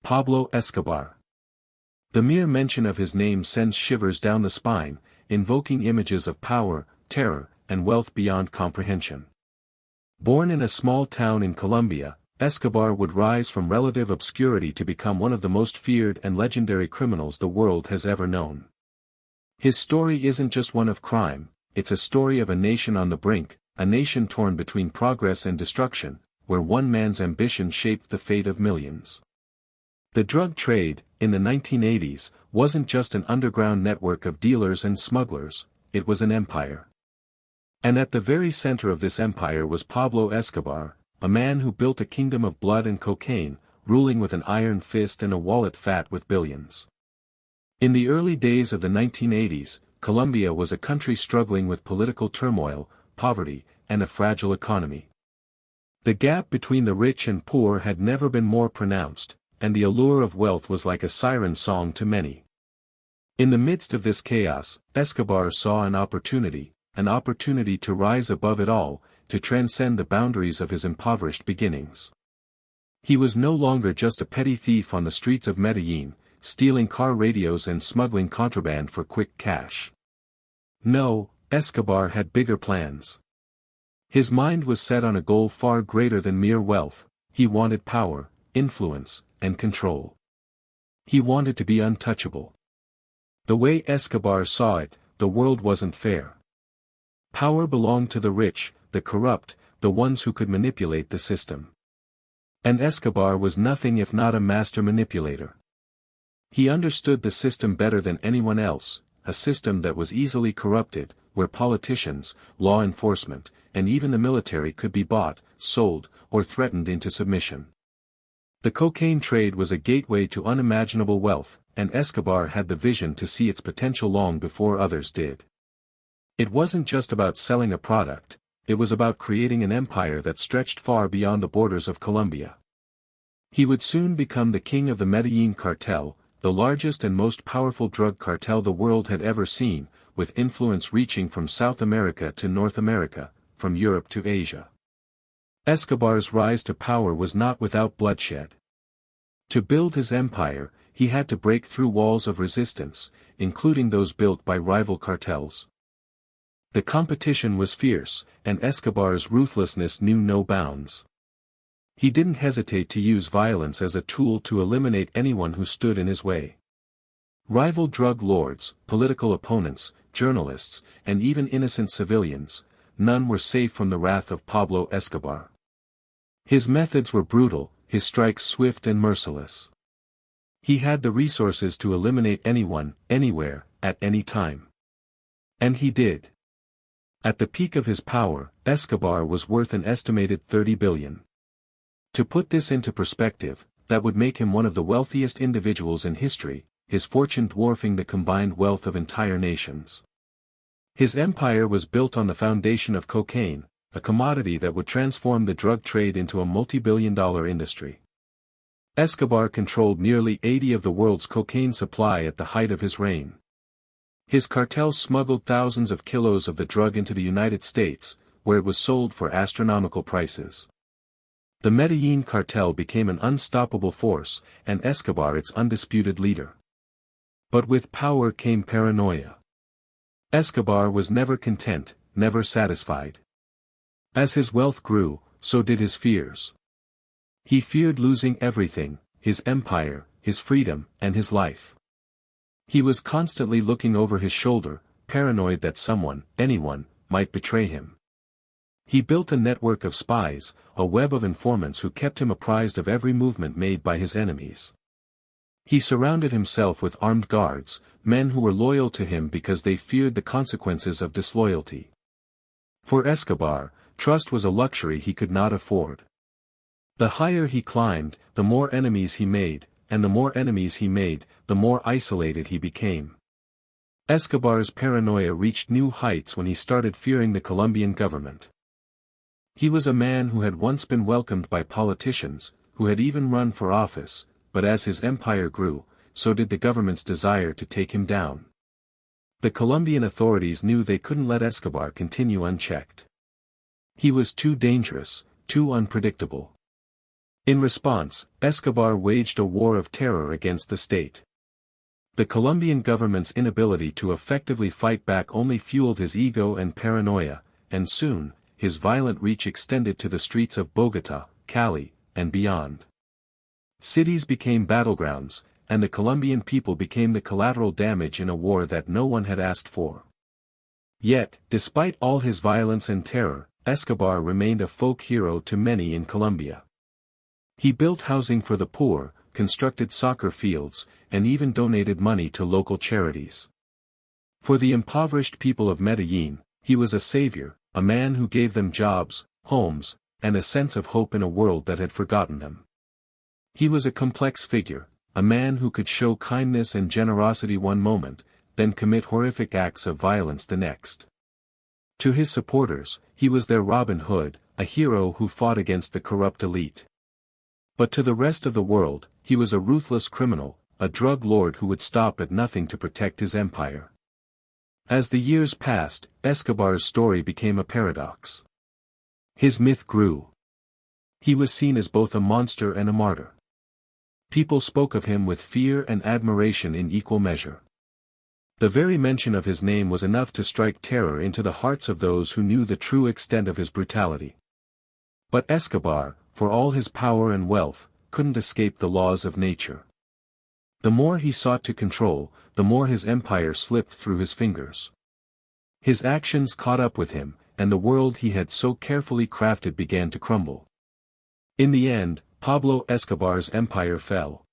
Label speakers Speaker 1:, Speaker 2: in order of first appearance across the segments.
Speaker 1: Pablo Escobar. The mere mention of his name sends shivers down the spine, invoking images of power, terror, and wealth beyond comprehension. Born in a small town in Colombia, Escobar would rise from relative obscurity to become one of the most feared and legendary criminals the world has ever known. His story isn't just one of crime, it's a story of a nation on the brink, a nation torn between progress and destruction, where one man's ambition shaped the fate of millions. The drug trade, in the 1980s, wasn't just an underground network of dealers and smugglers, it was an empire. And at the very center of this empire was Pablo Escobar, a man who built a kingdom of blood and cocaine, ruling with an iron fist and a wallet fat with billions. In the early days of the 1980s, Colombia was a country struggling with political turmoil, poverty, and a fragile economy. The gap between the rich and poor had never been more pronounced, and the allure of wealth was like a siren song to many. In the midst of this chaos, Escobar saw an opportunity to rise above it all, to transcend the boundaries of his impoverished beginnings. He was no longer just a petty thief on the streets of Medellin, stealing car radios and smuggling contraband for quick cash. No, Escobar had bigger plans. His mind was set on a goal far greater than mere wealth. He wanted power, influence, and control. He wanted to be untouchable. The way Escobar saw it, the world wasn't fair. Power belonged to the rich, the corrupt, the ones who could manipulate the system. And Escobar was nothing if not a master manipulator. He understood the system better than anyone else, a system that was easily corrupted, where politicians, law enforcement, and even the military could be bought, sold, or threatened into submission. The cocaine trade was a gateway to unimaginable wealth, and Escobar had the vision to see its potential long before others did. It wasn't just about selling a product, it was about creating an empire that stretched far beyond the borders of Colombia. He would soon become the king of the Medellin cartel, the largest and most powerful drug cartel the world had ever seen, with influence reaching from South America to North America, from Europe to Asia. Escobar's rise to power was not without bloodshed. To build his empire, he had to break through walls of resistance, including those built by rival cartels. The competition was fierce, and Escobar's ruthlessness knew no bounds. He didn't hesitate to use violence as a tool to eliminate anyone who stood in his way. Rival drug lords, political opponents, journalists, and even innocent civilians, none were safe from the wrath of Pablo Escobar. His methods were brutal, his strikes swift and merciless. He had the resources to eliminate anyone, anywhere, at any time. And he did. At the peak of his power, Escobar was worth an estimated $30 billion. To put this into perspective, that would make him one of the wealthiest individuals in history, his fortune dwarfing the combined wealth of entire nations. His empire was built on the foundation of cocaine, a commodity that would transform the drug trade into a multi-billion-dollar industry. Escobar controlled nearly 80% of the world's cocaine supply at the height of his reign. His cartels smuggled thousands of kilos of the drug into the United States, where it was sold for astronomical prices. The Medellin cartel became an unstoppable force, and Escobar its undisputed leader. But with power came paranoia. Escobar was never content, never satisfied. As his wealth grew, so did his fears. He feared losing everything, his empire, his freedom, and his life. He was constantly looking over his shoulder, paranoid that someone, anyone, might betray him. He built a network of spies, a web of informants who kept him apprised of every movement made by his enemies. He surrounded himself with armed guards, men who were loyal to him because they feared the consequences of disloyalty. For Escobar, trust was a luxury he could not afford. The higher he climbed, the more enemies he made, and the more enemies he made, the more isolated he became. Escobar's paranoia reached new heights when he started fearing the Colombian government. He was a man who had once been welcomed by politicians, who had even run for office, but as his empire grew, so did the government's desire to take him down. The Colombian authorities knew they couldn't let Escobar continue unchecked. He was too dangerous, too unpredictable. In response, Escobar waged a war of terror against the state. The Colombian government's inability to effectively fight back only fueled his ego and paranoia, and soon, his violent reach extended to the streets of Bogotá, Cali, and beyond. Cities became battlegrounds, and the Colombian people became the collateral damage in a war that no one had asked for. Yet, despite all his violence and terror, Escobar remained a folk hero to many in Colombia. He built housing for the poor, constructed soccer fields, and even donated money to local charities. For the impoverished people of Medellín, he was a savior, a man who gave them jobs, homes, and a sense of hope in a world that had forgotten them. He was a complex figure, a man who could show kindness and generosity one moment, then commit horrific acts of violence the next. To his supporters, he was their Robin Hood, a hero who fought against the corrupt elite. But to the rest of the world, he was a ruthless criminal, a drug lord who would stop at nothing to protect his empire. As the years passed, Escobar's story became a paradox. His myth grew. He was seen as both a monster and a martyr. People spoke of him with fear and admiration in equal measure. The very mention of his name was enough to strike terror into the hearts of those who knew the true extent of his brutality. But Escobar, for all his power and wealth, couldn't escape the laws of nature. The more he sought to control, the more his empire slipped through his fingers. His actions caught up with him, and the world he had so carefully crafted began to crumble. In the end, Pablo Escobar's empire fell.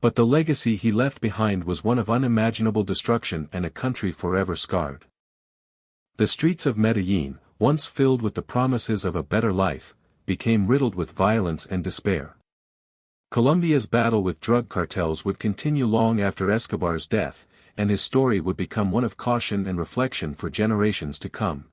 Speaker 1: But the legacy he left behind was one of unimaginable destruction and a country forever scarred. The streets of Medellín, once filled with the promises of a better life, became riddled with violence and despair. Colombia's battle with drug cartels would continue long after Escobar's death, and his story would become one of caution and reflection for generations to come.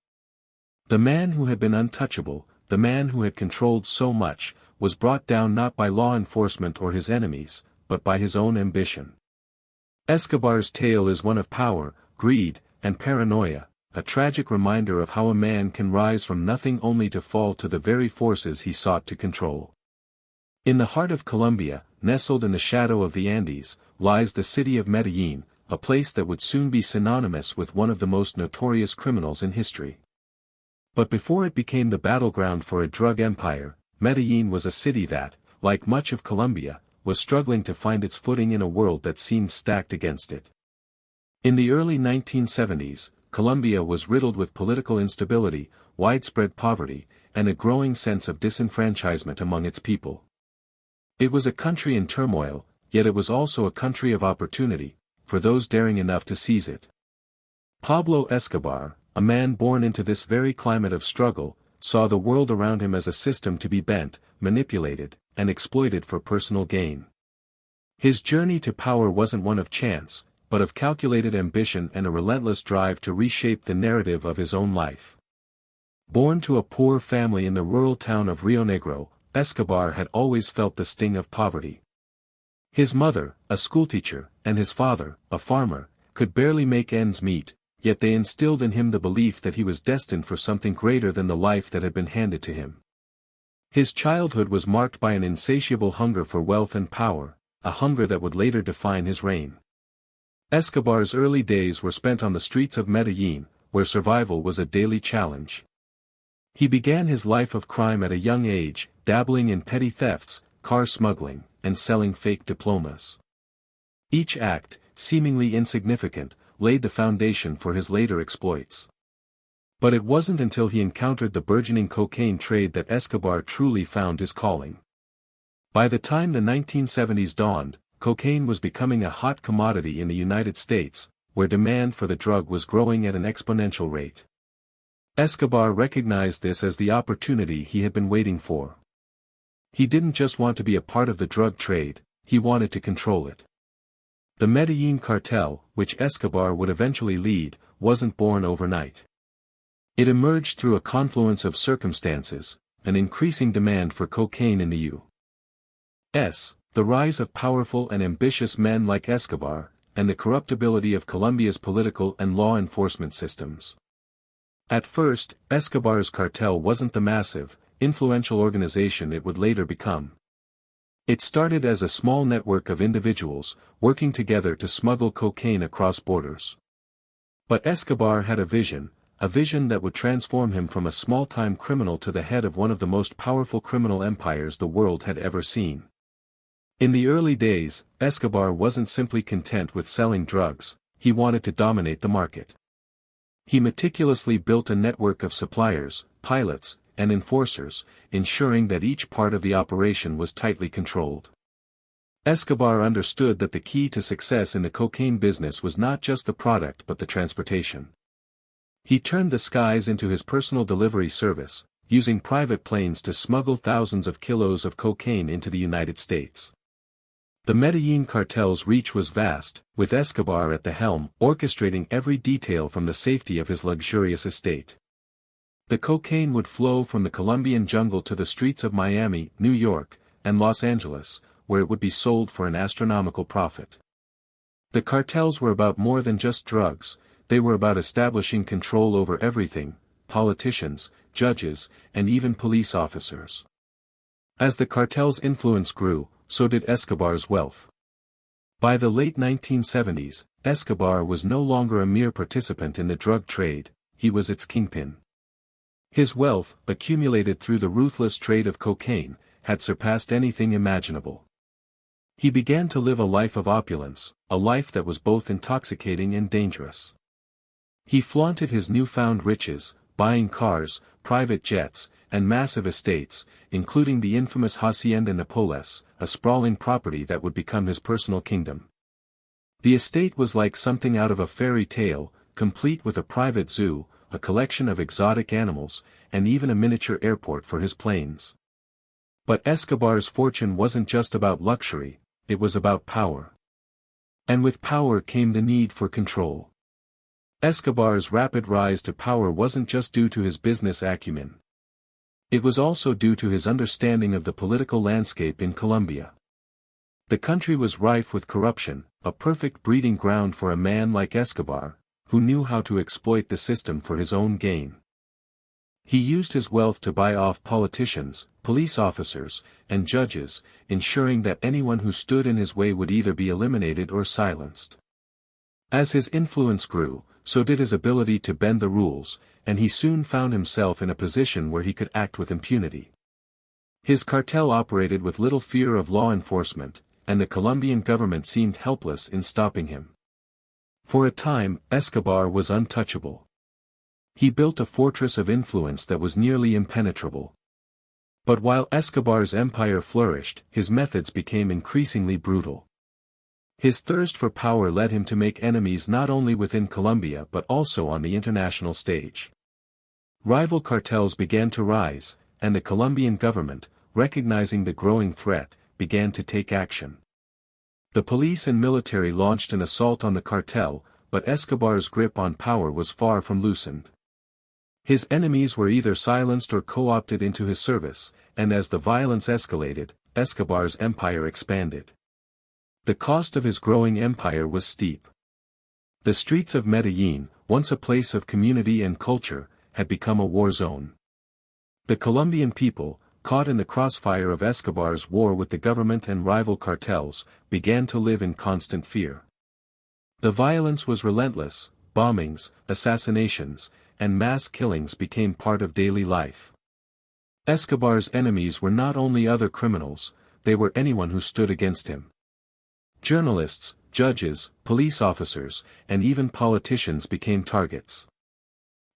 Speaker 1: The man who had been untouchable, the man who had controlled so much, was brought down not by law enforcement or his enemies, but by his own ambition. Escobar's tale is one of power, greed, and paranoia, a tragic reminder of how a man can rise from nothing only to fall to the very forces he sought to control. In the heart of Colombia, nestled in the shadow of the Andes, lies the city of Medellín, a place that would soon be synonymous with one of the most notorious criminals in history. But before it became the battleground for a drug empire, Medellín was a city that, like much of Colombia, was struggling to find its footing in a world that seemed stacked against it. In the early 1970s, Colombia was riddled with political instability, widespread poverty, and a growing sense of disenfranchisement among its people. It was a country in turmoil, yet it was also a country of opportunity, for those daring enough to seize it. Pablo Escobar, a man born into this very climate of struggle, saw the world around him as a system to be bent, manipulated, and exploited for personal gain. His journey to power wasn't one of chance, but of calculated ambition and a relentless drive to reshape the narrative of his own life. Born to a poor family in the rural town of Rio Negro, Escobar had always felt the sting of poverty. His mother, a schoolteacher, and his father, a farmer, could barely make ends meet, yet they instilled in him the belief that he was destined for something greater than the life that had been handed to him. His childhood was marked by an insatiable hunger for wealth and power, a hunger that would later define his reign. Escobar's early days were spent on the streets of Medellín, where survival was a daily challenge. He began his life of crime at a young age, dabbling in petty thefts, car smuggling, and selling fake diplomas. Each act, seemingly insignificant, laid the foundation for his later exploits. But it wasn't until he encountered the burgeoning cocaine trade that Escobar truly found his calling. By the time the 1970s dawned, cocaine was becoming a hot commodity in the United States, where demand for the drug was growing at an exponential rate. Escobar recognized this as the opportunity he had been waiting for. He didn't just want to be a part of the drug trade, he wanted to control it. The Medellín cartel, which Escobar would eventually lead, wasn't born overnight. It emerged through a confluence of circumstances, an increasing demand for cocaine in the U.S., the rise of powerful and ambitious men like Escobar, and the corruptibility of Colombia's political and law enforcement systems. At first, Escobar's cartel wasn't the massive, influential organization it would later become. It started as a small network of individuals, working together to smuggle cocaine across borders. But Escobar had a vision that would transform him from a small-time criminal to the head of one of the most powerful criminal empires the world had ever seen. In the early days, Escobar wasn't simply content with selling drugs, he wanted to dominate the market. He meticulously built a network of suppliers, pilots, and enforcers, ensuring that each part of the operation was tightly controlled. Escobar understood that the key to success in the cocaine business was not just the product but the transportation. He turned the skies into his personal delivery service, using private planes to smuggle thousands of kilos of cocaine into the United States. The Medellin cartel's reach was vast, with Escobar at the helm, orchestrating every detail from the safety of his luxurious estate. The cocaine would flow from the Colombian jungle to the streets of Miami, New York, and Los Angeles, where it would be sold for an astronomical profit. The cartels were about more than just drugs, they were about establishing control over everything: politicians, judges, and even police officers. As the cartel's influence grew, so did Escobar's wealth. By the late 1970s, Escobar was no longer a mere participant in the drug trade, he was its kingpin. His wealth, accumulated through the ruthless trade of cocaine, had surpassed anything imaginable. He began to live a life of opulence, a life that was both intoxicating and dangerous. He flaunted his newfound riches, buying cars, private jets, and massive estates, including the infamous Hacienda Nápoles, a sprawling property that would become his personal kingdom. The estate was like something out of a fairy tale, complete with a private zoo, a collection of exotic animals, and even a miniature airport for his planes. But Escobar's fortune wasn't just about luxury, it was about power. And with power came the need for control. Escobar's rapid rise to power wasn't just due to his business acumen. It was also due to his understanding of the political landscape in Colombia. The country was rife with corruption, a perfect breeding ground for a man like Escobar, who knew how to exploit the system for his own gain. He used his wealth to buy off politicians, police officers, and judges, ensuring that anyone who stood in his way would either be eliminated or silenced. As his influence grew, so did his ability to bend the rules, and he soon found himself in a position where he could act with impunity. His cartel operated with little fear of law enforcement, and the Colombian government seemed helpless in stopping him. For a time, Escobar was untouchable. He built a fortress of influence that was nearly impenetrable. But while Escobar's empire flourished, his methods became increasingly brutal. His thirst for power led him to make enemies not only within Colombia but also on the international stage. Rival cartels began to rise, and the Colombian government, recognizing the growing threat, began to take action. The police and military launched an assault on the cartel, but Escobar's grip on power was far from loosened. His enemies were either silenced or co-opted into his service, and as the violence escalated, Escobar's empire expanded. The cost of his growing empire was steep. The streets of Medellin, once a place of community and culture, had become a war zone. The Colombian people, caught in the crossfire of Escobar's war with the government and rival cartels, began to live in constant fear. The violence was relentless: bombings, assassinations, and mass killings became part of daily life. Escobar's enemies were not only other criminals, they were anyone who stood against him. Journalists, judges, police officers, and even politicians became targets.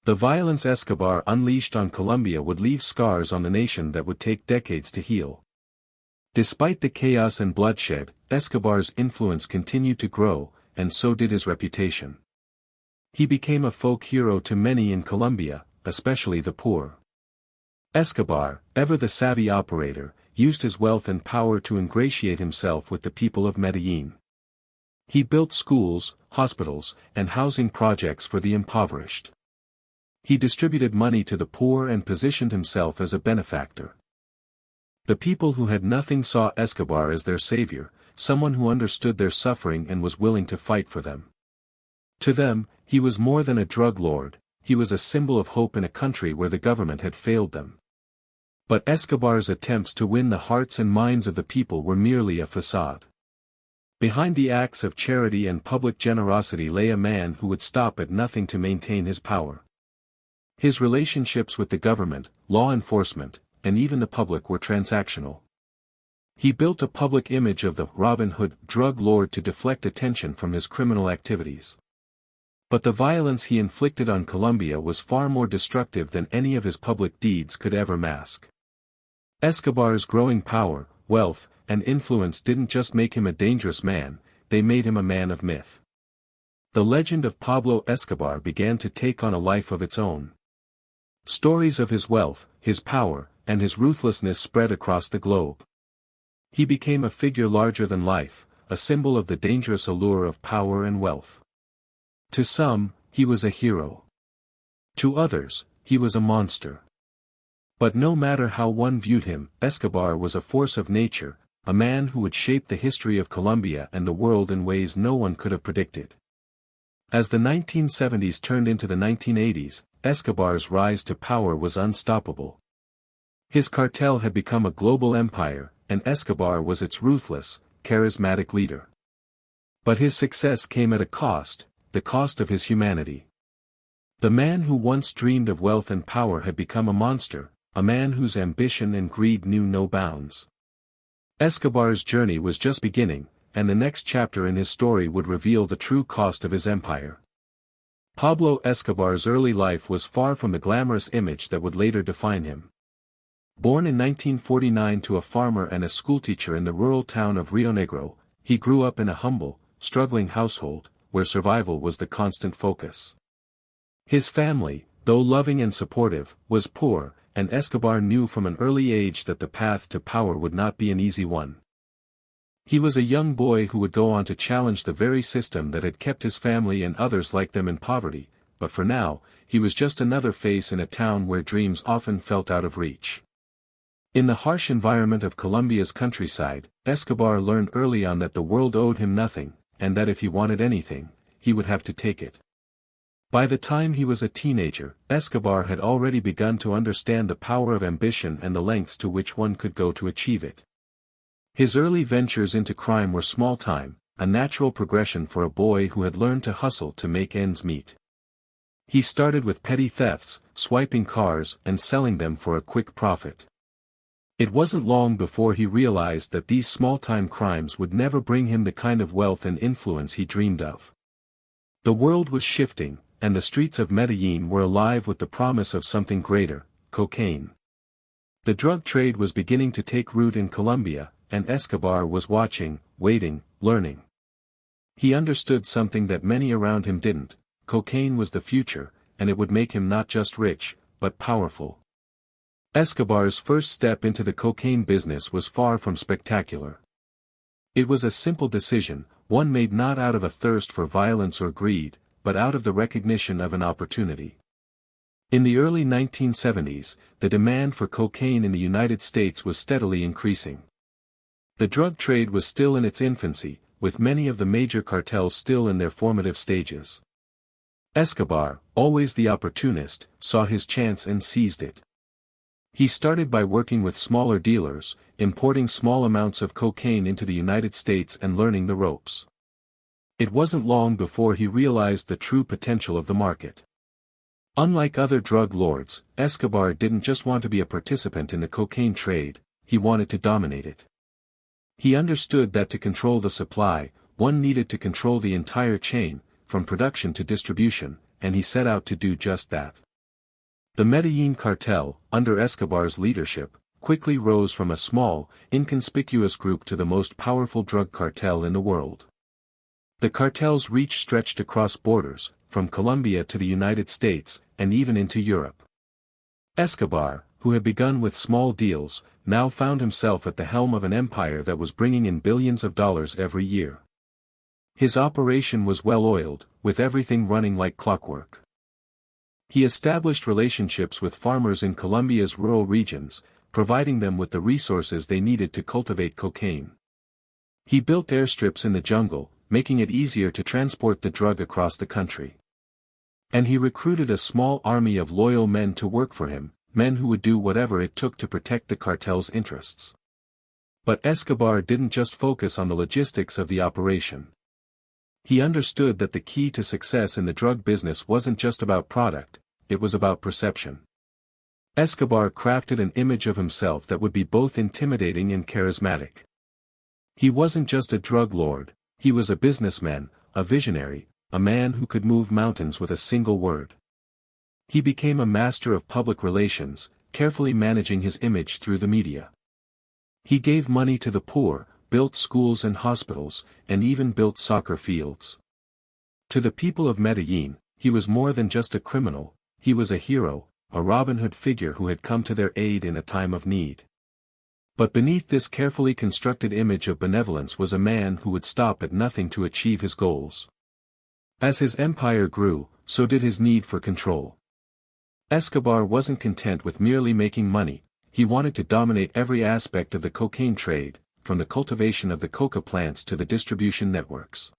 Speaker 1: The violence Escobar unleashed on Colombia would leave scars on the nation that would take decades to heal. Despite the chaos and bloodshed, Escobar's influence continued to grow, and so did his reputation. He became a folk hero to many in Colombia, especially the poor. Escobar, ever the savvy operator, used his wealth and power to ingratiate himself with the people of Medellin. He built schools, hospitals, and housing projects for the impoverished. He distributed money to the poor and positioned himself as a benefactor. The people who had nothing saw Escobar as their savior, someone who understood their suffering and was willing to fight for them. To them, he was more than a drug lord, he was a symbol of hope in a country where the government had failed them. But Escobar's attempts to win the hearts and minds of the people were merely a facade. Behind the acts of charity and public generosity lay a man who would stop at nothing to maintain his power. His relationships with the government, law enforcement, and even the public were transactional. He built a public image of the Robin Hood drug lord to deflect attention from his criminal activities. But the violence he inflicted on Colombia was far more destructive than any of his public deeds could ever mask. Escobar's growing power, wealth, and influence didn't just make him a dangerous man, they made him a man of myth. The legend of Pablo Escobar began to take on a life of its own. Stories of his wealth, his power, and his ruthlessness spread across the globe. He became a figure larger than life, a symbol of the dangerous allure of power and wealth. To some, he was a hero. To others, he was a monster. But no matter how one viewed him, Escobar was a force of nature, a man who would shape the history of Colombia and the world in ways no one could have predicted. As the 1970s turned into the 1980s, Escobar's rise to power was unstoppable. His cartel had become a global empire, and Escobar was its ruthless, charismatic leader. But his success came at a cost, the cost of his humanity. The man who once dreamed of wealth and power had become a monster, a man whose ambition and greed knew no bounds. Escobar's journey was just beginning, and the next chapter in his story would reveal the true cost of his empire. Pablo Escobar's early life was far from the glamorous image that would later define him. Born in 1949 to a farmer and a schoolteacher in the rural town of Rio Negro, he grew up in a humble, struggling household, where survival was the constant focus. His family, though loving and supportive, was poor, and Escobar knew from an early age that the path to power would not be an easy one. He was a young boy who would go on to challenge the very system that had kept his family and others like them in poverty, but for now, he was just another face in a town where dreams often felt out of reach. In the harsh environment of Colombia's countryside, Escobar learned early on that the world owed him nothing, and that if he wanted anything, he would have to take it. By the time he was a teenager, Escobar had already begun to understand the power of ambition and the lengths to which one could go to achieve it. His early ventures into crime were small-time, a natural progression for a boy who had learned to hustle to make ends meet. He started with petty thefts, swiping cars and selling them for a quick profit. It wasn't long before he realized that these small-time crimes would never bring him the kind of wealth and influence he dreamed of. The world was shifting, and the streets of Medellin were alive with the promise of something greater, cocaine. The drug trade was beginning to take root in Colombia, and Escobar was watching, waiting, learning. He understood something that many around him didn't: cocaine was the future, and it would make him not just rich, but powerful. Escobar's first step into the cocaine business was far from spectacular. It was a simple decision, one made not out of a thirst for violence or greed, but out of the recognition of an opportunity. In the early 1970s, the demand for cocaine in the United States was steadily increasing. The drug trade was still in its infancy, with many of the major cartels still in their formative stages. Escobar, always the opportunist, saw his chance and seized it. He started by working with smaller dealers, importing small amounts of cocaine into the United States and learning the ropes. It wasn't long before he realized the true potential of the market. Unlike other drug lords, Escobar didn't just want to be a participant in the cocaine trade, he wanted to dominate it. He understood that to control the supply, one needed to control the entire chain, from production to distribution, and he set out to do just that. The Medellin cartel, under Escobar's leadership, quickly rose from a small, inconspicuous group to the most powerful drug cartel in the world. The cartel's reach stretched across borders, from Colombia to the United States, and even into Europe. Escobar, who had begun with small deals, now found himself at the helm of an empire that was bringing in billions of dollars every year. His operation was well-oiled, with everything running like clockwork. He established relationships with farmers in Colombia's rural regions, providing them with the resources they needed to cultivate cocaine. He built airstrips in the jungle, making it easier to transport the drug across the country. And he recruited a small army of loyal men to work for him, men who would do whatever it took to protect the cartel's interests. But Escobar didn't just focus on the logistics of the operation. He understood that the key to success in the drug business wasn't just about product, it was about perception. Escobar crafted an image of himself that would be both intimidating and charismatic. He wasn't just a drug lord, he was a businessman, a visionary, a man who could move mountains with a single word. He became a master of public relations, carefully managing his image through the media. He gave money to the poor, built schools and hospitals, and even built soccer fields. To the people of Medellin, he was more than just a criminal, he was a hero, a Robin Hood figure who had come to their aid in a time of need. But beneath this carefully constructed image of benevolence was a man who would stop at nothing to achieve his goals. As his empire grew, so did his need for control. Escobar wasn't content with merely making money, he wanted to dominate every aspect of the cocaine trade, from the cultivation of the coca plants to the distribution networks.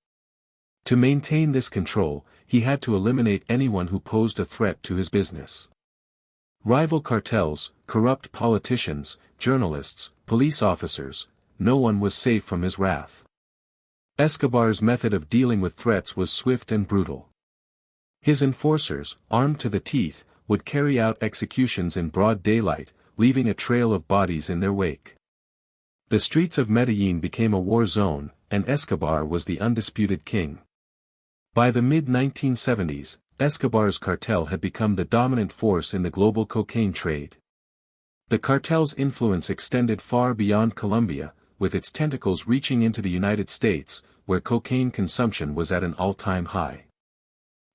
Speaker 1: To maintain this control, he had to eliminate anyone who posed a threat to his business. Rival cartels, corrupt politicians, journalists, police officers, no one was safe from his wrath. Escobar's method of dealing with threats was swift and brutal. His enforcers, armed to the teeth, would carry out executions in broad daylight, leaving a trail of bodies in their wake. The streets of Medellin became a war zone, and Escobar was the undisputed king. By the mid-1970s, Escobar's cartel had become the dominant force in the global cocaine trade. The cartel's influence extended far beyond Colombia, with its tentacles reaching into the United States, where cocaine consumption was at an all-time high.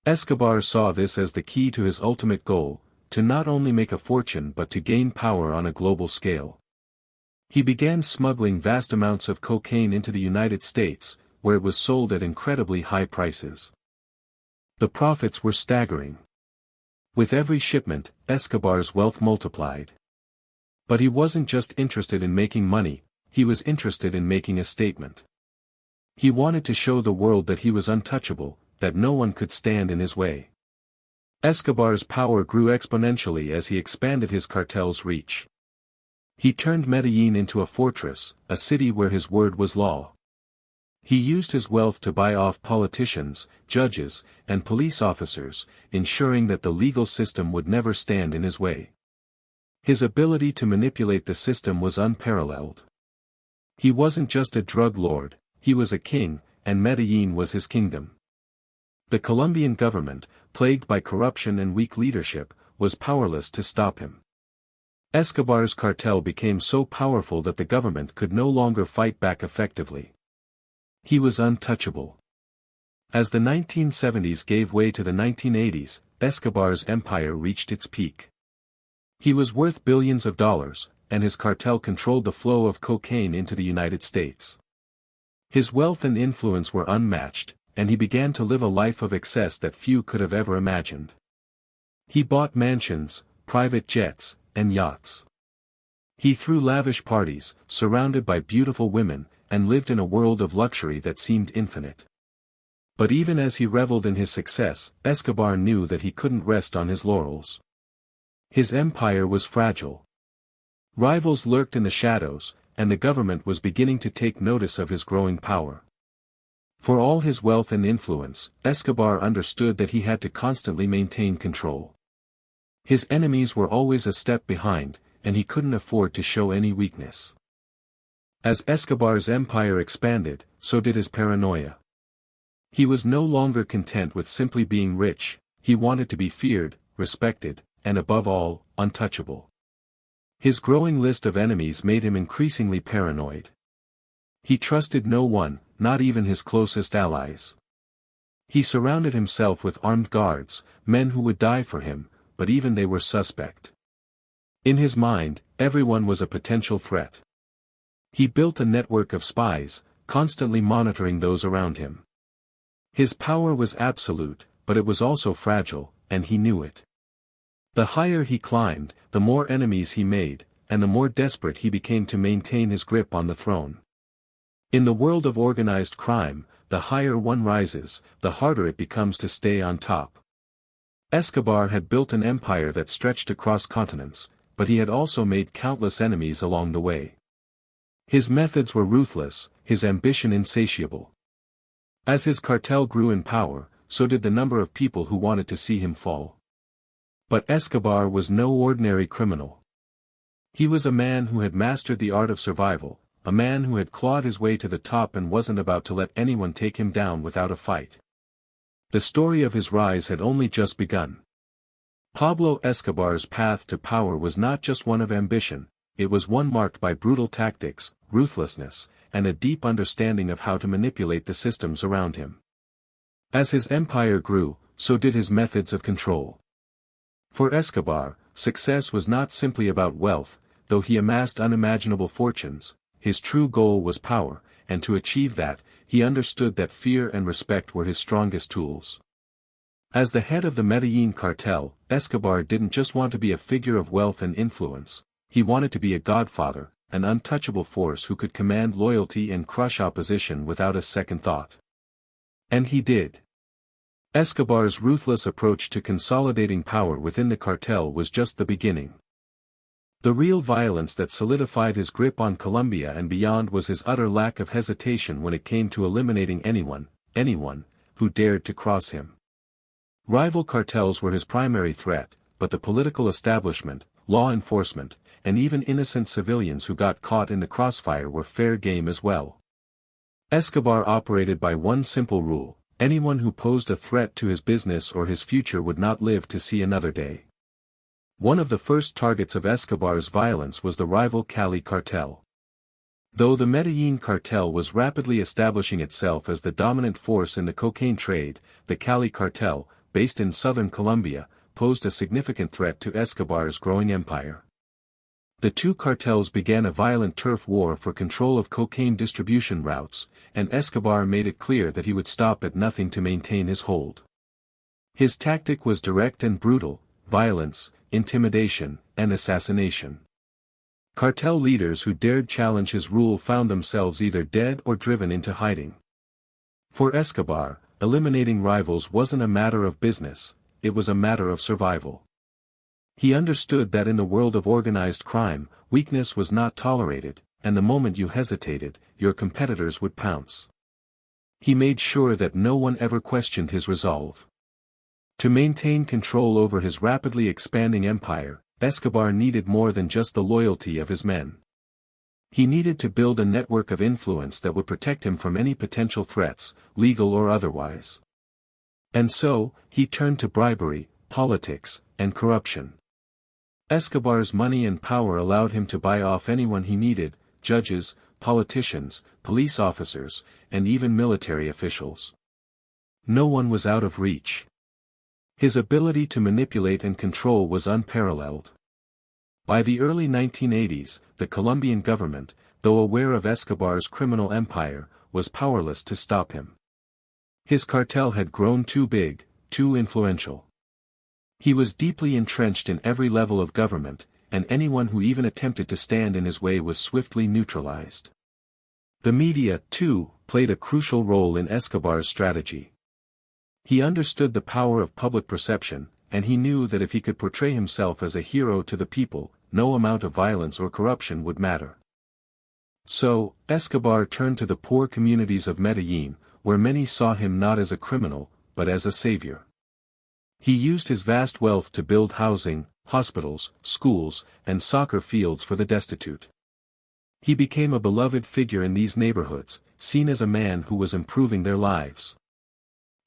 Speaker 1: Escobar saw this as the key to his ultimate goal, to not only make a fortune but to gain power on a global scale. He began smuggling vast amounts of cocaine into the United States, where it was sold at incredibly high prices. The profits were staggering. With every shipment, Escobar's wealth multiplied. But he wasn't just interested in making money, he was interested in making a statement. He wanted to show the world that he was untouchable, that no one could stand in his way. Escobar's power grew exponentially as he expanded his cartel's reach. He turned Medellin into a fortress, a city where his word was law. He used his wealth to buy off politicians, judges, and police officers, ensuring that the legal system would never stand in his way. His ability to manipulate the system was unparalleled. He wasn't just a drug lord, he was a king, and Medellin was his kingdom. The Colombian government, plagued by corruption and weak leadership, was powerless to stop him. Escobar's cartel became so powerful that the government could no longer fight back effectively. He was untouchable. As the 1970s gave way to the 1980s, Escobar's empire reached its peak. He was worth billions of dollars, and his cartel controlled the flow of cocaine into the United States. His wealth and influence were unmatched, and he began to live a life of excess that few could have ever imagined. He bought mansions, private jets, and yachts. He threw lavish parties, surrounded by beautiful women, and lived in a world of luxury that seemed infinite. But even as he reveled in his success, Escobar knew that he couldn't rest on his laurels. His empire was fragile. Rivals lurked in the shadows, and the government was beginning to take notice of his growing power. For all his wealth and influence, Escobar understood that he had to constantly maintain control. His enemies were always a step behind, and he couldn't afford to show any weakness. As Escobar's empire expanded, so did his paranoia. He was no longer content with simply being rich, he wanted to be feared, respected, and above all, untouchable. His growing list of enemies made him increasingly paranoid. He trusted no one, not even his closest allies. He surrounded himself with armed guards, men who would die for him, but even they were suspect. In his mind, everyone was a potential threat. He built a network of spies, constantly monitoring those around him. His power was absolute, but it was also fragile, and he knew it. The higher he climbed, the more enemies he made, and the more desperate he became to maintain his grip on the throne. In the world of organized crime, the higher one rises, the harder it becomes to stay on top. Escobar had built an empire that stretched across continents, but he had also made countless enemies along the way. His methods were ruthless, his ambition insatiable. As his cartel grew in power, so did the number of people who wanted to see him fall. But Escobar was no ordinary criminal. He was a man who had mastered the art of survival, a man who had clawed his way to the top and wasn't about to let anyone take him down without a fight. The story of his rise had only just begun. Pablo Escobar's path to power was not just one of ambition, it was one marked by brutal tactics, ruthlessness, and a deep understanding of how to manipulate the systems around him. As his empire grew, so did his methods of control. For Escobar, success was not simply about wealth, though he amassed unimaginable fortunes, his true goal was power, and to achieve that, he understood that fear and respect were his strongest tools. As the head of the Medellin cartel, Escobar didn't just want to be a figure of wealth and influence, he wanted to be a godfather, an untouchable force who could command loyalty and crush opposition without a second thought. And he did. Escobar's ruthless approach to consolidating power within the cartel was just the beginning. The real violence that solidified his grip on Colombia and beyond was his utter lack of hesitation when it came to eliminating anyone, who dared to cross him. Rival cartels were his primary threat, but the political establishment, law enforcement, and even innocent civilians who got caught in the crossfire were fair game as well. Escobar operated by one simple rule: anyone who posed a threat to his business or his future would not live to see another day. One of the first targets of Escobar's violence was the rival Cali cartel. Though the Medellin cartel was rapidly establishing itself as the dominant force in the cocaine trade, the Cali cartel, based in southern Colombia, posed a significant threat to Escobar's growing empire. The two cartels began a violent turf war for control of cocaine distribution routes, and Escobar made it clear that he would stop at nothing to maintain his hold. His tactic was direct and brutal: violence, intimidation, and assassination. Cartel leaders who dared challenge his rule found themselves either dead or driven into hiding. For Escobar, eliminating rivals wasn't a matter of business, it was a matter of survival. He understood that in the world of organized crime, weakness was not tolerated, and the moment you hesitated, your competitors would pounce. He made sure that no one ever questioned his resolve. To maintain control over his rapidly expanding empire, Escobar needed more than just the loyalty of his men. He needed to build a network of influence that would protect him from any potential threats, legal or otherwise. And so, he turned to bribery, politics, and corruption. Escobar's money and power allowed him to buy off anyone he needed: judges, politicians, police officers, and even military officials. No one was out of reach. His ability to manipulate and control was unparalleled. By the early 1980s, the Colombian government, though aware of Escobar's criminal empire, was powerless to stop him. His cartel had grown too big, too influential. He was deeply entrenched in every level of government, and anyone who even attempted to stand in his way was swiftly neutralized. The media, too, played a crucial role in Escobar's strategy. He understood the power of public perception, and he knew that if he could portray himself as a hero to the people, no amount of violence or corruption would matter. So, Escobar turned to the poor communities of Medellin, where many saw him not as a criminal, but as a savior. He used his vast wealth to build housing, hospitals, schools, and soccer fields for the destitute. He became a beloved figure in these neighborhoods, seen as a man who was improving their lives.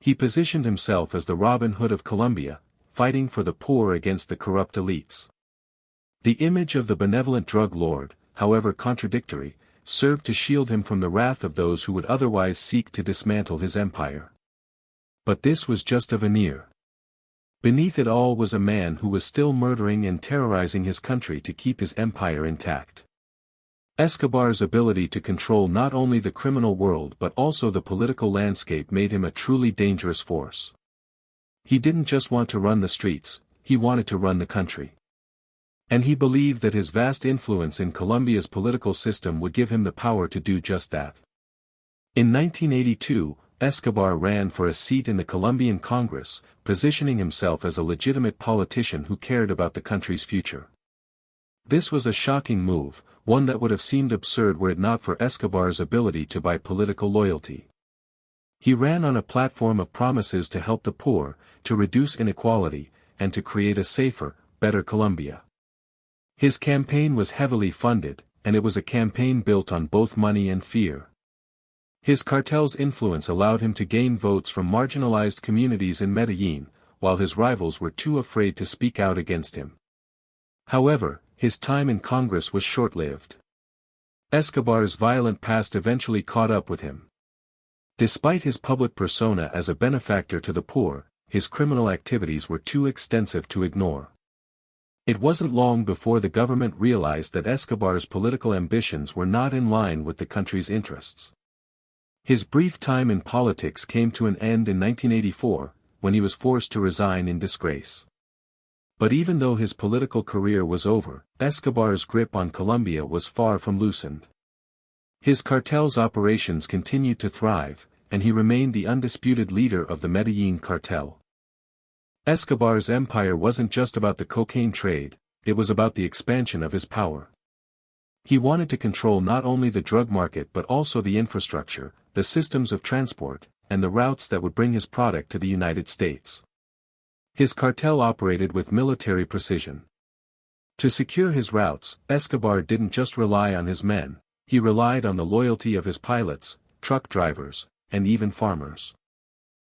Speaker 1: He positioned himself as the Robin Hood of Colombia, fighting for the poor against the corrupt elites. The image of the benevolent drug lord, however contradictory, served to shield him from the wrath of those who would otherwise seek to dismantle his empire. But this was just a veneer. Beneath it all was a man who was still murdering and terrorizing his country to keep his empire intact. Escobar's ability to control not only the criminal world but also the political landscape made him a truly dangerous force. He didn't just want to run the streets, he wanted to run the country. And he believed that his vast influence in Colombia's political system would give him the power to do just that. In 1982, Escobar ran for a seat in the Colombian Congress, positioning himself as a legitimate politician who cared about the country's future. This was a shocking move, one that would have seemed absurd were it not for Escobar's ability to buy political loyalty. He ran on a platform of promises to help the poor, to reduce inequality, and to create a safer, better Colombia. His campaign was heavily funded, and it was a campaign built on both money and fear. His cartel's influence allowed him to gain votes from marginalized communities in Medellin, while his rivals were too afraid to speak out against him. However, his time in Congress was short-lived. Escobar's violent past eventually caught up with him. Despite his public persona as a benefactor to the poor, his criminal activities were too extensive to ignore. It wasn't long before the government realized that Escobar's political ambitions were not in line with the country's interests. His brief time in politics came to an end in 1984, when he was forced to resign in disgrace. But even though his political career was over, Escobar's grip on Colombia was far from loosened. His cartel's operations continued to thrive, and he remained the undisputed leader of the Medellin cartel. Escobar's empire wasn't just about the cocaine trade, it was about the expansion of his power. He wanted to control not only the drug market but also the infrastructure, the systems of transport, and the routes that would bring his product to the United States. His cartel operated with military precision. To secure his routes, Escobar didn't just rely on his men, he relied on the loyalty of his pilots, truck drivers, and even farmers.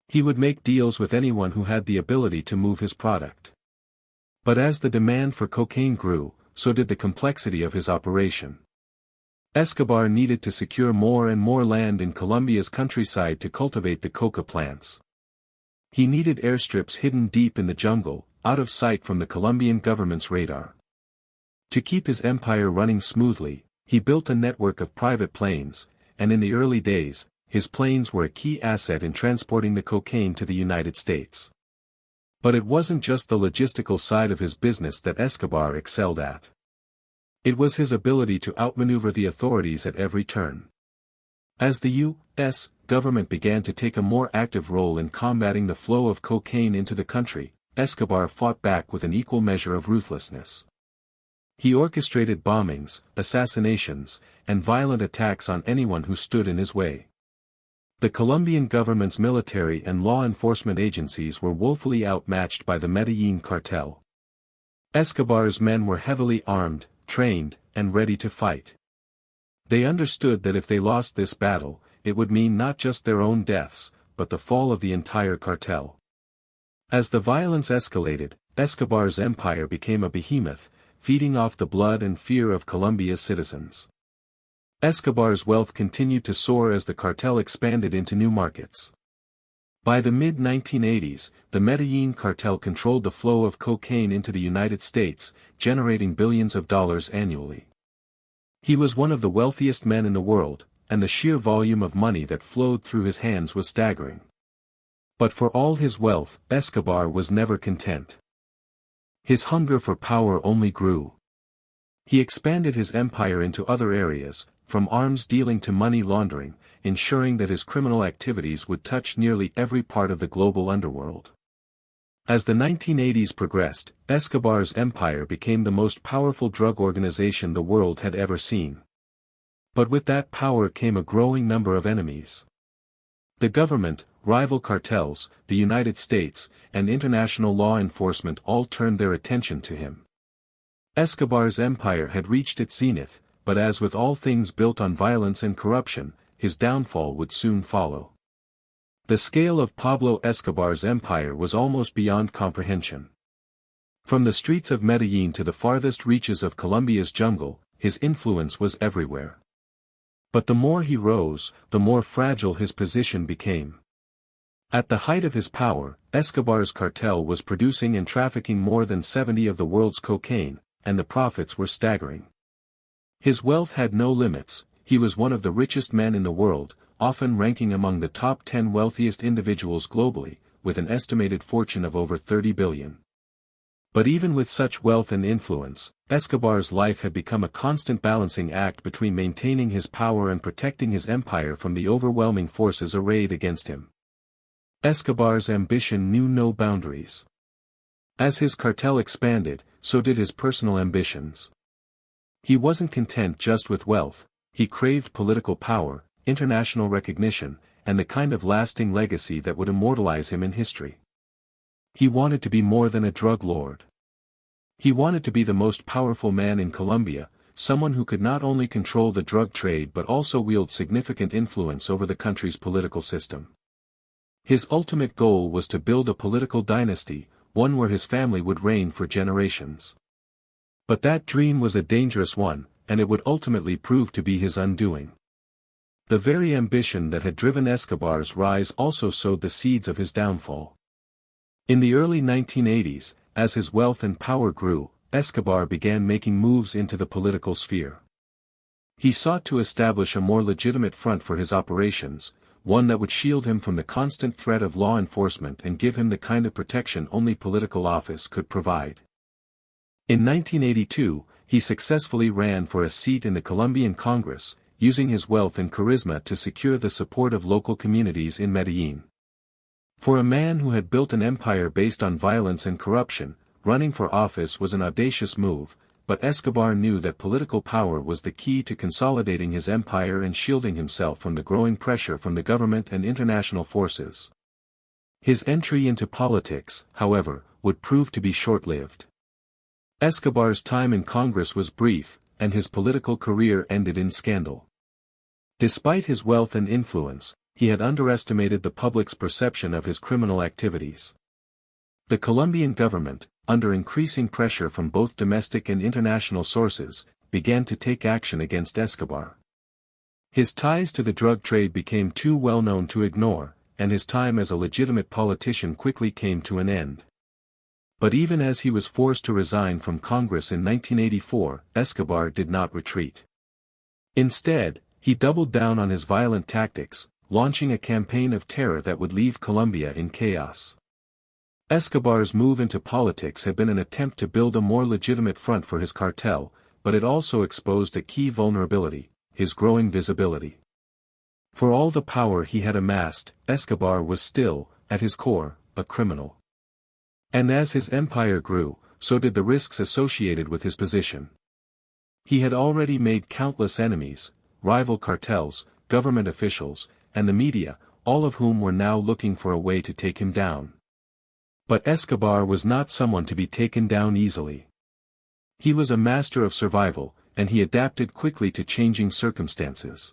Speaker 1: He would make deals with anyone who had the ability to move his product. But as the demand for cocaine grew, so did the complexity of his operation. Escobar needed to secure more and more land in Colombia's countryside to cultivate the coca plants. He needed airstrips hidden deep in the jungle, out of sight from the Colombian government's radar. To keep his empire running smoothly, he built a network of private planes, and in the early days, his planes were a key asset in transporting the cocaine to the United States. But it wasn't just the logistical side of his business that Escobar excelled at. It was his ability to outmaneuver the authorities at every turn. As the U.S. government began to take a more active role in combating the flow of cocaine into the country, Escobar fought back with an equal measure of ruthlessness. He orchestrated bombings, assassinations, and violent attacks on anyone who stood in his way. The Colombian government's military and law enforcement agencies were woefully outmatched by the Medellin cartel. Escobar's men were heavily armed, trained, and ready to fight. They understood that if they lost this battle, it would mean not just their own deaths, but the fall of the entire cartel. As the violence escalated, Escobar's empire became a behemoth, feeding off the blood and fear of Colombia's citizens. Escobar's wealth continued to soar as the cartel expanded into new markets. By the mid-1980s, the Medellin cartel controlled the flow of cocaine into the United States, generating billions of dollars annually. He was one of the wealthiest men in the world, and the sheer volume of money that flowed through his hands was staggering. But for all his wealth, Escobar was never content. His hunger for power only grew. He expanded his empire into other areas, from arms dealing to money laundering, ensuring that his criminal activities would touch nearly every part of the global underworld. As the 1980s progressed, Escobar's empire became the most powerful drug organization the world had ever seen. But with that power came a growing number of enemies. The government, rival cartels, the United States, and international law enforcement all turned their attention to him. Escobar's empire had reached its zenith, but as with all things built on violence and corruption, his downfall would soon follow. The scale of Pablo Escobar's empire was almost beyond comprehension. From the streets of Medellin to the farthest reaches of Colombia's jungle, his influence was everywhere. But the more he rose, the more fragile his position became. At the height of his power, Escobar's cartel was producing and trafficking more than 70% of the world's cocaine, and the profits were staggering. His wealth had no limits. He was one of the richest men in the world, often ranking among the top 10 wealthiest individuals globally, with an estimated fortune of over $30 billion. But even with such wealth and influence, Escobar's life had become a constant balancing act between maintaining his power and protecting his empire from the overwhelming forces arrayed against him. Escobar's ambition knew no boundaries. As his cartel expanded, so did his personal ambitions. He wasn't content just with wealth, he craved political power, international recognition, and the kind of lasting legacy that would immortalize him in history. He wanted to be more than a drug lord. He wanted to be the most powerful man in Colombia, someone who could not only control the drug trade but also wield significant influence over the country's political system. His ultimate goal was to build a political dynasty, one where his family would reign for generations. But that dream was a dangerous one, and it would ultimately prove to be his undoing. The very ambition that had driven Escobar's rise also sowed the seeds of his downfall. In the early 1980s, as his wealth and power grew, Escobar began making moves into the political sphere. He sought to establish a more legitimate front for his operations, one that would shield him from the constant threat of law enforcement and give him the kind of protection only political office could provide. In 1982, he successfully ran for a seat in the Colombian Congress, using his wealth and charisma to secure the support of local communities in Medellin. For a man who had built an empire based on violence and corruption, running for office was an audacious move, but Escobar knew that political power was the key to consolidating his empire and shielding himself from the growing pressure from the government and international forces. His entry into politics, however, would prove to be short-lived. Escobar's time in Congress was brief, and his political career ended in scandal. Despite his wealth and influence, he had underestimated the public's perception of his criminal activities. The Colombian government, under increasing pressure from both domestic and international sources, began to take action against Escobar. His ties to the drug trade became too well known to ignore, and his time as a legitimate politician quickly came to an end. But even as he was forced to resign from Congress in 1984, Escobar did not retreat. Instead, he doubled down on his violent tactics, launching a campaign of terror that would leave Colombia in chaos. Escobar's move into politics had been an attempt to build a more legitimate front for his cartel, but it also exposed a key vulnerability: his growing visibility. For all the power he had amassed, Escobar was still, at his core, a criminal. And as his empire grew, so did the risks associated with his position. He had already made countless enemies, rival cartels, government officials, and the media, all of whom were now looking for a way to take him down. But Escobar was not someone to be taken down easily. He was a master of survival, and he adapted quickly to changing circumstances.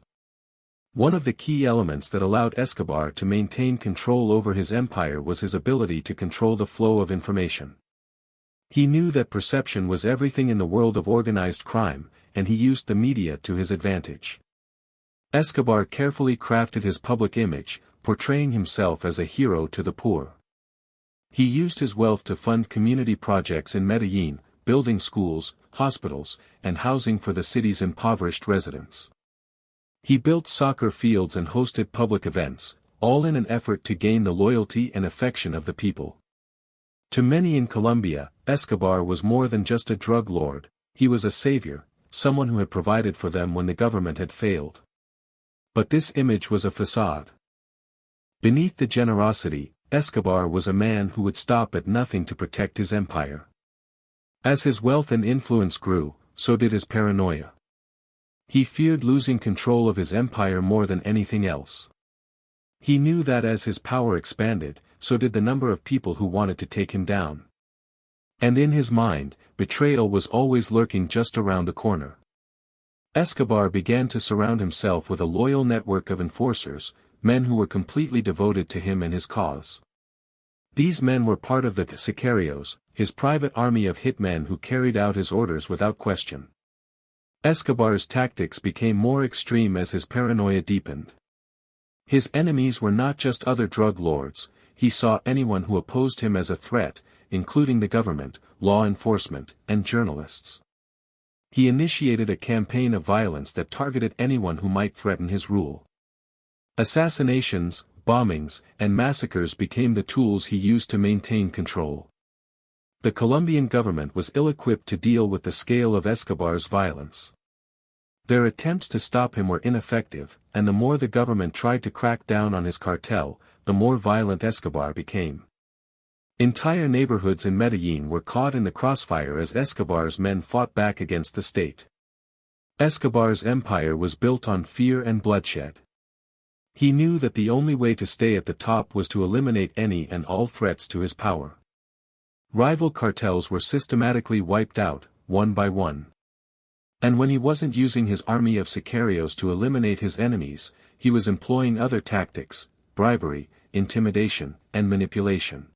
Speaker 1: One of the key elements that allowed Escobar to maintain control over his empire was his ability to control the flow of information. He knew that perception was everything in the world of organized crime, and he used the media to his advantage. Escobar carefully crafted his public image, portraying himself as a hero to the poor. He used his wealth to fund community projects in Medellin, building schools, hospitals, and housing for the city's impoverished residents. He built soccer fields and hosted public events, all in an effort to gain the loyalty and affection of the people. To many in Colombia, Escobar was more than just a drug lord, he was a savior, someone who had provided for them when the government had failed. But this image was a facade. Beneath the generosity, Escobar was a man who would stop at nothing to protect his empire. As his wealth and influence grew, so did his paranoia. He feared losing control of his empire more than anything else. He knew that as his power expanded, so did the number of people who wanted to take him down. And in his mind, betrayal was always lurking just around the corner. Escobar began to surround himself with a loyal network of enforcers, men who were completely devoted to him and his cause. These men were part of the sicarios, his private army of hitmen who carried out his orders without question. Escobar's tactics became more extreme as his paranoia deepened. His enemies were not just other drug lords, he saw anyone who opposed him as a threat, including the government, law enforcement, and journalists. He initiated a campaign of violence that targeted anyone who might threaten his rule. Assassinations, bombings, and massacres became the tools he used to maintain control. The Colombian government was ill-equipped to deal with the scale of Escobar's violence. Their attempts to stop him were ineffective, and the more the government tried to crack down on his cartel, the more violent Escobar became. Entire neighborhoods in Medellin were caught in the crossfire as Escobar's men fought back against the state. Escobar's empire was built on fear and bloodshed. He knew that the only way to stay at the top was to eliminate any and all threats to his power. Rival cartels were systematically wiped out, one by one. And when he wasn't using his army of sicarios to eliminate his enemies, he was employing other tactics: bribery, intimidation, and manipulation.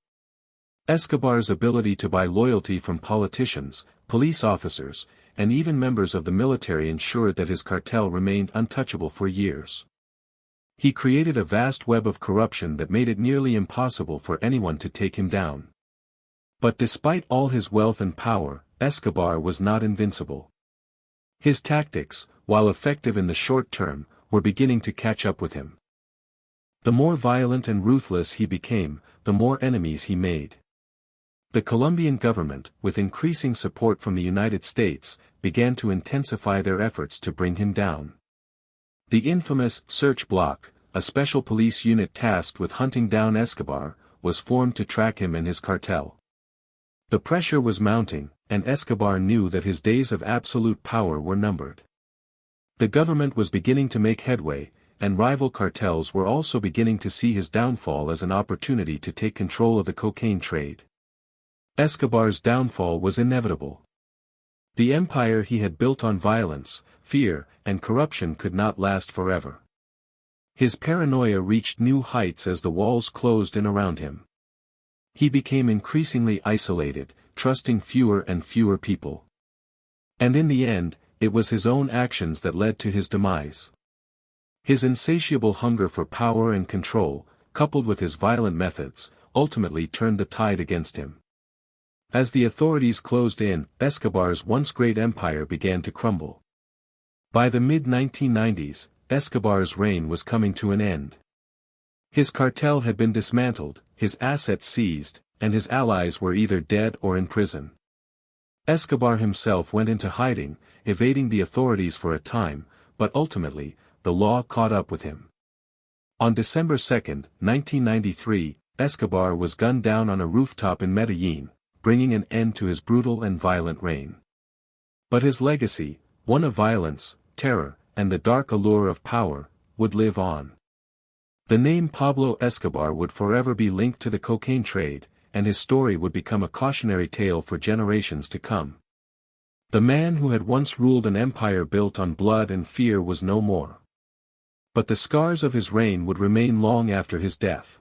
Speaker 1: Escobar's ability to buy loyalty from politicians, police officers, and even members of the military ensured that his cartel remained untouchable for years. He created a vast web of corruption that made it nearly impossible for anyone to take him down. But despite all his wealth and power, Escobar was not invincible. His tactics, while effective in the short term, were beginning to catch up with him. The more violent and ruthless he became, the more enemies he made. The Colombian government, with increasing support from the United States, began to intensify their efforts to bring him down. The infamous Search Block, a special police unit tasked with hunting down Escobar, was formed to track him and his cartel. The pressure was mounting, and Escobar knew that his days of absolute power were numbered. The government was beginning to make headway, and rival cartels were also beginning to see his downfall as an opportunity to take control of the cocaine trade. Escobar's downfall was inevitable. The empire he had built on violence, fear, and corruption could not last forever. His paranoia reached new heights as the walls closed in around him. He became increasingly isolated, trusting fewer and fewer people. And in the end, it was his own actions that led to his demise. His insatiable hunger for power and control, coupled with his violent methods, ultimately turned the tide against him. As the authorities closed in, Escobar's once great empire began to crumble. By the mid-1990s, Escobar's reign was coming to an end. His cartel had been dismantled, his assets seized, and his allies were either dead or in prison. Escobar himself went into hiding, evading the authorities for a time, but ultimately, the law caught up with him. On December 2, 1993, Escobar was gunned down on a rooftop in Medellin, bringing an end to his brutal and violent reign. But his legacy, one of violence, terror, and the dark allure of power, would live on. The name Pablo Escobar would forever be linked to the cocaine trade, and his story would become a cautionary tale for generations to come. The man who had once ruled an empire built on blood and fear was no more. But the scars of his reign would remain long after his death.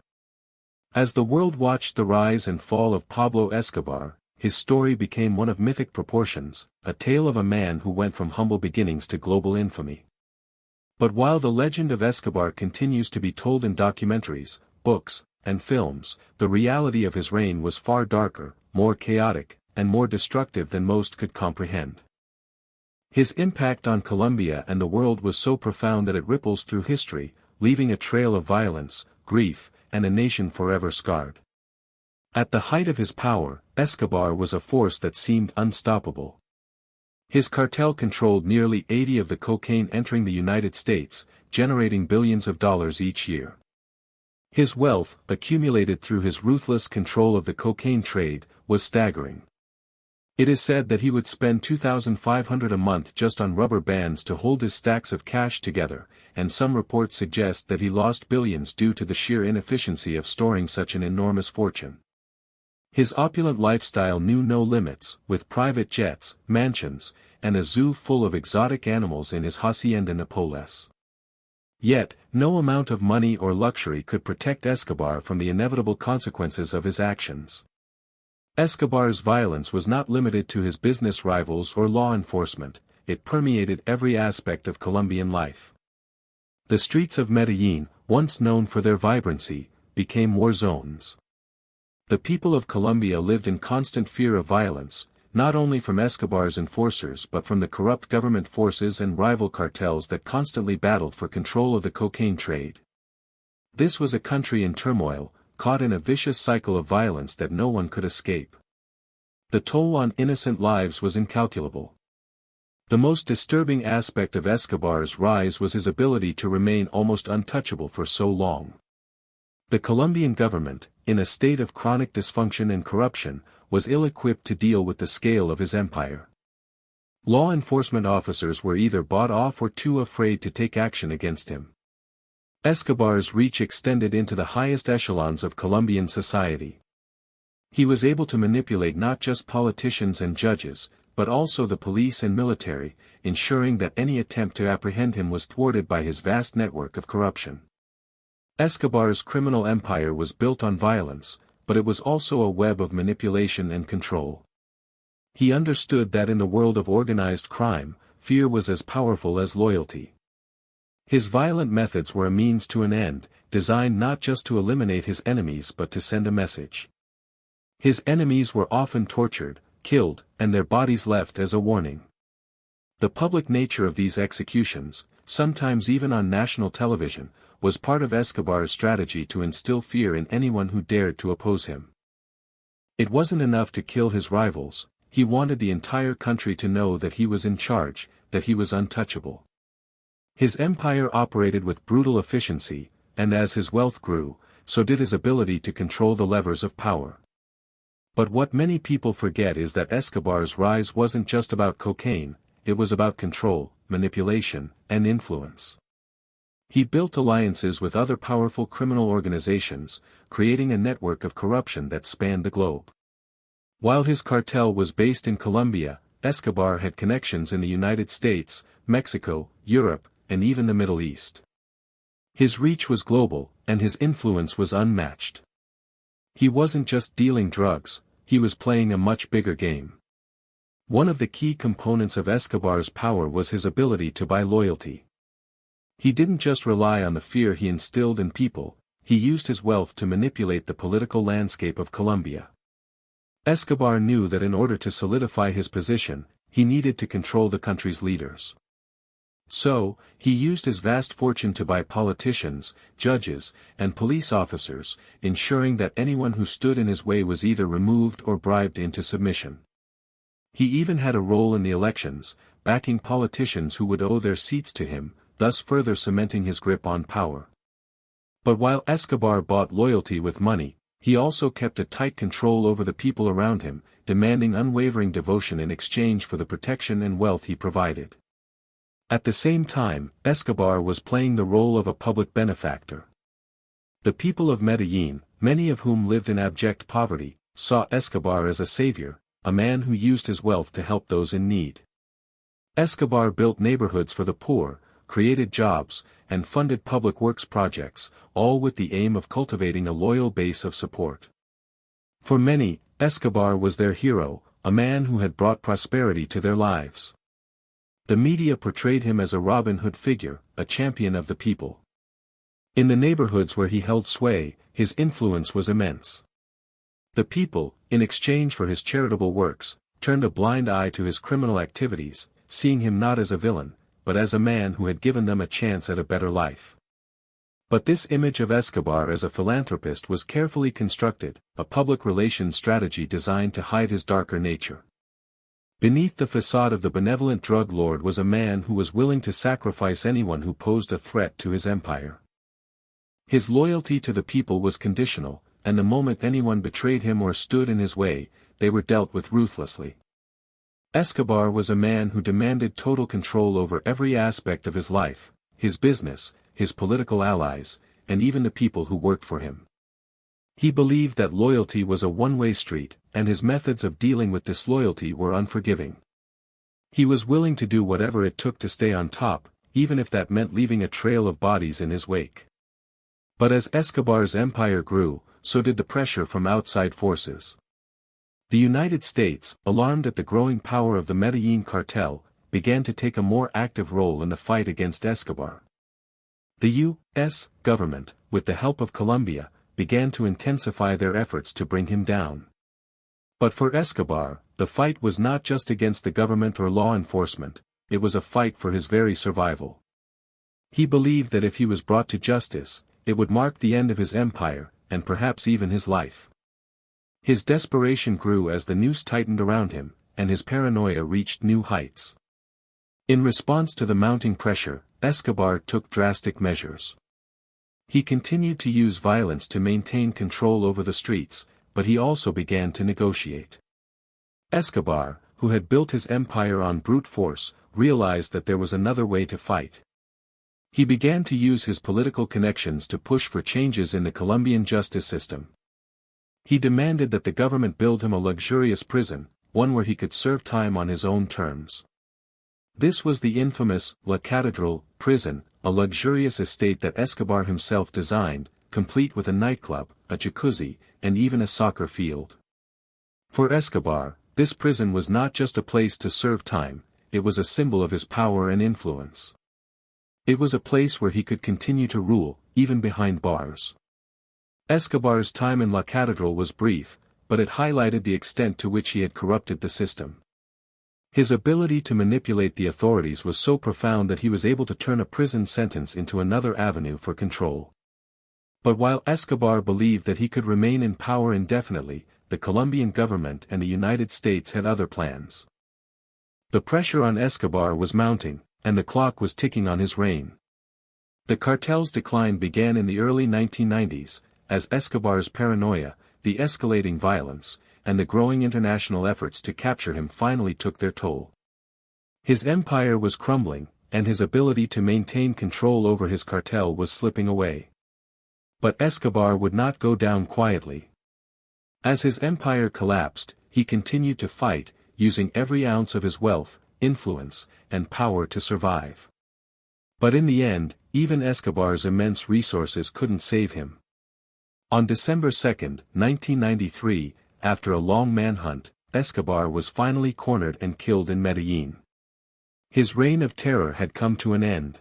Speaker 1: As the world watched the rise and fall of Pablo Escobar, his story became one of mythic proportions, a tale of a man who went from humble beginnings to global infamy. But while the legend of Escobar continues to be told in documentaries, books, and films, the reality of his reign was far darker, more chaotic, and more destructive than most could comprehend. His impact on Colombia and the world was so profound that it ripples through history, leaving a trail of violence, grief, and a nation forever scarred. At the height of his power, Escobar was a force that seemed unstoppable. His cartel controlled nearly 80% of the cocaine entering the United States, generating billions of dollars each year. His wealth, accumulated through his ruthless control of the cocaine trade, was staggering. It is said that he would spend $2,500 a month just on rubber bands to hold his stacks of cash together, and some reports suggest that he lost billions due to the sheer inefficiency of storing such an enormous fortune. His opulent lifestyle knew no limits, with private jets, mansions, and a zoo full of exotic animals in his Hacienda Nápoles. Yet, no amount of money or luxury could protect Escobar from the inevitable consequences of his actions. Escobar's violence was not limited to his business rivals or law enforcement, it permeated every aspect of Colombian life. The streets of Medellin, once known for their vibrancy, became war zones. The people of Colombia lived in constant fear of violence, not only from Escobar's enforcers but from the corrupt government forces and rival cartels that constantly battled for control of the cocaine trade. This was a country in turmoil, caught in a vicious cycle of violence that no one could escape. the toll on innocent lives was incalculable. The most disturbing aspect of Escobar's rise was his ability to remain almost untouchable for so long. The Colombian government, in a state of chronic dysfunction and corruption, was ill-equipped to deal with the scale of his empire. Law enforcement officers were either bought off or too afraid to take action against him. Escobar's reach extended into the highest echelons of Colombian society. He was able to manipulate not just politicians and judges, but also the police and military, ensuring that any attempt to apprehend him was thwarted by his vast network of corruption. Escobar's criminal empire was built on violence, but it was also a web of manipulation and control. He understood that in the world of organized crime, fear was as powerful as loyalty. His violent methods were a means to an end, designed not just to eliminate his enemies but to send a message. His enemies were often tortured, killed, and their bodies left as a warning. The public nature of these executions, sometimes even on national television, was part of Escobar's strategy to instill fear in anyone who dared to oppose him. It wasn't enough to kill his rivals, he wanted the entire country to know that he was in charge, that he was untouchable. His empire operated with brutal efficiency, and as his wealth grew, so did his ability to control the levers of power. But what many people forget is that Escobar's rise wasn't just about cocaine, it was about control, manipulation, and influence. He built alliances with other powerful criminal organizations, creating a network of corruption that spanned the globe. While his cartel was based in Colombia, Escobar had connections in the United States, Mexico, Europe, and even the Middle East. His reach was global, and his influence was unmatched. He wasn't just dealing drugs, he was playing a much bigger game. One of the key components of Escobar's power was his ability to buy loyalty. He didn't just rely on the fear he instilled in people, he used his wealth to manipulate the political landscape of Colombia. Escobar knew that in order to solidify his position, he needed to control the country's leaders. So, he used his vast fortune to buy politicians, judges, and police officers, ensuring that anyone who stood in his way was either removed or bribed into submission. He even had a role in the elections, backing politicians who would owe their seats to him, thus further cementing his grip on power. But while Escobar bought loyalty with money, he also kept a tight control over the people around him, demanding unwavering devotion in exchange for the protection and wealth he provided. At the same time, Escobar was playing the role of a public benefactor. The people of Medellin, many of whom lived in abject poverty, saw Escobar as a savior, a man who used his wealth to help those in need. Escobar built neighborhoods for the poor, created jobs, and funded public works projects, all with the aim of cultivating a loyal base of support. For many, Escobar was their hero, a man who had brought prosperity to their lives. The media portrayed him as a Robin Hood figure, a champion of the people. In the neighborhoods where he held sway, his influence was immense. The people, in exchange for his charitable works, turned a blind eye to his criminal activities, seeing him not as a villain, but as a man who had given them a chance at a better life. But this image of Escobar as a philanthropist was carefully constructed, a public relations strategy designed to hide his darker nature. Beneath the facade of the benevolent drug lord was a man who was willing to sacrifice anyone who posed a threat to his empire. His loyalty to the people was conditional, and the moment anyone betrayed him or stood in his way, they were dealt with ruthlessly. Escobar was a man who demanded total control over every aspect of his life, his business, his political allies, and even the people who worked for him. He believed that loyalty was a one-way street, and his methods of dealing with disloyalty were unforgiving. He was willing to do whatever it took to stay on top, even if that meant leaving a trail of bodies in his wake. But as Escobar's empire grew, so did the pressure from outside forces. The United States, alarmed at the growing power of the Medellin cartel, began to take a more active role in the fight against Escobar. The U.S. government, with the help of Colombia, began to intensify their efforts to bring him down. But for Escobar, the fight was not just against the government or law enforcement, it was a fight for his very survival. He believed that if he was brought to justice, it would mark the end of his empire, and perhaps even his life. His desperation grew as the noose tightened around him, and his paranoia reached new heights. In response to the mounting pressure, Escobar took drastic measures. He continued to use violence to maintain control over the streets, but he also began to negotiate. Escobar, who had built his empire on brute force, realized that there was another way to fight. He began to use his political connections to push for changes in the Colombian justice system. He demanded that the government build him a luxurious prison, one where he could serve time on his own terms. This was the infamous La Catedral prison, a luxurious estate that Escobar himself designed, complete with a nightclub, a jacuzzi, and even a soccer field. For Escobar, this prison was not just a place to serve time, it was a symbol of his power and influence. It was a place where he could continue to rule, even behind bars. Escobar's time in La Catedral was brief, but it highlighted the extent to which he had corrupted the system. His ability to manipulate the authorities was so profound that he was able to turn a prison sentence into another avenue for control. But while Escobar believed that he could remain in power indefinitely, the Colombian government and the United States had other plans. The pressure on Escobar was mounting, and the clock was ticking on his reign. The cartel's decline began in the early 1990s, as Escobar's paranoia, the escalating violence, and the growing international efforts to capture him finally took their toll. His empire was crumbling, and his ability to maintain control over his cartel was slipping away. But Escobar would not go down quietly. As his empire collapsed, he continued to fight, using every ounce of his wealth, influence, and power to survive. But in the end, even Escobar's immense resources couldn't save him. On December 2, 1993, after a long manhunt, Escobar was finally cornered and killed in Medellin. His reign of terror had come to an end.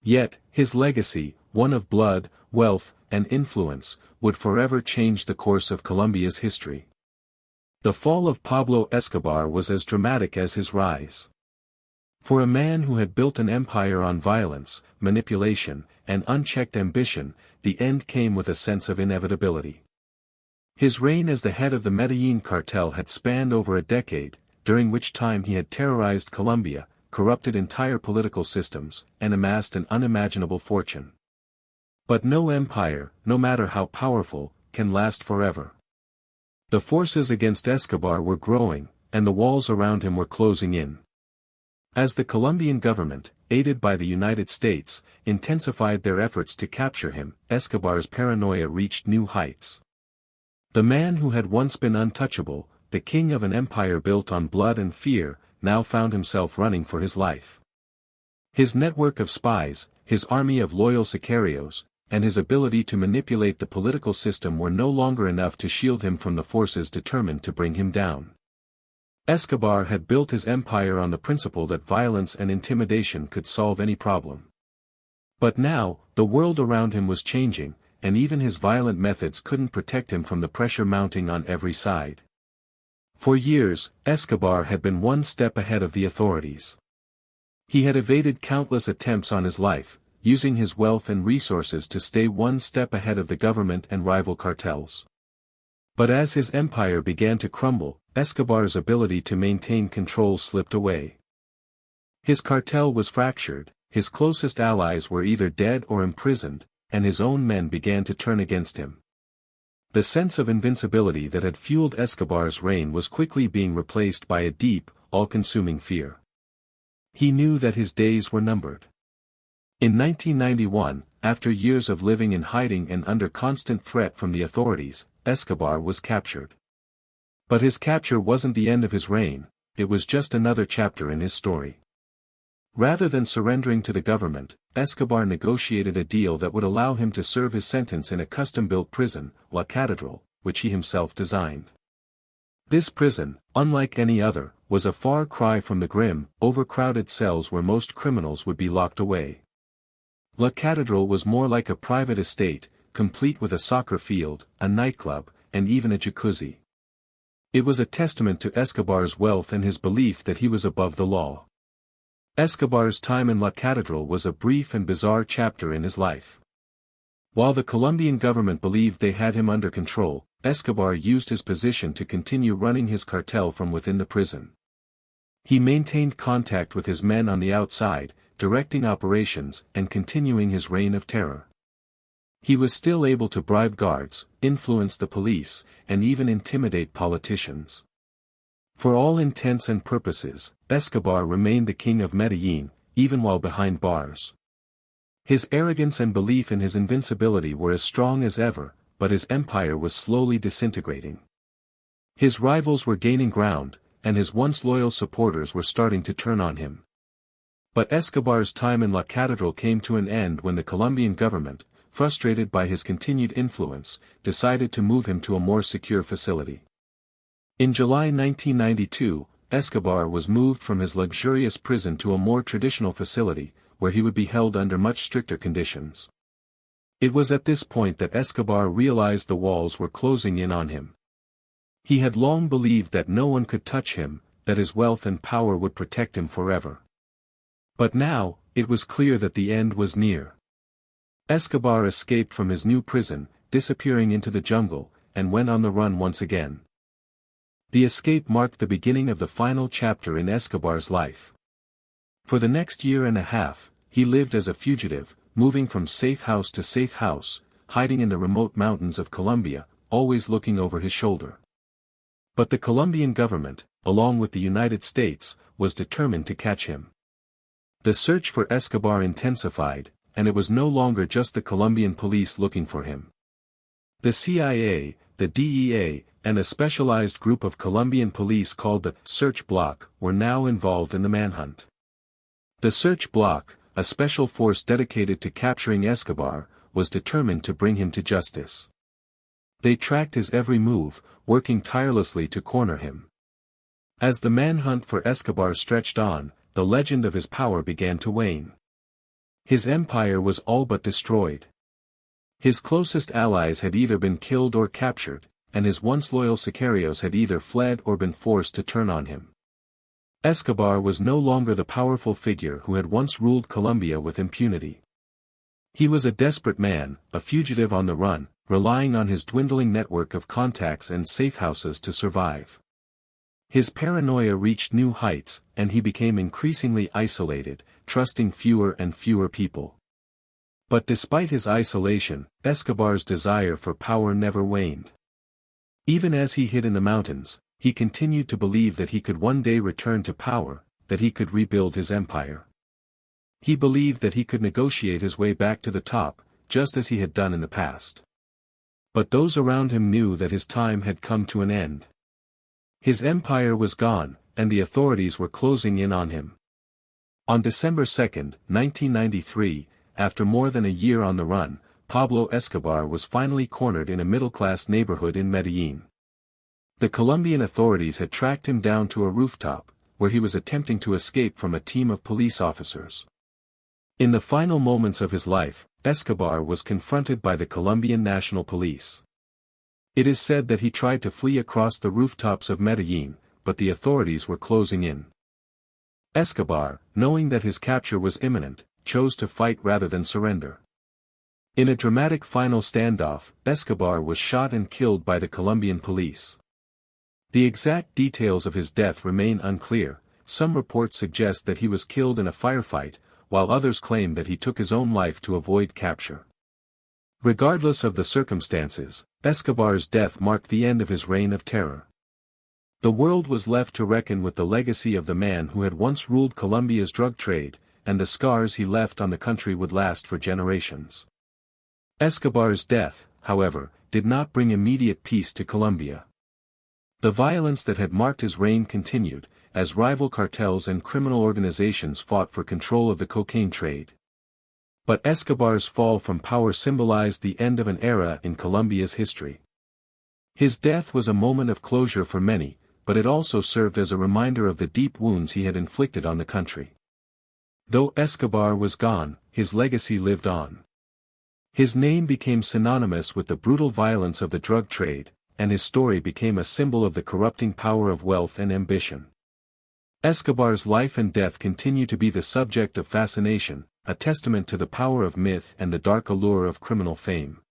Speaker 1: Yet, his legacy, one of blood, wealth, and influence, would forever change the course of Colombia's history. The fall of Pablo Escobar was as dramatic as his rise. For a man who had built an empire on violence, manipulation, and unchecked ambition, the end came with a sense of inevitability. His reign as the head of the Medellin cartel had spanned over a decade, during which time he had terrorized Colombia, corrupted entire political systems, and amassed an unimaginable fortune. But no empire, no matter how powerful, can last forever. The forces against Escobar were growing, and the walls around him were closing in. As the Colombian government, aided by the United States, intensified their efforts to capture him, Escobar's paranoia reached new heights. The man who had once been untouchable, the king of an empire built on blood and fear, now found himself running for his life. His network of spies, his army of loyal sicarios, and his ability to manipulate the political system were no longer enough to shield him from the forces determined to bring him down. Escobar had built his empire on the principle that violence and intimidation could solve any problem. But now, the world around him was changing, and even his violent methods couldn't protect him from the pressure mounting on every side. For years, Escobar had been one step ahead of the authorities. He had evaded countless attempts on his life, using his wealth and resources to stay one step ahead of the government and rival cartels. But as his empire began to crumble, Escobar's ability to maintain control slipped away. His cartel was fractured, his closest allies were either dead or imprisoned, and his own men began to turn against him. The sense of invincibility that had fueled Escobar's reign was quickly being replaced by a deep, all-consuming fear. He knew that his days were numbered. In 1991, after years of living in hiding and under constant threat from the authorities, Escobar was captured. But his capture wasn't the end of his reign, it was just another chapter in his story. Rather than surrendering to the government, Escobar negotiated a deal that would allow him to serve his sentence in a custom-built prison, La Catedral, which he himself designed. This prison, unlike any other, was a far cry from the grim, overcrowded cells where most criminals would be locked away. La Catedral was more like a private estate, complete with a soccer field, a nightclub, and even a jacuzzi. It was a testament to Escobar's wealth and his belief that he was above the law. Escobar's time in La Catedral was a brief and bizarre chapter in his life. While the Colombian government believed they had him under control, Escobar used his position to continue running his cartel from within the prison. He maintained contact with his men on the outside, directing operations and continuing his reign of terror. He was still able to bribe guards, influence the police, and even intimidate politicians. For all intents and purposes, Escobar remained the king of Medellín, even while behind bars. His arrogance and belief in his invincibility were as strong as ever, but his empire was slowly disintegrating. His rivals were gaining ground, and his once loyal supporters were starting to turn on him. But Escobar's time in La Catedral came to an end when the Colombian government, frustrated by his continued influence, decided to move him to a more secure facility. In July 1992, Escobar was moved from his luxurious prison to a more traditional facility, where he would be held under much stricter conditions. It was at this point that Escobar realized the walls were closing in on him. He had long believed that no one could touch him, that his wealth and power would protect him forever. But now, it was clear that the end was near. Escobar escaped from his new prison, disappearing into the jungle, and went on the run once again. The escape marked the beginning of the final chapter in Escobar's life. For the next year and a half, he lived as a fugitive, moving from safe house to safe house, hiding in the remote mountains of Colombia, always looking over his shoulder. But the Colombian government, along with the United States, was determined to catch him. The search for Escobar intensified, and it was no longer just the Colombian police looking for him. The CIA, the DEA, and a specialized group of Colombian police called the Search Bloc were now involved in the manhunt. The Search Bloc, a special force dedicated to capturing Escobar, was determined to bring him to justice. They tracked his every move, working tirelessly to corner him. As the manhunt for Escobar stretched on, the legend of his power began to wane. His empire was all but destroyed. His closest allies had either been killed or captured, and his once loyal sicarios had either fled or been forced to turn on him. Escobar was no longer the powerful figure who had once ruled Colombia with impunity. He was a desperate man, a fugitive on the run, relying on his dwindling network of contacts and safe houses to survive. His paranoia reached new heights, and he became increasingly isolated, trusting fewer and fewer people. But despite his isolation, Escobar's desire for power never waned. Even as he hid in the mountains, he continued to believe that he could one day return to power, that he could rebuild his empire. He believed that he could negotiate his way back to the top, just as he had done in the past. But those around him knew that his time had come to an end. His empire was gone, and the authorities were closing in on him. On December 2, 1993, after more than a year on the run, Pablo Escobar was finally cornered in a middle-class neighborhood in Medellín. The Colombian authorities had tracked him down to a rooftop, where he was attempting to escape from a team of police officers. In the final moments of his life, Escobar was confronted by the Colombian National Police. It is said that he tried to flee across the rooftops of Medellín, but the authorities were closing in. Escobar, knowing that his capture was imminent, chose to fight rather than surrender. In a dramatic final standoff, Escobar was shot and killed by the Colombian police. The exact details of his death remain unclear. Some reports suggest that he was killed in a firefight, while others claim that he took his own life to avoid capture. Regardless of the circumstances, Escobar's death marked the end of his reign of terror. The world was left to reckon with the legacy of the man who had once ruled Colombia's drug trade, and the scars he left on the country would last for generations. Escobar's death, however, did not bring immediate peace to Colombia. The violence that had marked his reign continued, as rival cartels and criminal organizations fought for control of the cocaine trade. But Escobar's fall from power symbolized the end of an era in Colombia's history. His death was a moment of closure for many, but it also served as a reminder of the deep wounds he had inflicted on the country. Though Escobar was gone, his legacy lived on. His name became synonymous with the brutal violence of the drug trade, and his story became a symbol of the corrupting power of wealth and ambition. Escobar's life and death continue to be the subject of fascination, a testament to the power of myth and the dark allure of criminal fame.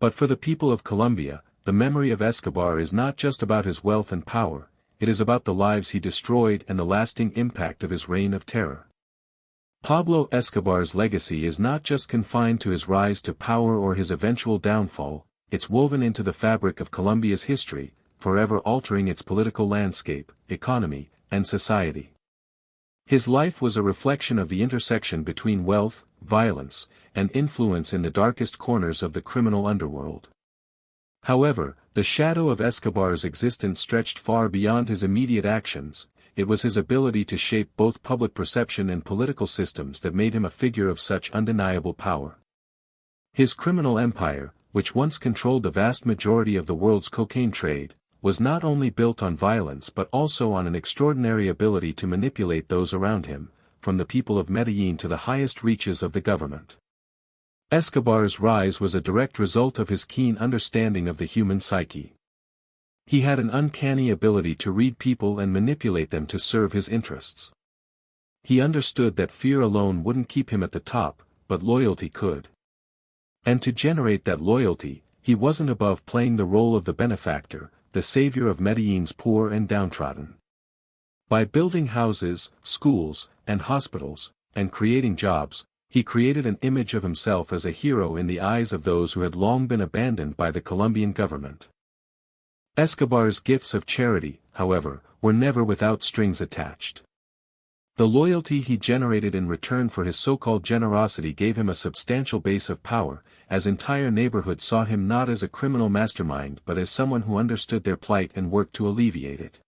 Speaker 1: But for the people of Colombia, the memory of Escobar is not just about his wealth and power, it is about the lives he destroyed and the lasting impact of his reign of terror. Pablo Escobar's legacy is not just confined to his rise to power or his eventual downfall, it's woven into the fabric of Colombia's history, forever altering its political landscape, economy, and society. His life was a reflection of the intersection between wealth, violence, and influence in the darkest corners of the criminal underworld. However, the shadow of Escobar's existence stretched far beyond his immediate actions. It was his ability to shape both public perception and political systems that made him a figure of such undeniable power. His criminal empire, which once controlled the vast majority of the world's cocaine trade, was not only built on violence but also on an extraordinary ability to manipulate those around him, from the people of Medellin to the highest reaches of the government. Escobar's rise was a direct result of his keen understanding of the human psyche. He had an uncanny ability to read people and manipulate them to serve his interests. He understood that fear alone wouldn't keep him at the top, but loyalty could. And to generate that loyalty, he wasn't above playing the role of the benefactor, the savior of Medellin's poor and downtrodden. By building houses, schools, and hospitals, and creating jobs, he created an image of himself as a hero in the eyes of those who had long been abandoned by the Colombian government. Escobar's gifts of charity, however, were never without strings attached. The loyalty he generated in return for his so-called generosity gave him a substantial base of power, as entire neighborhoods saw him not as a criminal mastermind but as someone who understood their plight and worked to alleviate it.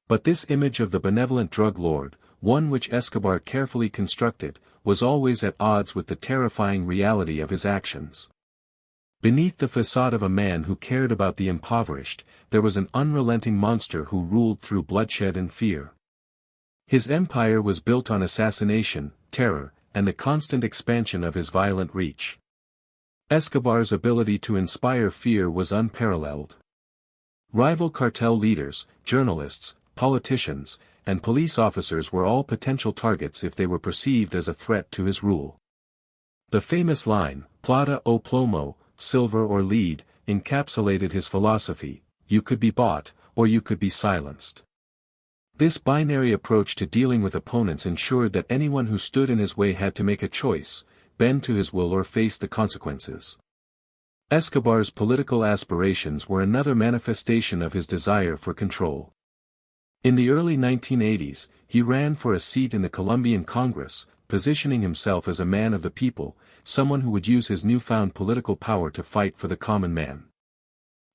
Speaker 1: But this image of the benevolent drug lord, one which Escobar carefully constructed, was always at odds with the terrifying reality of his actions. Beneath the facade of a man who cared about the impoverished, there was an unrelenting monster who ruled through bloodshed and fear. His empire was built on assassination, terror, and the constant expansion of his violent reach. Escobar's ability to inspire fear was unparalleled. Rival cartel leaders, journalists, politicians, and police officers were all potential targets if they were perceived as a threat to his rule. The famous line, "Plata o plomo," silver or lead, encapsulated his philosophy: you could be bought, or you could be silenced. This binary approach to dealing with opponents ensured that anyone who stood in his way had to make a choice, bend to his will or face the consequences. Escobar's political aspirations were another manifestation of his desire for control. In the early 1980s, he ran for a seat in the Colombian Congress, positioning himself as a man of the people, someone who would use his newfound political power to fight for the common man.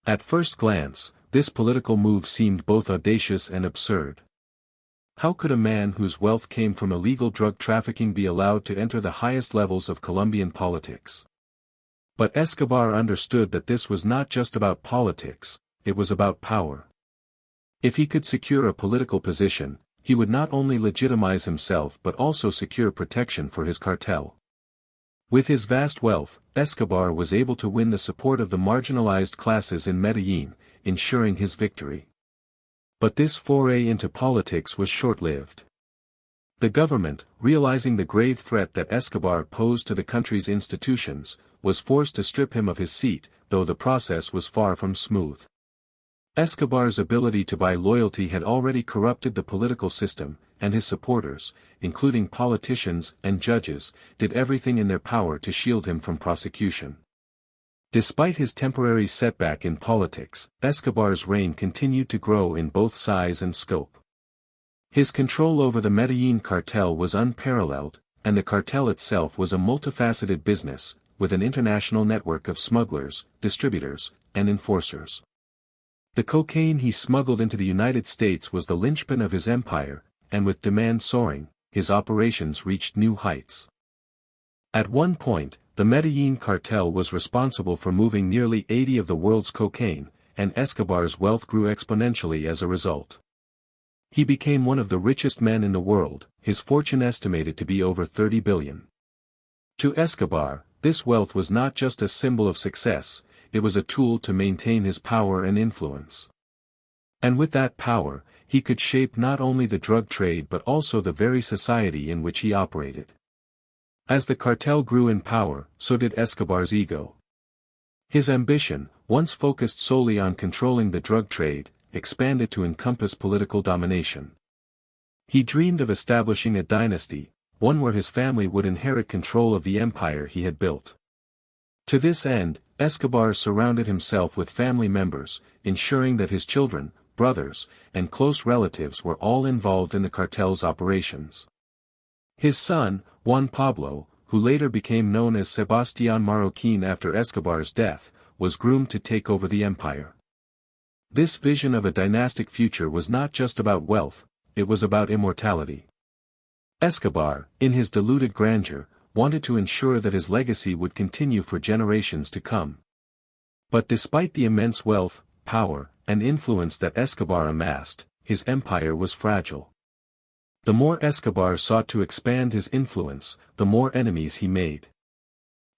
Speaker 1: At first glance, this political move seemed both audacious and absurd. How could a man whose wealth came from illegal drug trafficking be allowed to enter the highest levels of Colombian politics? But Escobar understood that this was not just about politics, it was about power. If he could secure a political position, he would not only legitimize himself but also secure protection for his cartel. With his vast wealth, Escobar was able to win the support of the marginalized classes in Medellin, ensuring his victory. But this foray into politics was short-lived. The government, realizing the grave threat that Escobar posed to the country's institutions, was forced to strip him of his seat, though the process was far from smooth. Escobar's ability to buy loyalty had already corrupted the political system, and his supporters, including politicians and judges, did everything in their power to shield him from prosecution. Despite his temporary setback in politics, Escobar's reign continued to grow in both size and scope. His control over the Medellin cartel was unparalleled, and the cartel itself was a multifaceted business, with an international network of smugglers, distributors, and enforcers. The cocaine he smuggled into the United States was the linchpin of his empire, and with demand soaring, his operations reached new heights. At one point, the Medellin cartel was responsible for moving nearly 80% of the world's cocaine, and Escobar's wealth grew exponentially as a result. He became one of the richest men in the world, his fortune estimated to be over 30 billion. To Escobar, this wealth was not just a symbol of success, it was a tool to maintain his power and influence. And with that power, he could shape not only the drug trade but also the very society in which he operated. As the cartel grew in power, so did Escobar's ego. His ambition, once focused solely on controlling the drug trade, expanded to encompass political domination. He dreamed of establishing a dynasty, one where his family would inherit control of the empire he had built. To this end, Escobar surrounded himself with family members, ensuring that his children, brothers, and close relatives were all involved in the cartel's operations. His son, Juan Pablo, who later became known as Sebastián Marroquín after Escobar's death, was groomed to take over the empire. This vision of a dynastic future was not just about wealth, it was about immortality. Escobar, in his deluded grandeur, wanted to ensure that his legacy would continue for generations to come. But despite the immense wealth, power, and influence that Escobar amassed, his empire was fragile. The more Escobar sought to expand his influence, the more enemies he made.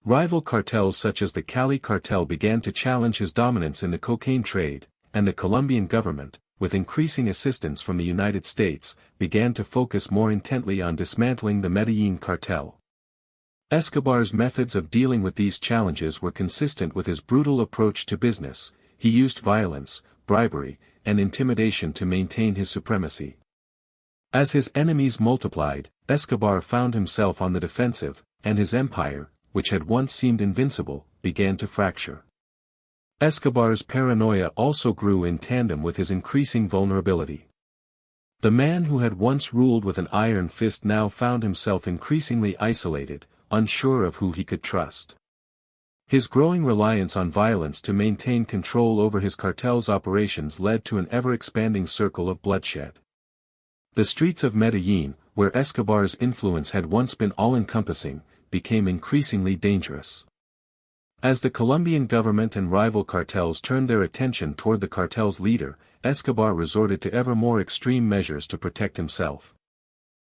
Speaker 1: Rival cartels such as the Cali cartel began to challenge his dominance in the cocaine trade, and the Colombian government, with increasing assistance from the United States, began to focus more intently on dismantling the Medellin cartel. Escobar's methods of dealing with these challenges were consistent with his brutal approach to business. He used violence, bribery, and intimidation to maintain his supremacy. As his enemies multiplied, Escobar found himself on the defensive, and his empire, which had once seemed invincible, began to fracture. Escobar's paranoia also grew in tandem with his increasing vulnerability. The man who had once ruled with an iron fist now found himself increasingly isolated, unsure of who he could trust. His growing reliance on violence to maintain control over his cartel's operations led to an ever-expanding circle of bloodshed. The streets of Medellin, where Escobar's influence had once been all-encompassing, became increasingly dangerous. As the Colombian government and rival cartels turned their attention toward the cartel's leader, Escobar resorted to ever more extreme measures to protect himself.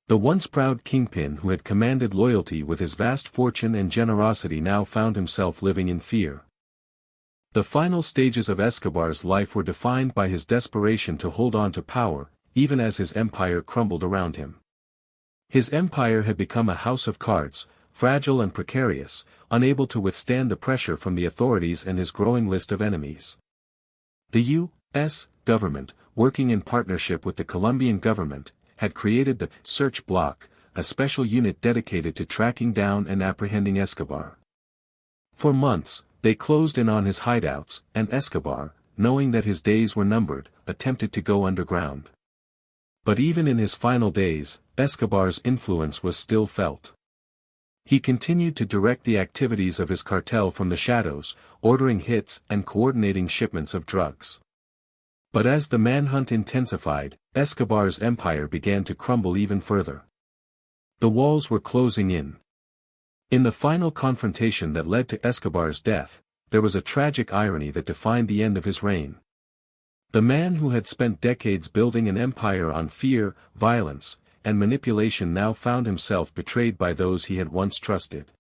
Speaker 1: The once proud kingpin who had commanded loyalty with his vast fortune and generosity now found himself living in fear. The final stages of Escobar's life were defined by his desperation to hold on to power, even as his empire crumbled around him. His empire had become a house of cards, fragile and precarious, unable to withstand the pressure from the authorities and his growing list of enemies. The U.S. government, working in partnership with the Colombian government, had created the Search Block, a special unit dedicated to tracking down and apprehending Escobar. For months, they closed in on his hideouts, and Escobar, knowing that his days were numbered, attempted to go underground. But even in his final days, Escobar's influence was still felt. He continued to direct the activities of his cartel from the shadows, ordering hits and coordinating shipments of drugs. But as the manhunt intensified, Escobar's empire began to crumble even further. The walls were closing in. In the final confrontation that led to Escobar's death, there was a tragic irony that defined the end of his reign. The man who had spent decades building an empire on fear, violence, and manipulation now found himself betrayed by those he had once trusted.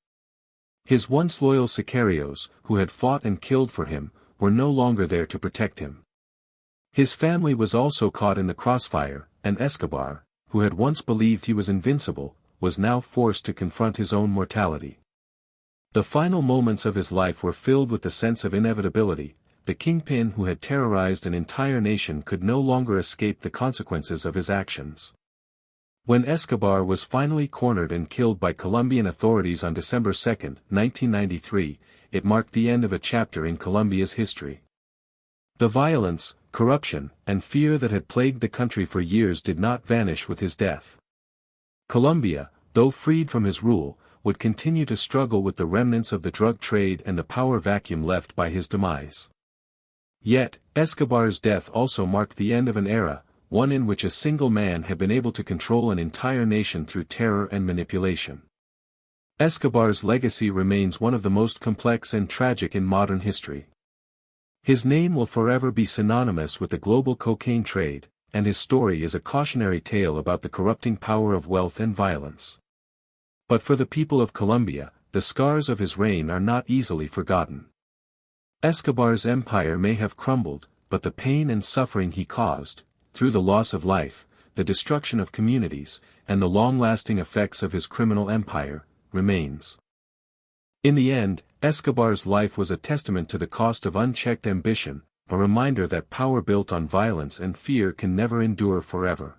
Speaker 1: His once loyal sicarios, who had fought and killed for him, were no longer there to protect him. His family was also caught in the crossfire, and Escobar, who had once believed he was invincible, was now forced to confront his own mortality. The final moments of his life were filled with the sense of inevitability. The kingpin who had terrorized an entire nation could no longer escape the consequences of his actions. When Escobar was finally cornered and killed by Colombian authorities on December 2, 1993, it marked the end of a chapter in Colombia's history. The violence, corruption, and fear that had plagued the country for years did not vanish with his death. Colombia, though freed from his rule, would continue to struggle with the remnants of the drug trade and the power vacuum left by his demise. Yet, Escobar's death also marked the end of an era, one in which a single man had been able to control an entire nation through terror and manipulation. Escobar's legacy remains one of the most complex and tragic in modern history. His name will forever be synonymous with the global cocaine trade, and his story is a cautionary tale about the corrupting power of wealth and violence. But for the people of Colombia, the scars of his reign are not easily forgotten. Escobar's empire may have crumbled, but the pain and suffering he caused, through the loss of life, the destruction of communities, and the long-lasting effects of his criminal empire, remains. In the end, Escobar's life was a testament to the cost of unchecked ambition, a reminder that power built on violence and fear can never endure forever.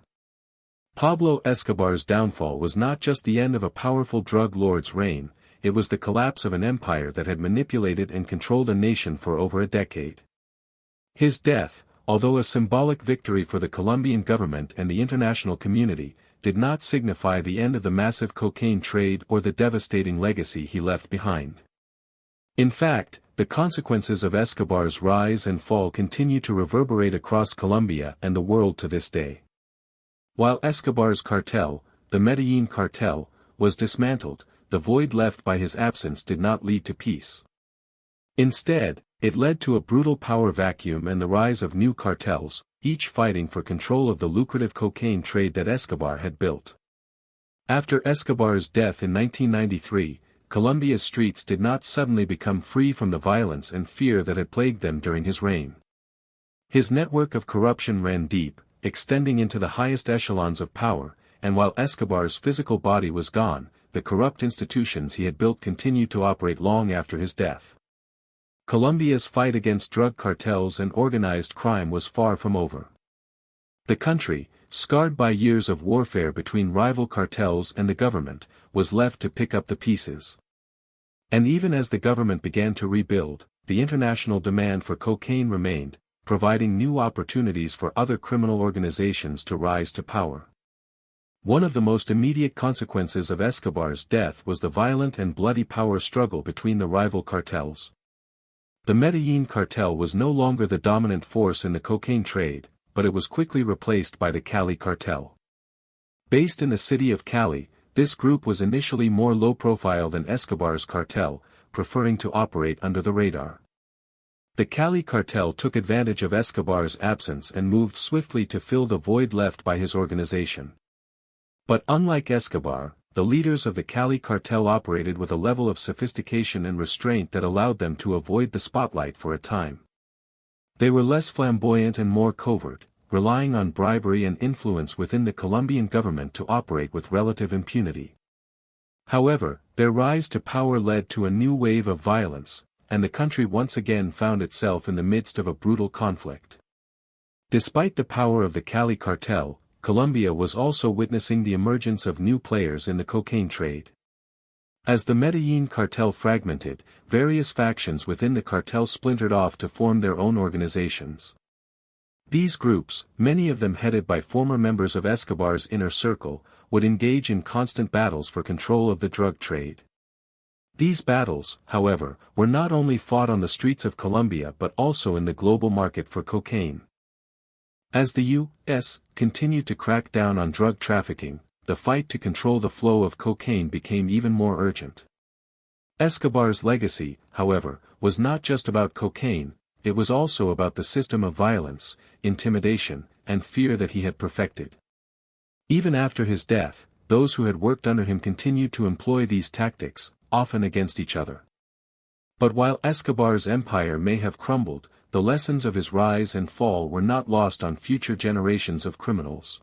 Speaker 1: Pablo Escobar's downfall was not just the end of a powerful drug lord's reign, it was the collapse of an empire that had manipulated and controlled a nation for over a decade. His death, although a symbolic victory for the Colombian government and the international community, did not signify the end of the massive cocaine trade or the devastating legacy he left behind. In fact, the consequences of Escobar's rise and fall continue to reverberate across Colombia and the world to this day. While Escobar's cartel, the Medellin cartel, was dismantled, the void left by his absence did not lead to peace. Instead, it led to a brutal power vacuum and the rise of new cartels, each fighting for control of the lucrative cocaine trade that Escobar had built. After Escobar's death in 1993, Colombia's streets did not suddenly become free from the violence and fear that had plagued them during his reign. His network of corruption ran deep, extending into the highest echelons of power, and while Escobar's physical body was gone, the corrupt institutions he had built continued to operate long after his death. Colombia's fight against drug cartels and organized crime was far from over. The country, scarred by years of warfare between rival cartels and the government, was left to pick up the pieces. And even as the government began to rebuild, the international demand for cocaine remained, providing new opportunities for other criminal organizations to rise to power. One of the most immediate consequences of Escobar's death was the violent and bloody power struggle between the rival cartels. The Medellin cartel was no longer the dominant force in the cocaine trade, but it was quickly replaced by the Cali cartel. Based in the city of Cali, this group was initially more low-profile than Escobar's cartel, preferring to operate under the radar. The Cali cartel took advantage of Escobar's absence and moved swiftly to fill the void left by his organization. But unlike Escobar, the leaders of the Cali cartel operated with a level of sophistication and restraint that allowed them to avoid the spotlight for a time. They were less flamboyant and more covert, relying on bribery and influence within the Colombian government to operate with relative impunity. However, their rise to power led to a new wave of violence, and the country once again found itself in the midst of a brutal conflict. Despite the power of the Cali cartel, Colombia was also witnessing the emergence of new players in the cocaine trade. As the Medellin cartel fragmented, various factions within the cartel splintered off to form their own organizations. These groups, many of them headed by former members of Escobar's inner circle, would engage in constant battles for control of the drug trade. These battles, however, were not only fought on the streets of Colombia but also in the global market for cocaine. As the U.S. continued to crack down on drug trafficking, the fight to control the flow of cocaine became even more urgent. Escobar's legacy, however, was not just about cocaine, it was also about the system of violence, intimidation, and fear that he had perfected. Even after his death, those who had worked under him continued to employ these tactics, often against each other. But while Escobar's empire may have crumbled, the lessons of his rise and fall were not lost on future generations of criminals.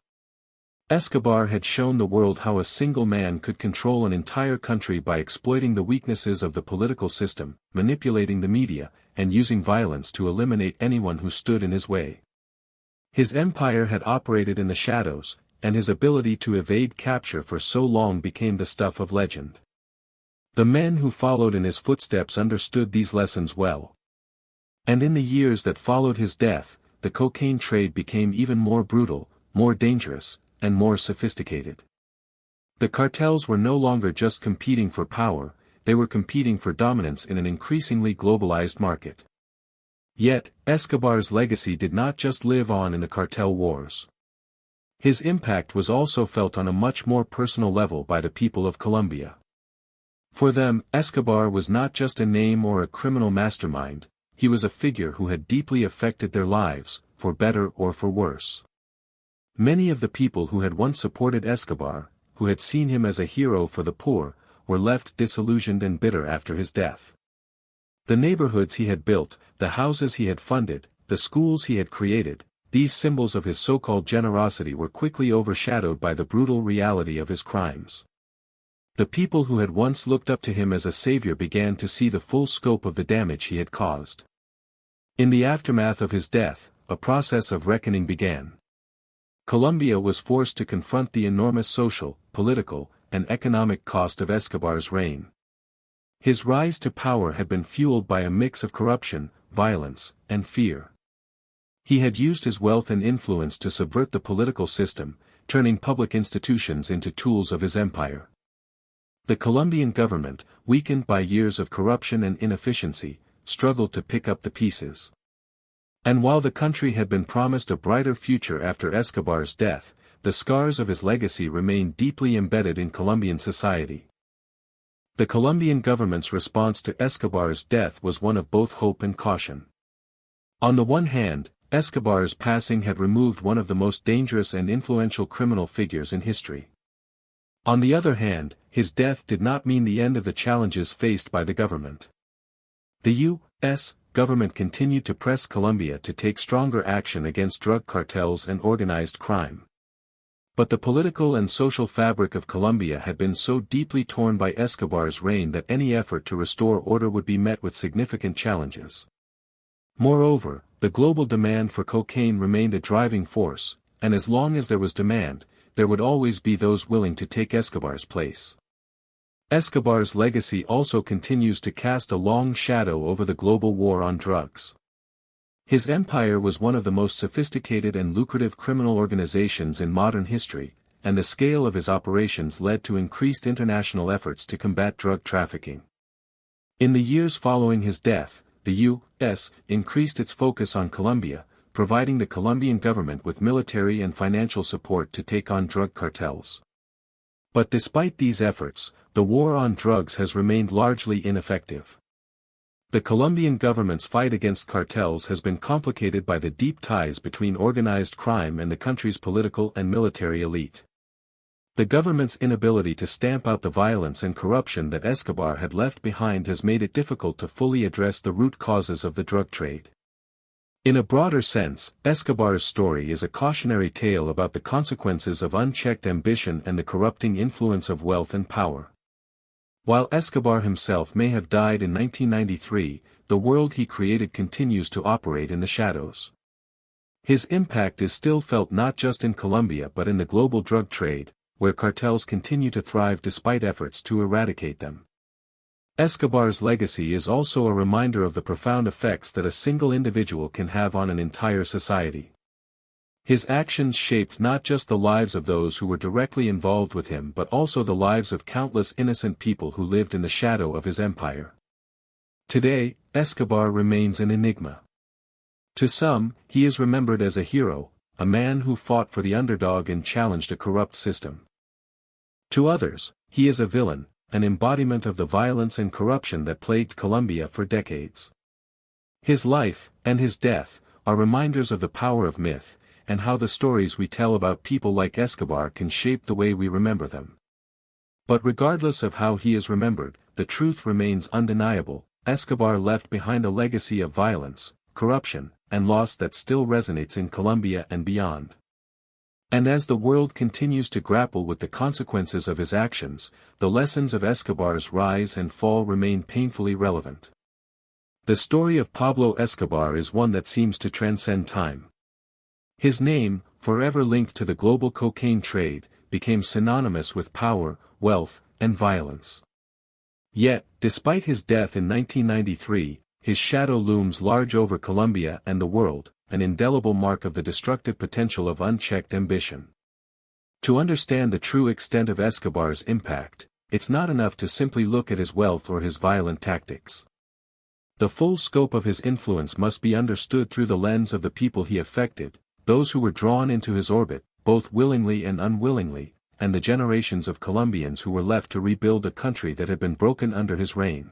Speaker 1: Escobar had shown the world how a single man could control an entire country by exploiting the weaknesses of the political system, manipulating the media, and using violence to eliminate anyone who stood in his way. His empire had operated in the shadows, and his ability to evade capture for so long became the stuff of legend. The men who followed in his footsteps understood these lessons well. And in the years that followed his death, the cocaine trade became even more brutal, more dangerous, and more sophisticated. The cartels were no longer just competing for power, they were competing for dominance in an increasingly globalized market. Yet, Escobar's legacy did not just live on in the cartel wars. His impact was also felt on a much more personal level by the people of Colombia. For them, Escobar was not just a name or a criminal mastermind, he was a figure who had deeply affected their lives, for better or for worse. Many of the people who had once supported Escobar, who had seen him as a hero for the poor, were left disillusioned and bitter after his death. The neighborhoods he had built, the houses he had funded, the schools he had created, these symbols of his so-called generosity were quickly overshadowed by the brutal reality of his crimes. The people who had once looked up to him as a savior began to see the full scope of the damage he had caused. In the aftermath of his death, a process of reckoning began. Colombia was forced to confront the enormous social, political, and economic cost of Escobar's reign. His rise to power had been fueled by a mix of corruption, violence, and fear. He had used his wealth and influence to subvert the political system, turning public institutions into tools of his empire. The Colombian government, weakened by years of corruption and inefficiency, struggled to pick up the pieces. And while the country had been promised a brighter future after Escobar's death, the scars of his legacy remained deeply embedded in Colombian society. The Colombian government's response to Escobar's death was one of both hope and caution. On the one hand, Escobar's passing had removed one of the most dangerous and influential criminal figures in history. On the other hand, his death did not mean the end of the challenges faced by the government. The U.S. government continued to press Colombia to take stronger action against drug cartels and organized crime. But the political and social fabric of Colombia had been so deeply torn by Escobar's reign that any effort to restore order would be met with significant challenges. Moreover, the global demand for cocaine remained a driving force, and as long as there was demand, there would always be those willing to take Escobar's place. Escobar's legacy also continues to cast a long shadow over the global war on drugs. His empire was one of the most sophisticated and lucrative criminal organizations in modern history, and the scale of his operations led to increased international efforts to combat drug trafficking. In the years following his death, the U.S. increased its focus on Colombia, providing the Colombian government with military and financial support to take on drug cartels. But despite these efforts, the war on drugs has remained largely ineffective. The Colombian government's fight against cartels has been complicated by the deep ties between organized crime and the country's political and military elite. The government's inability to stamp out the violence and corruption that Escobar had left behind has made it difficult to fully address the root causes of the drug trade. In a broader sense, Escobar's story is a cautionary tale about the consequences of unchecked ambition and the corrupting influence of wealth and power. While Escobar himself may have died in 1993, the world he created continues to operate in the shadows. His impact is still felt not just in Colombia but in the global drug trade, where cartels continue to thrive despite efforts to eradicate them. Escobar's legacy is also a reminder of the profound effects that a single individual can have on an entire society. His actions shaped not just the lives of those who were directly involved with him but also the lives of countless innocent people who lived in the shadow of his empire. Today, Escobar remains an enigma. To some, he is remembered as a hero, a man who fought for the underdog and challenged a corrupt system. To others, he is a villain, an embodiment of the violence and corruption that plagued Colombia for decades. His life, and his death, are reminders of the power of myth, and how the stories we tell about people like Escobar can shape the way we remember them. But regardless of how he is remembered, the truth remains undeniable: Escobar left behind a legacy of violence, corruption, and loss that still resonates in Colombia and beyond. And as the world continues to grapple with the consequences of his actions, the lessons of Escobar's rise and fall remain painfully relevant. The story of Pablo Escobar is one that seems to transcend time. His name, forever linked to the global cocaine trade, became synonymous with power, wealth, and violence. Yet, despite his death in 1993, his shadow looms large over Colombia and the world, an indelible mark of the destructive potential of unchecked ambition. To understand the true extent of Escobar's impact, it's not enough to simply look at his wealth or his violent tactics. The full scope of his influence must be understood through the lens of the people he affected, those who were drawn into his orbit, both willingly and unwillingly, and the generations of Colombians who were left to rebuild a country that had been broken under his reign.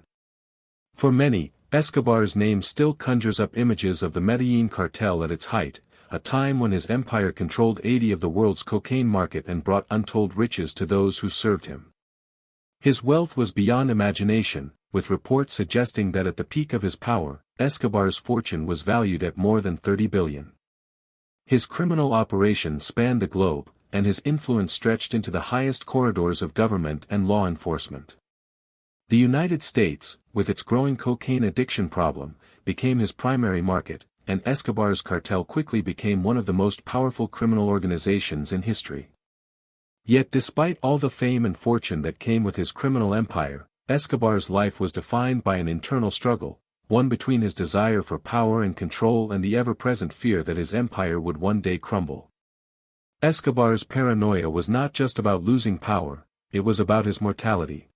Speaker 1: For many, Escobar's name still conjures up images of the Medellin cartel at its height, a time when his empire controlled 80% of the world's cocaine market and brought untold riches to those who served him. His wealth was beyond imagination, with reports suggesting that at the peak of his power, Escobar's fortune was valued at more than $30 billion. His criminal operations spanned the globe, and his influence stretched into the highest corridors of government and law enforcement. The United States, with its growing cocaine addiction problem, became his primary market, and Escobar's cartel quickly became one of the most powerful criminal organizations in history. Yet despite all the fame and fortune that came with his criminal empire, Escobar's life was defined by an internal struggle, one between his desire for power and control and the ever-present fear that his empire would one day crumble. Escobar's paranoia was not just about losing power, it was about his mortality.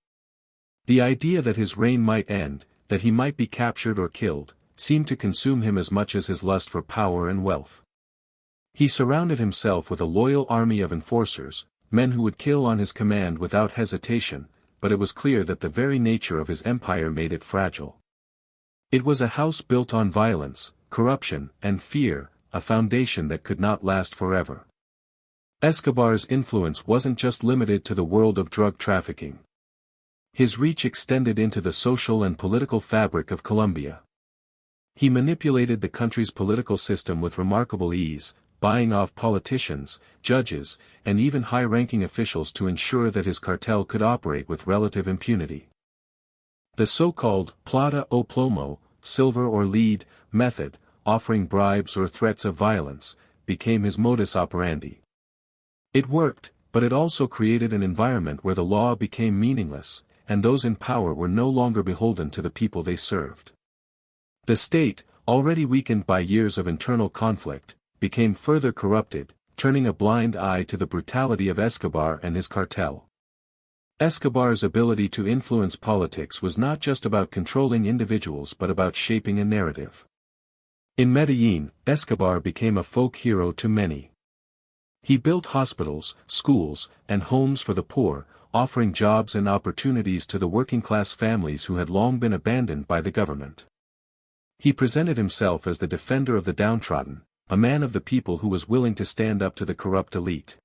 Speaker 1: The idea that his reign might end, that he might be captured or killed, seemed to consume him as much as his lust for power and wealth. He surrounded himself with a loyal army of enforcers, men who would kill on his command without hesitation, but it was clear that the very nature of his empire made it fragile. It was a house built on violence, corruption, and fear, a foundation that could not last forever. Escobar's influence wasn't just limited to the world of drug trafficking. His reach extended into the social and political fabric of Colombia. He manipulated the country's political system with remarkable ease, buying off politicians, judges, and even high-ranking officials to ensure that his cartel could operate with relative impunity. The so-called plata o plomo, silver or lead, method, offering bribes or threats of violence, became his modus operandi. It worked, but it also created an environment where the law became meaningless, and those in power were no longer beholden to the people they served. The state, already weakened by years of internal conflict, became further corrupted, turning a blind eye to the brutality of Escobar and his cartel. Escobar's ability to influence politics was not just about controlling individuals but about shaping a narrative. In Medellin, Escobar became a folk hero to many. He built hospitals, schools, and homes for the poor, offering jobs and opportunities to the working-class families who had long been abandoned by the government. He presented himself as the defender of the downtrodden, a man of the people who was willing to stand up to the corrupt elite.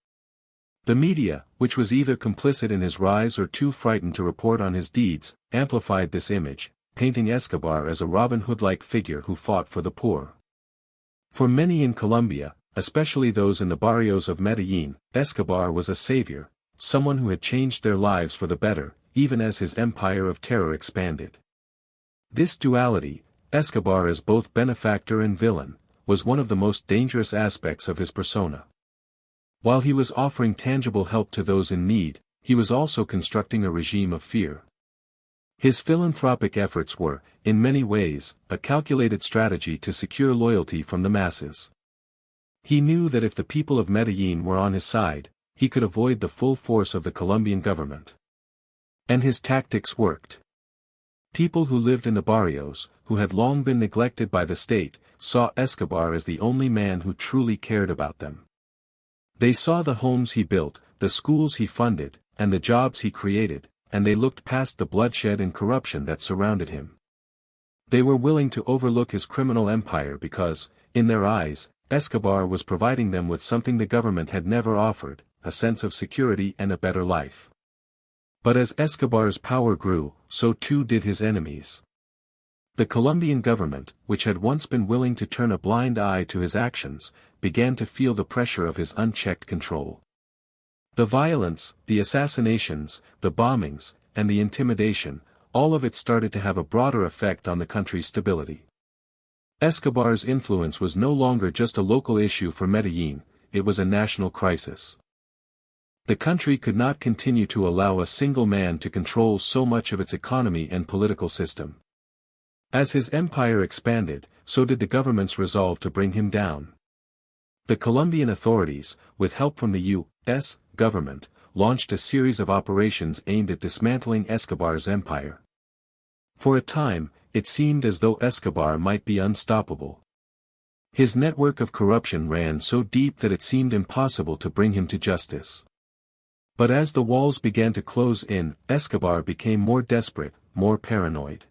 Speaker 1: The media, which was either complicit in his rise or too frightened to report on his deeds, amplified this image, painting Escobar as a Robin Hood-like figure who fought for the poor. For many in Colombia, especially those in the barrios of Medellin, Escobar was a savior, someone who had changed their lives for the better, even as his empire of terror expanded. This duality, Escobar as both benefactor and villain, was one of the most dangerous aspects of his persona. While he was offering tangible help to those in need, he was also constructing a regime of fear. His philanthropic efforts were, in many ways, a calculated strategy to secure loyalty from the masses. He knew that if the people of Medellin were on his side, he could avoid the full force of the Colombian government. And his tactics worked. People who lived in the barrios, who had long been neglected by the state, saw Escobar as the only man who truly cared about them. They saw the homes he built, the schools he funded, and the jobs he created, and they looked past the bloodshed and corruption that surrounded him. They were willing to overlook his criminal empire because, in their eyes, Escobar was providing them with something the government had never offered, a sense of security and a better life. But as Escobar's power grew, so too did his enemies. The Colombian government, which had once been willing to turn a blind eye to his actions, began to feel the pressure of his unchecked control. The violence, the assassinations, the bombings, and the intimidation, all of it started to have a broader effect on the country's stability. Escobar's influence was no longer just a local issue for Medellin, it was a national crisis. The country could not continue to allow a single man to control so much of its economy and political system. As his empire expanded, so did the government's resolve to bring him down. The Colombian authorities, with help from the U.S. government, launched a series of operations aimed at dismantling Escobar's empire. For a time, it seemed as though Escobar might be unstoppable. His network of corruption ran so deep that it seemed impossible to bring him to justice. But as the walls began to close in, Escobar became more desperate, more paranoid.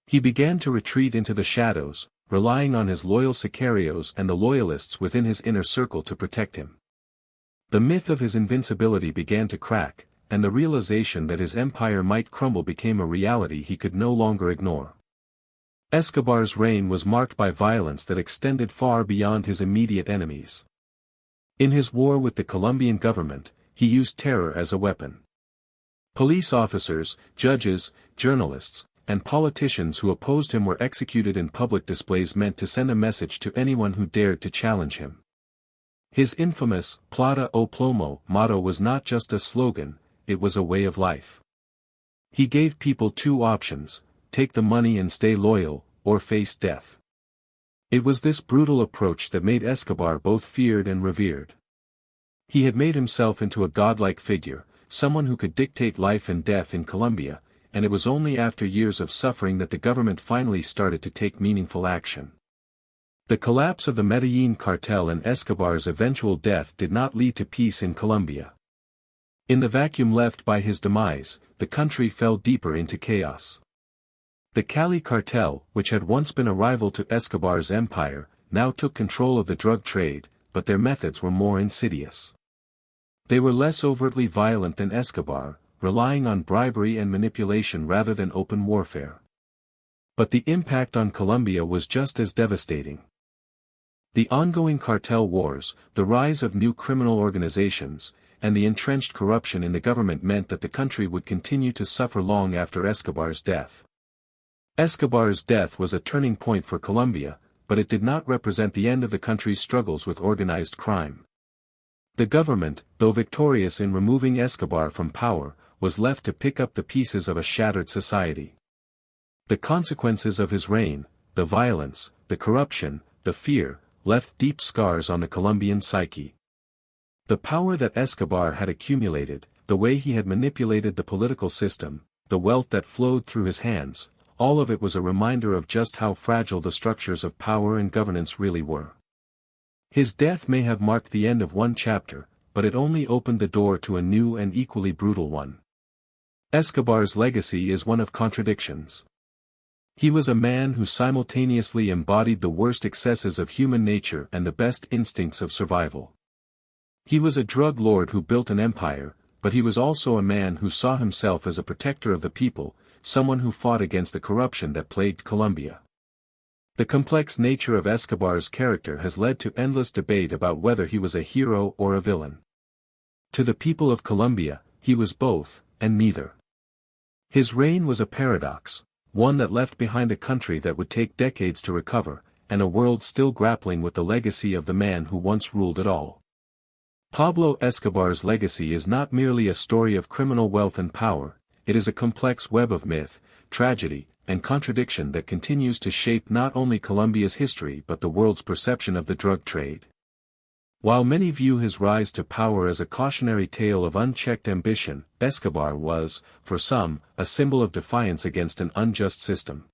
Speaker 1: He began to retreat into the shadows, relying on his loyal sicarios and the loyalists within his inner circle to protect him. The myth of his invincibility began to crack, and the realization that his empire might crumble became a reality he could no longer ignore. Escobar's reign was marked by violence that extended far beyond his immediate enemies. In his war with the Colombian government, he used terror as a weapon. Police officers, judges, journalists, and politicians who opposed him were executed in public displays meant to send a message to anyone who dared to challenge him. His infamous "Plata o Plomo" motto was not just a slogan, it was a way of life. He gave people two options: take the money and stay loyal, or face death. It was this brutal approach that made Escobar both feared and revered. He had made himself into a godlike figure, someone who could dictate life and death in Colombia, and it was only after years of suffering that the government finally started to take meaningful action. The collapse of the Medellin cartel and Escobar's eventual death did not lead to peace in Colombia. In the vacuum left by his demise, the country fell deeper into chaos. The Cali cartel, which had once been a rival to Escobar's empire, now took control of the drug trade, but their methods were more insidious. They were less overtly violent than Escobar, relying on bribery and manipulation rather than open warfare. But the impact on Colombia was just as devastating. The ongoing cartel wars, the rise of new criminal organizations, and the entrenched corruption in the government meant that the country would continue to suffer long after Escobar's death. Escobar's death was a turning point for Colombia, but it did not represent the end of the country's struggles with organized crime. The government, though victorious in removing Escobar from power, was left to pick up the pieces of a shattered society. The consequences of his reign, the violence, the corruption, the fear, left deep scars on the Colombian psyche. The power that Escobar had accumulated, the way he had manipulated the political system, the wealth that flowed through his hands, all of it was a reminder of just how fragile the structures of power and governance really were. His death may have marked the end of one chapter, but it only opened the door to a new and equally brutal one. Escobar's legacy is one of contradictions. He was a man who simultaneously embodied the worst excesses of human nature and the best instincts of survival. He was a drug lord who built an empire, but he was also a man who saw himself as a protector of the people, someone who fought against the corruption that plagued Colombia. The complex nature of Escobar's character has led to endless debate about whether he was a hero or a villain. To the people of Colombia, he was both, and neither. His reign was a paradox, one that left behind a country that would take decades to recover, and a world still grappling with the legacy of the man who once ruled it all. Pablo Escobar's legacy is not merely a story of criminal wealth and power, it is a complex web of myth, tragedy, and contradiction that continues to shape not only Colombia's history but the world's perception of the drug trade. While many view his rise to power as a cautionary tale of unchecked ambition, Escobar was, for some, a symbol of defiance against an unjust system.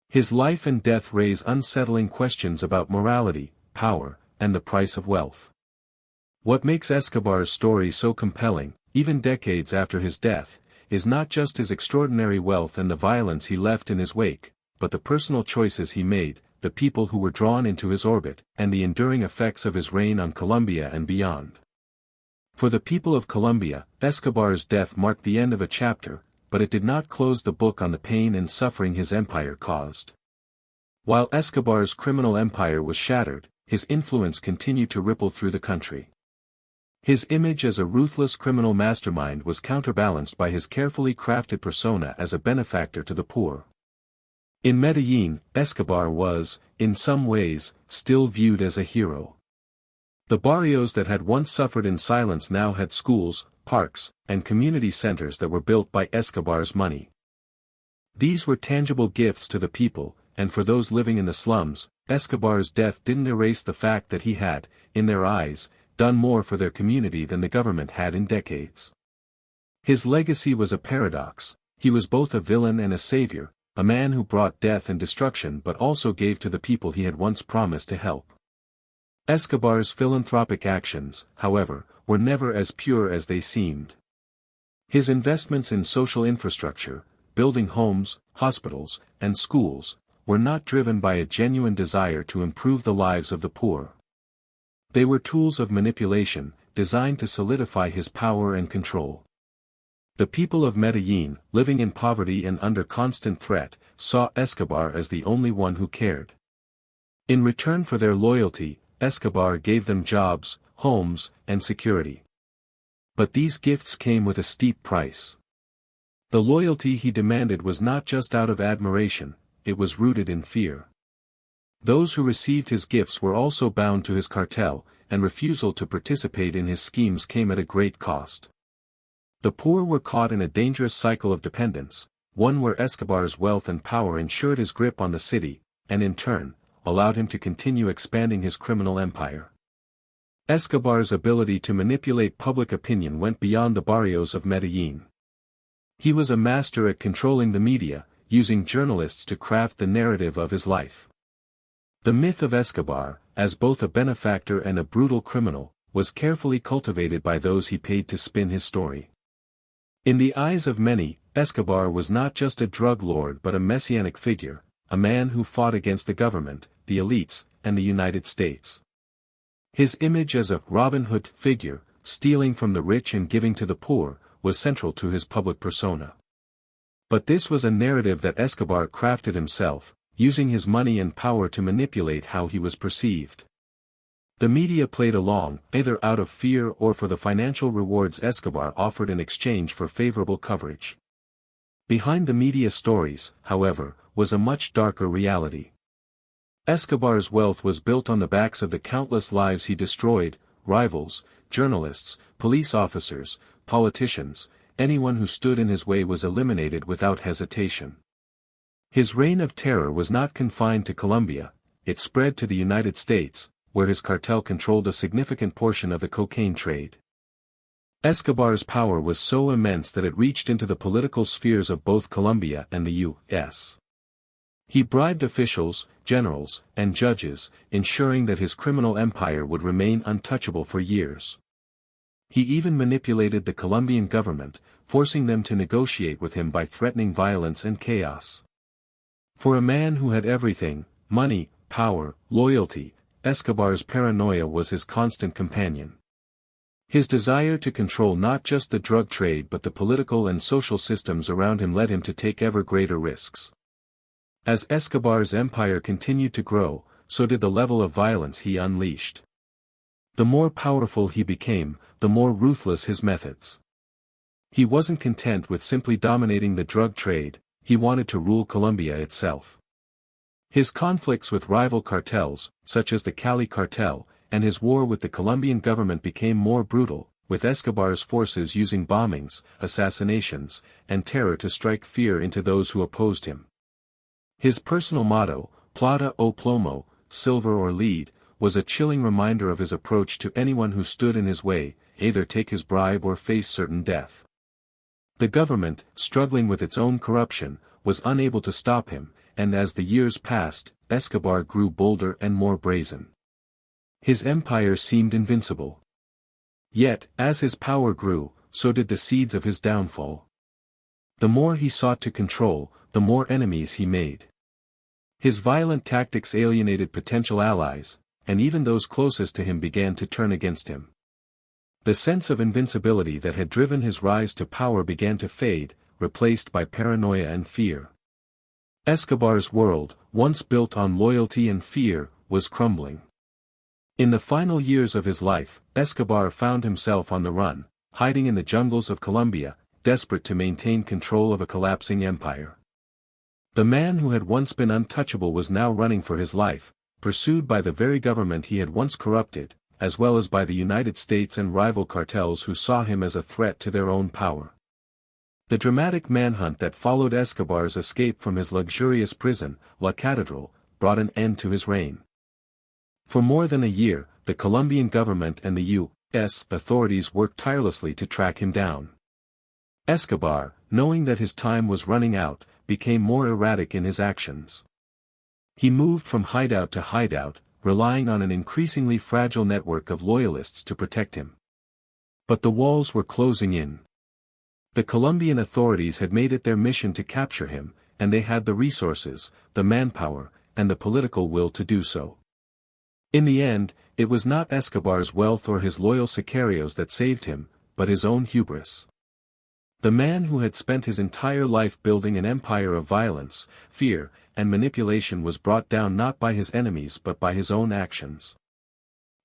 Speaker 1: His life and death raise unsettling questions about morality, power, and the price of wealth. What makes Escobar's story so compelling, even decades after his death, is not just his extraordinary wealth and the violence he left in his wake, but the personal choices he made, the people who were drawn into his orbit, and the enduring effects of his reign on Colombia and beyond. For the people of Colombia, Escobar's death marked the end of a chapter, but it did not close the book on the pain and suffering his empire caused. While Escobar's criminal empire was shattered, his influence continued to ripple through the country. His image as a ruthless criminal mastermind was counterbalanced by his carefully crafted persona as a benefactor to the poor. In Medellin, Escobar was, in some ways, still viewed as a hero. The barrios that had once suffered in silence now had schools, parks, and community centers that were built by Escobar's money. These were tangible gifts to the people, and for those living in the slums, Escobar's death didn't erase the fact that he had, in their eyes, done more for their community than the government had in decades. His legacy was a paradox. He was both a villain and a savior, a man who brought death and destruction but also gave to the people he had once promised to help. Escobar's philanthropic actions, however, were never as pure as they seemed. His investments in social infrastructure, building homes, hospitals, and schools, were not driven by a genuine desire to improve the lives of the poor. They were tools of manipulation, designed to solidify his power and control. The people of Medellin, living in poverty and under constant threat, saw Escobar as the only one who cared. In return for their loyalty, Escobar gave them jobs, homes, and security. But these gifts came with a steep price. The loyalty he demanded was not just out of admiration, it was rooted in fear. Those who received his gifts were also bound to his cartel, and refusal to participate in his schemes came at a great cost. The poor were caught in a dangerous cycle of dependence, one where Escobar's wealth and power ensured his grip on the city, and in turn, allowed him to continue expanding his criminal empire. Escobar's ability to manipulate public opinion went beyond the barrios of Medellin. He was a master at controlling the media, using journalists to craft the narrative of his life. The myth of Escobar, as both a benefactor and a brutal criminal, was carefully cultivated by those he paid to spin his story. In the eyes of many, Escobar was not just a drug lord but a messianic figure, a man who fought against the government, the elites, and the United States. His image as a Robin Hood figure, stealing from the rich and giving to the poor, was central to his public persona. But this was a narrative that Escobar crafted himself, using his money and power to manipulate how he was perceived. The media played along, either out of fear or for the financial rewards Escobar offered in exchange for favorable coverage. Behind the media stories, however, was a much darker reality. Escobar's wealth was built on the backs of the countless lives he destroyed: rivals, journalists, police officers, politicians. Anyone who stood in his way was eliminated without hesitation. His reign of terror was not confined to Colombia, it spread to the United States, where his cartel controlled a significant portion of the cocaine trade. Escobar's power was so immense that it reached into the political spheres of both Colombia and the U.S. He bribed officials, generals, and judges, ensuring that his criminal empire would remain untouchable for years. He even manipulated the Colombian government, forcing them to negotiate with him by threatening violence and chaos. For a man who had everything, money, power, loyalty, Escobar's paranoia was his constant companion. His desire to control not just the drug trade but the political and social systems around him led him to take ever greater risks. As Escobar's empire continued to grow, so did the level of violence he unleashed. The more powerful he became, the more ruthless his methods. He wasn't content with simply dominating the drug trade, he wanted to rule Colombia itself. His conflicts with rival cartels, such as the Cali cartel, and his war with the Colombian government became more brutal, with Escobar's forces using bombings, assassinations, and terror to strike fear into those who opposed him. His personal motto, plata o plomo, silver or lead, was a chilling reminder of his approach to anyone who stood in his way: either take his bribe or face certain death. The government, struggling with its own corruption, was unable to stop him, and as the years passed, Escobar grew bolder and more brazen. His empire seemed invincible. Yet, as his power grew, so did the seeds of his downfall. The more he sought to control, the more enemies he made. His violent tactics alienated potential allies, and even those closest to him began to turn against him. The sense of invincibility that had driven his rise to power began to fade, replaced by paranoia and fear. Escobar's world, once built on loyalty and fear, was crumbling. In the final years of his life, Escobar found himself on the run, hiding in the jungles of Colombia, desperate to maintain control of a collapsing empire. The man who had once been untouchable was now running for his life, pursued by the very government he had once corrupted, as well as by the United States and rival cartels who saw him as a threat to their own power. The dramatic manhunt that followed Escobar's escape from his luxurious prison, La Catedral, brought an end to his reign. For more than a year, the Colombian government and the U.S. authorities worked tirelessly to track him down. Escobar, knowing that his time was running out, became more erratic in his actions. He moved from hideout to hideout, relying on an increasingly fragile network of loyalists to protect him. But the walls were closing in. The Colombian authorities had made it their mission to capture him, and they had the resources, the manpower, and the political will to do so. In the end, it was not Escobar's wealth or his loyal sicarios that saved him, but his own hubris. The man who had spent his entire life building an empire of violence, fear, and manipulation was brought down not by his enemies but by his own actions.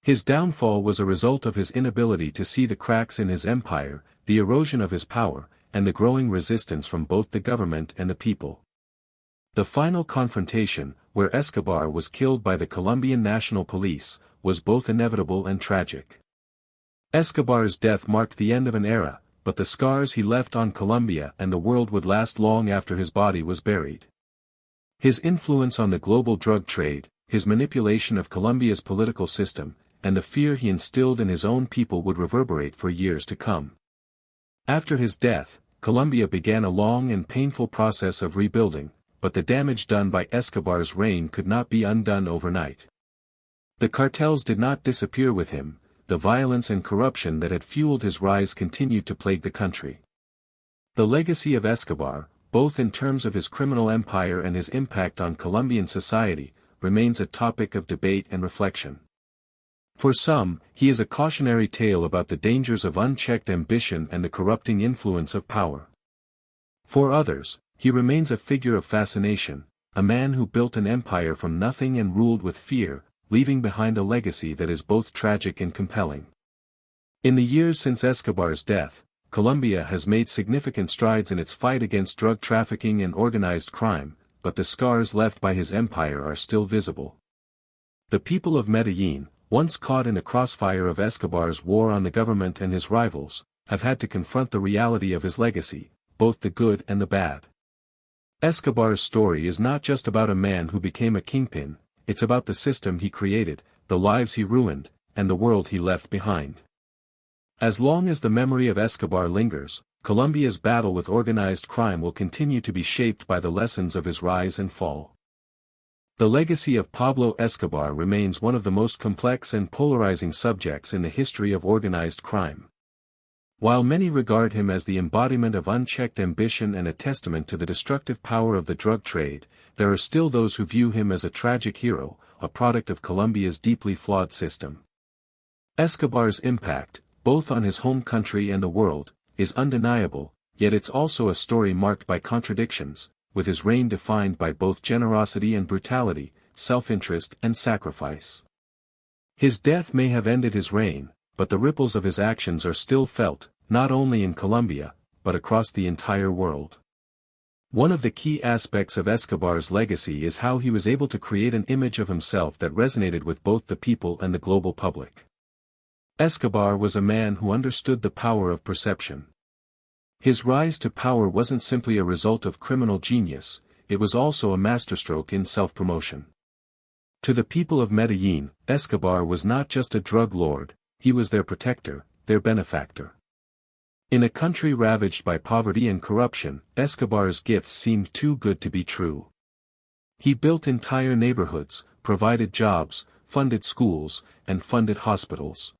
Speaker 1: His downfall was a result of his inability to see the cracks in his empire, the erosion of his power, and the growing resistance from both the government and the people. The final confrontation, where Escobar was killed by the Colombian National Police, was both inevitable and tragic. Escobar's death marked the end of an era, but the scars he left on Colombia and the world would last long after his body was buried. His influence on the global drug trade, his manipulation of Colombia's political system, and the fear he instilled in his own people would reverberate for years to come. After his death, Colombia began a long and painful process of rebuilding, but the damage done by Escobar's reign could not be undone overnight. The cartels did not disappear with him. The violence and corruption that had fueled his rise continued to plague the country. The legacy of Escobar, both in terms of his criminal empire and his impact on Colombian society, remains a topic of debate and reflection. For some, he is a cautionary tale about the dangers of unchecked ambition and the corrupting influence of power. For others, he remains a figure of fascination, a man who built an empire from nothing and ruled with fear, leaving behind a legacy that is both tragic and compelling. In the years since Escobar's death, Colombia has made significant strides in its fight against drug trafficking and organized crime, but the scars left by his empire are still visible. The people of Medellin, once caught in the crossfire of Escobar's war on the government and his rivals, have had to confront the reality of his legacy, both the good and the bad. Escobar's story is not just about a man who became a kingpin, it's about the system he created, the lives he ruined, and the world he left behind. As long as the memory of Escobar lingers, Colombia's battle with organized crime will continue to be shaped by the lessons of his rise and fall. The legacy of Pablo Escobar remains one of the most complex and polarizing subjects in the history of organized crime. While many regard him as the embodiment of unchecked ambition and a testament to the destructive power of the drug trade, there are still those who view him as a tragic hero, a product of Colombia's deeply flawed system. Escobar's impact, both on his home country and the world, is undeniable, yet it's also a story marked by contradictions, with his reign defined by both generosity and brutality, self-interest and sacrifice. His death may have ended his reign, but the ripples of his actions are still felt, not only in Colombia, but across the entire world. One of the key aspects of Escobar's legacy is how he was able to create an image of himself that resonated with both the people and the global public. Escobar was a man who understood the power of perception. His rise to power wasn't simply a result of criminal genius, it was also a masterstroke in self-promotion. To the people of Medellin, Escobar was not just a drug lord, he was their protector, their benefactor. In a country ravaged by poverty and corruption, Escobar's gifts seemed too good to be true. He built entire neighborhoods, provided jobs, funded schools, and funded hospitals.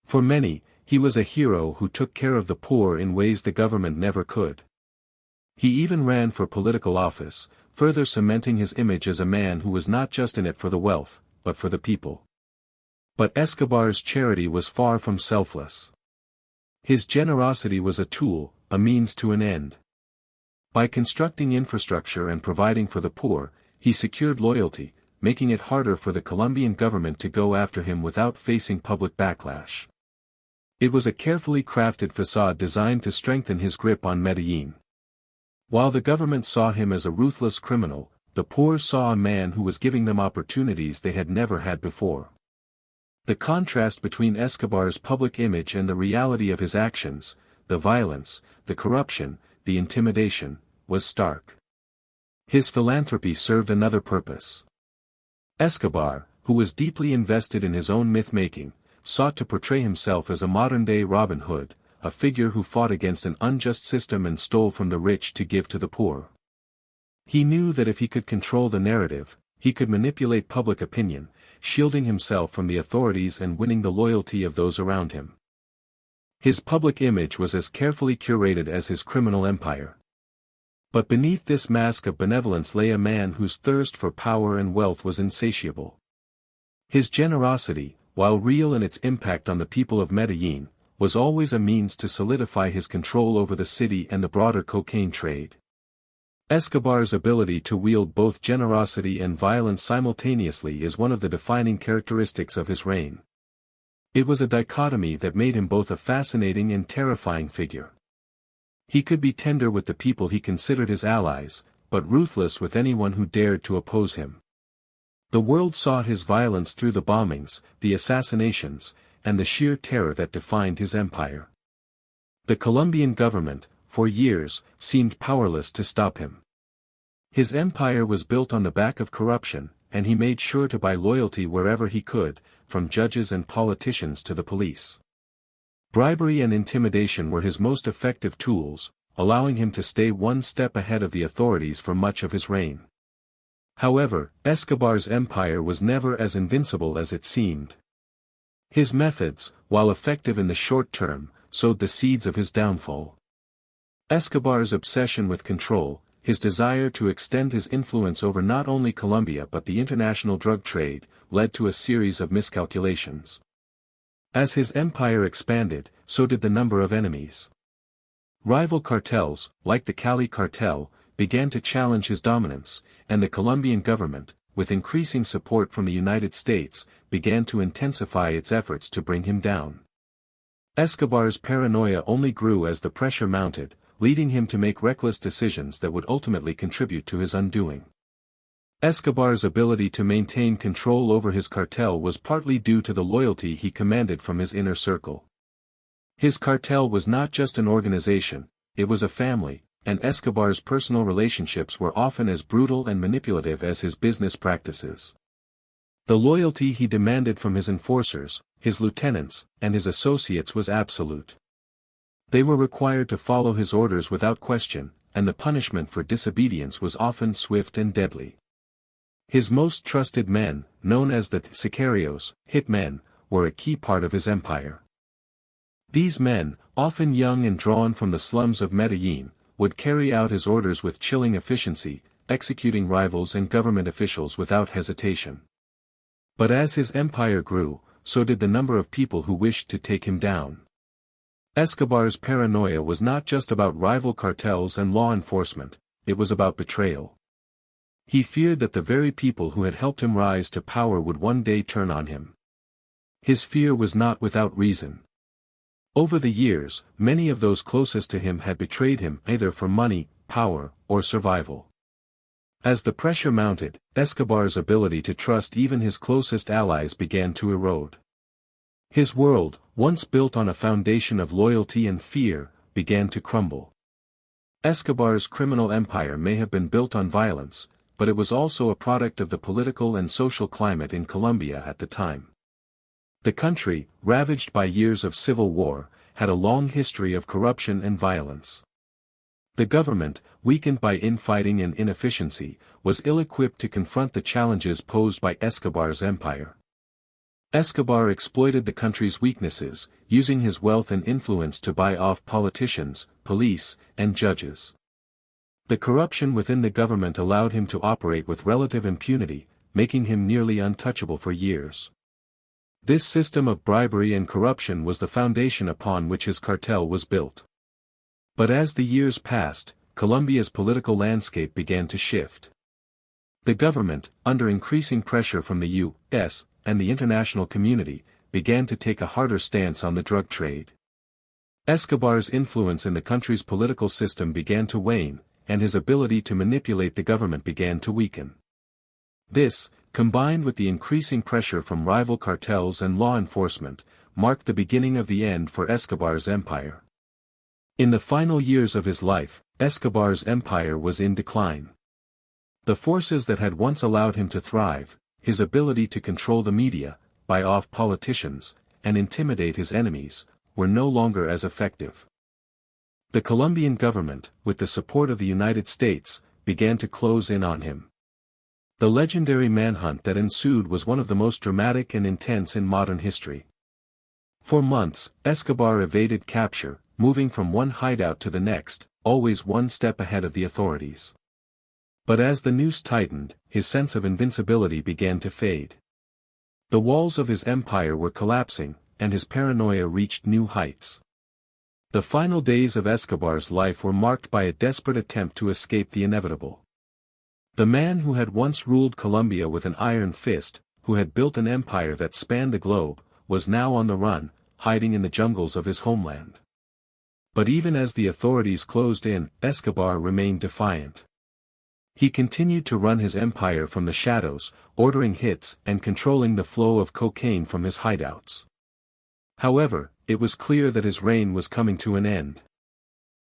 Speaker 1: For many, he was a hero who took care of the poor in ways the government never could. He even ran for political office, further cementing his image as a man who was not just in it for the wealth, but for the people. But Escobar's charity was far from selfless. His generosity was a tool, a means to an end. By constructing infrastructure and providing for the poor, he secured loyalty, making it harder for the Colombian government to go after him without facing public backlash. It was a carefully crafted facade designed to strengthen his grip on Medellin. While the government saw him as a ruthless criminal, the poor saw a man who was giving them opportunities they had never had before. The contrast between Escobar's public image and the reality of his actions, the violence, the corruption, the intimidation, was stark. His philanthropy served another purpose. Escobar, who was deeply invested in his own myth-making, sought to portray himself as a modern-day Robin Hood, a figure who fought against an unjust system and stole from the rich to give to the poor. He knew that if he could control the narrative, he could manipulate public opinion, shielding himself from the authorities and winning the loyalty of those around him. His public image was as carefully curated as his criminal empire. But beneath this mask of benevolence lay a man whose thirst for power and wealth was insatiable. His generosity, while real in its impact on the people of Medellin, was always a means to solidify his control over the city and the broader cocaine trade. Escobar's ability to wield both generosity and violence simultaneously is one of the defining characteristics of his reign. It was a dichotomy that made him both a fascinating and terrifying figure. He could be tender with the people he considered his allies, but ruthless with anyone who dared to oppose him. The world saw his violence through the bombings, the assassinations, and the sheer terror that defined his empire. The Colombian government, for years, seemed powerless to stop him. His empire was built on the back of corruption, and he made sure to buy loyalty wherever he could, from judges and politicians to the police. Bribery and intimidation were his most effective tools, allowing him to stay one step ahead of the authorities for much of his reign. However, Escobar's empire was never as invincible as it seemed. His methods, while effective in the short term, sowed the seeds of his downfall. Escobar's obsession with control, his desire to extend his influence over not only Colombia but the international drug trade, led to a series of miscalculations. As his empire expanded, so did the number of enemies. Rival cartels, like the Cali cartel, began to challenge his dominance, and the Colombian government, with increasing support from the United States, began to intensify its efforts to bring him down. Escobar's paranoia only grew as the pressure mounted, leading him to make reckless decisions that would ultimately contribute to his undoing. Escobar's ability to maintain control over his cartel was partly due to the loyalty he commanded from his inner circle. His cartel was not just an organization, it was a family, and Escobar's personal relationships were often as brutal and manipulative as his business practices. The loyalty he demanded from his enforcers, his lieutenants, and his associates was absolute. They were required to follow his orders without question, and the punishment for disobedience was often swift and deadly. His most trusted men, known as the sicarios, hitmen, were a key part of his empire. These men, often young and drawn from the slums of Medellin, would carry out his orders with chilling efficiency, executing rivals and government officials without hesitation. But as his empire grew, so did the number of people who wished to take him down. Escobar's paranoia was not just about rival cartels and law enforcement, it was about betrayal. He feared that the very people who had helped him rise to power would one day turn on him. His fear was not without reason. Over the years, many of those closest to him had betrayed him either for money, power, or survival. As the pressure mounted, Escobar's ability to trust even his closest allies began to erode. His world, once built on a foundation of loyalty and fear, began to crumble. Escobar's criminal empire may have been built on violence, but it was also a product of the political and social climate in Colombia at the time. The country, ravaged by years of civil war, had a long history of corruption and violence. The government, weakened by infighting and inefficiency, was ill-equipped to confront the challenges posed by Escobar's empire. Escobar exploited the country's weaknesses, using his wealth and influence to buy off politicians, police, and judges. The corruption within the government allowed him to operate with relative impunity, making him nearly untouchable for years. This system of bribery and corruption was the foundation upon which his cartel was built. But as the years passed, Colombia's political landscape began to shift. The government, under increasing pressure from the U.S. and the international community, began to take a harder stance on the drug trade. Escobar's influence in the country's political system began to wane, and his ability to manipulate the government began to weaken. This, combined with the increasing pressure from rival cartels and law enforcement, marked the beginning of the end for Escobar's empire. In the final years of his life, Escobar's empire was in decline. The forces that had once allowed him to thrive, his ability to control the media, buy off politicians, and intimidate his enemies, were no longer as effective. The Colombian government, with the support of the United States, began to close in on him. The legendary manhunt that ensued was one of the most dramatic and intense in modern history. For months, Escobar evaded capture, moving from one hideout to the next, always one step ahead of the authorities. But as the noose tightened, his sense of invincibility began to fade. The walls of his empire were collapsing, and his paranoia reached new heights. The final days of Escobar's life were marked by a desperate attempt to escape the inevitable. The man who had once ruled Colombia with an iron fist, who had built an empire that spanned the globe, was now on the run, hiding in the jungles of his homeland. But even as the authorities closed in, Escobar remained defiant. He continued to run his empire from the shadows, ordering hits and controlling the flow of cocaine from his hideouts. However, it was clear that his reign was coming to an end.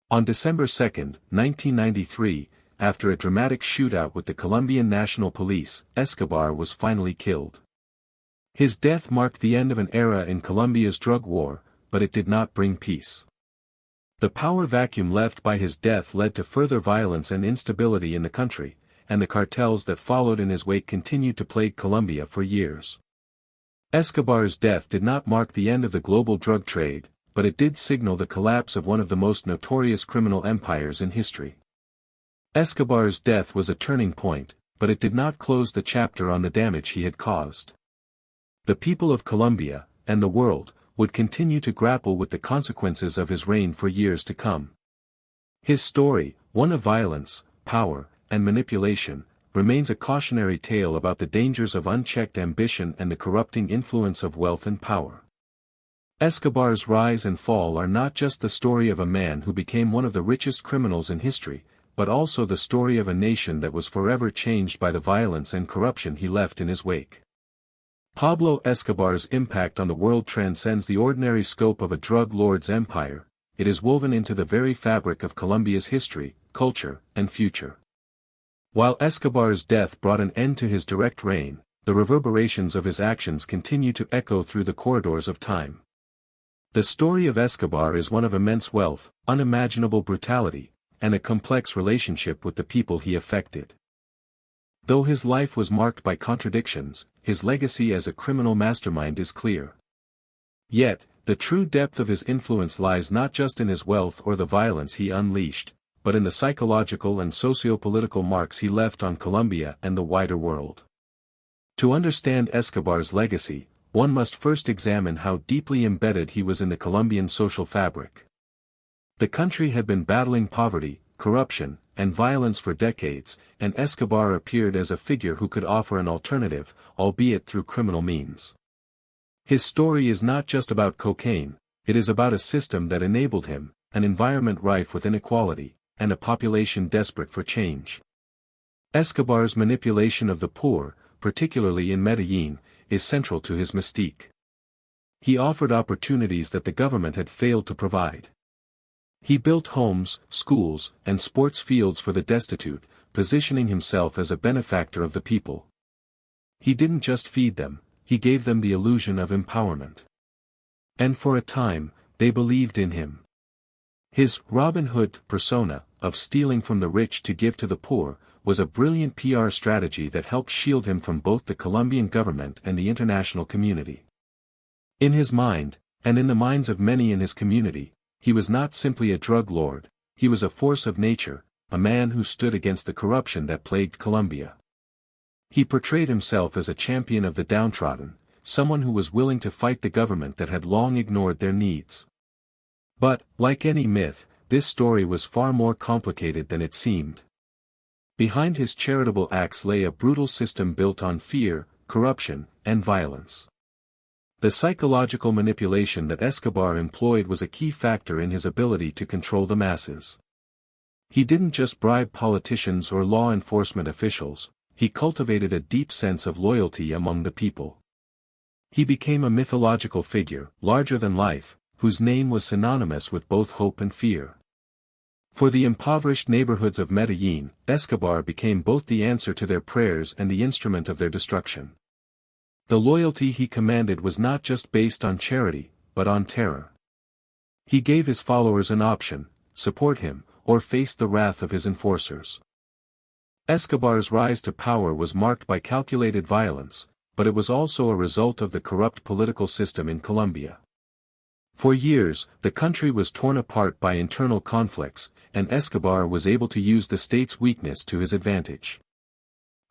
Speaker 1: On December 2, 1993, after a dramatic shootout with the Colombian National Police, Escobar was finally killed. His death marked the end of an era in Colombia's drug war, but it did not bring peace. The power vacuum left by his death led to further violence and instability in the country, and the cartels that followed in his wake continued to plague Colombia for years. Escobar's death did not mark the end of the global drug trade, but it did signal the collapse of one of the most notorious criminal empires in history. Escobar's death was a turning point, but it did not close the chapter on the damage he had caused. The people of Colombia, and the world, would continue to grapple with the consequences of his reign for years to come. His story, one of violence, power, and manipulation, remains a cautionary tale about the dangers of unchecked ambition and the corrupting influence of wealth and power. Escobar's rise and fall are not just the story of a man who became one of the richest criminals in history, but also the story of a nation that was forever changed by the violence and corruption he left in his wake. Pablo Escobar's impact on the world transcends the ordinary scope of a drug lord's empire. It is woven into the very fabric of Colombia's history, culture, and future. While Escobar's death brought an end to his direct reign, the reverberations of his actions continue to echo through the corridors of time. The story of Escobar is one of immense wealth, unimaginable brutality, and a complex relationship with the people he affected. Though his life was marked by contradictions, his legacy as a criminal mastermind is clear. Yet, the true depth of his influence lies not just in his wealth or the violence he unleashed, but in the psychological and socio-political marks he left on Colombia and the wider world. To understand Escobar's legacy, one must first examine how deeply embedded he was in the Colombian social fabric. The country had been battling poverty, corruption, and violence for decades, and Escobar appeared as a figure who could offer an alternative, albeit through criminal means. His story is not just about cocaine, it is about a system that enabled him, an environment rife with inequality, and a population desperate for change. Escobar's manipulation of the poor, particularly in Medellin, is central to his mystique. He offered opportunities that the government had failed to provide. He built homes, schools, and sports fields for the destitute, positioning himself as a benefactor of the people. He didn't just feed them, he gave them the illusion of empowerment. And for a time, they believed in him. His Robin Hood persona, of stealing from the rich to give to the poor, was a brilliant PR strategy that helped shield him from both the Colombian government and the international community. In his mind, and in the minds of many in his community, he was not simply a drug lord, he was a force of nature, a man who stood against the corruption that plagued Colombia. He portrayed himself as a champion of the downtrodden, someone who was willing to fight the government that had long ignored their needs. But, like any myth, this story was far more complicated than it seemed. Behind his charitable acts lay a brutal system built on fear, corruption, and violence. The psychological manipulation that Escobar employed was a key factor in his ability to control the masses. He didn't just bribe politicians or law enforcement officials, he cultivated a deep sense of loyalty among the people. He became a mythological figure, larger than life, whose name was synonymous with both hope and fear. For the impoverished neighborhoods of Medellin, Escobar became both the answer to their prayers and the instrument of their destruction. The loyalty he commanded was not just based on charity, but on terror. He gave his followers an option: support him, or face the wrath of his enforcers. Escobar's rise to power was marked by calculated violence, but it was also a result of the corrupt political system in Colombia. For years, the country was torn apart by internal conflicts, and Escobar was able to use the state's weakness to his advantage.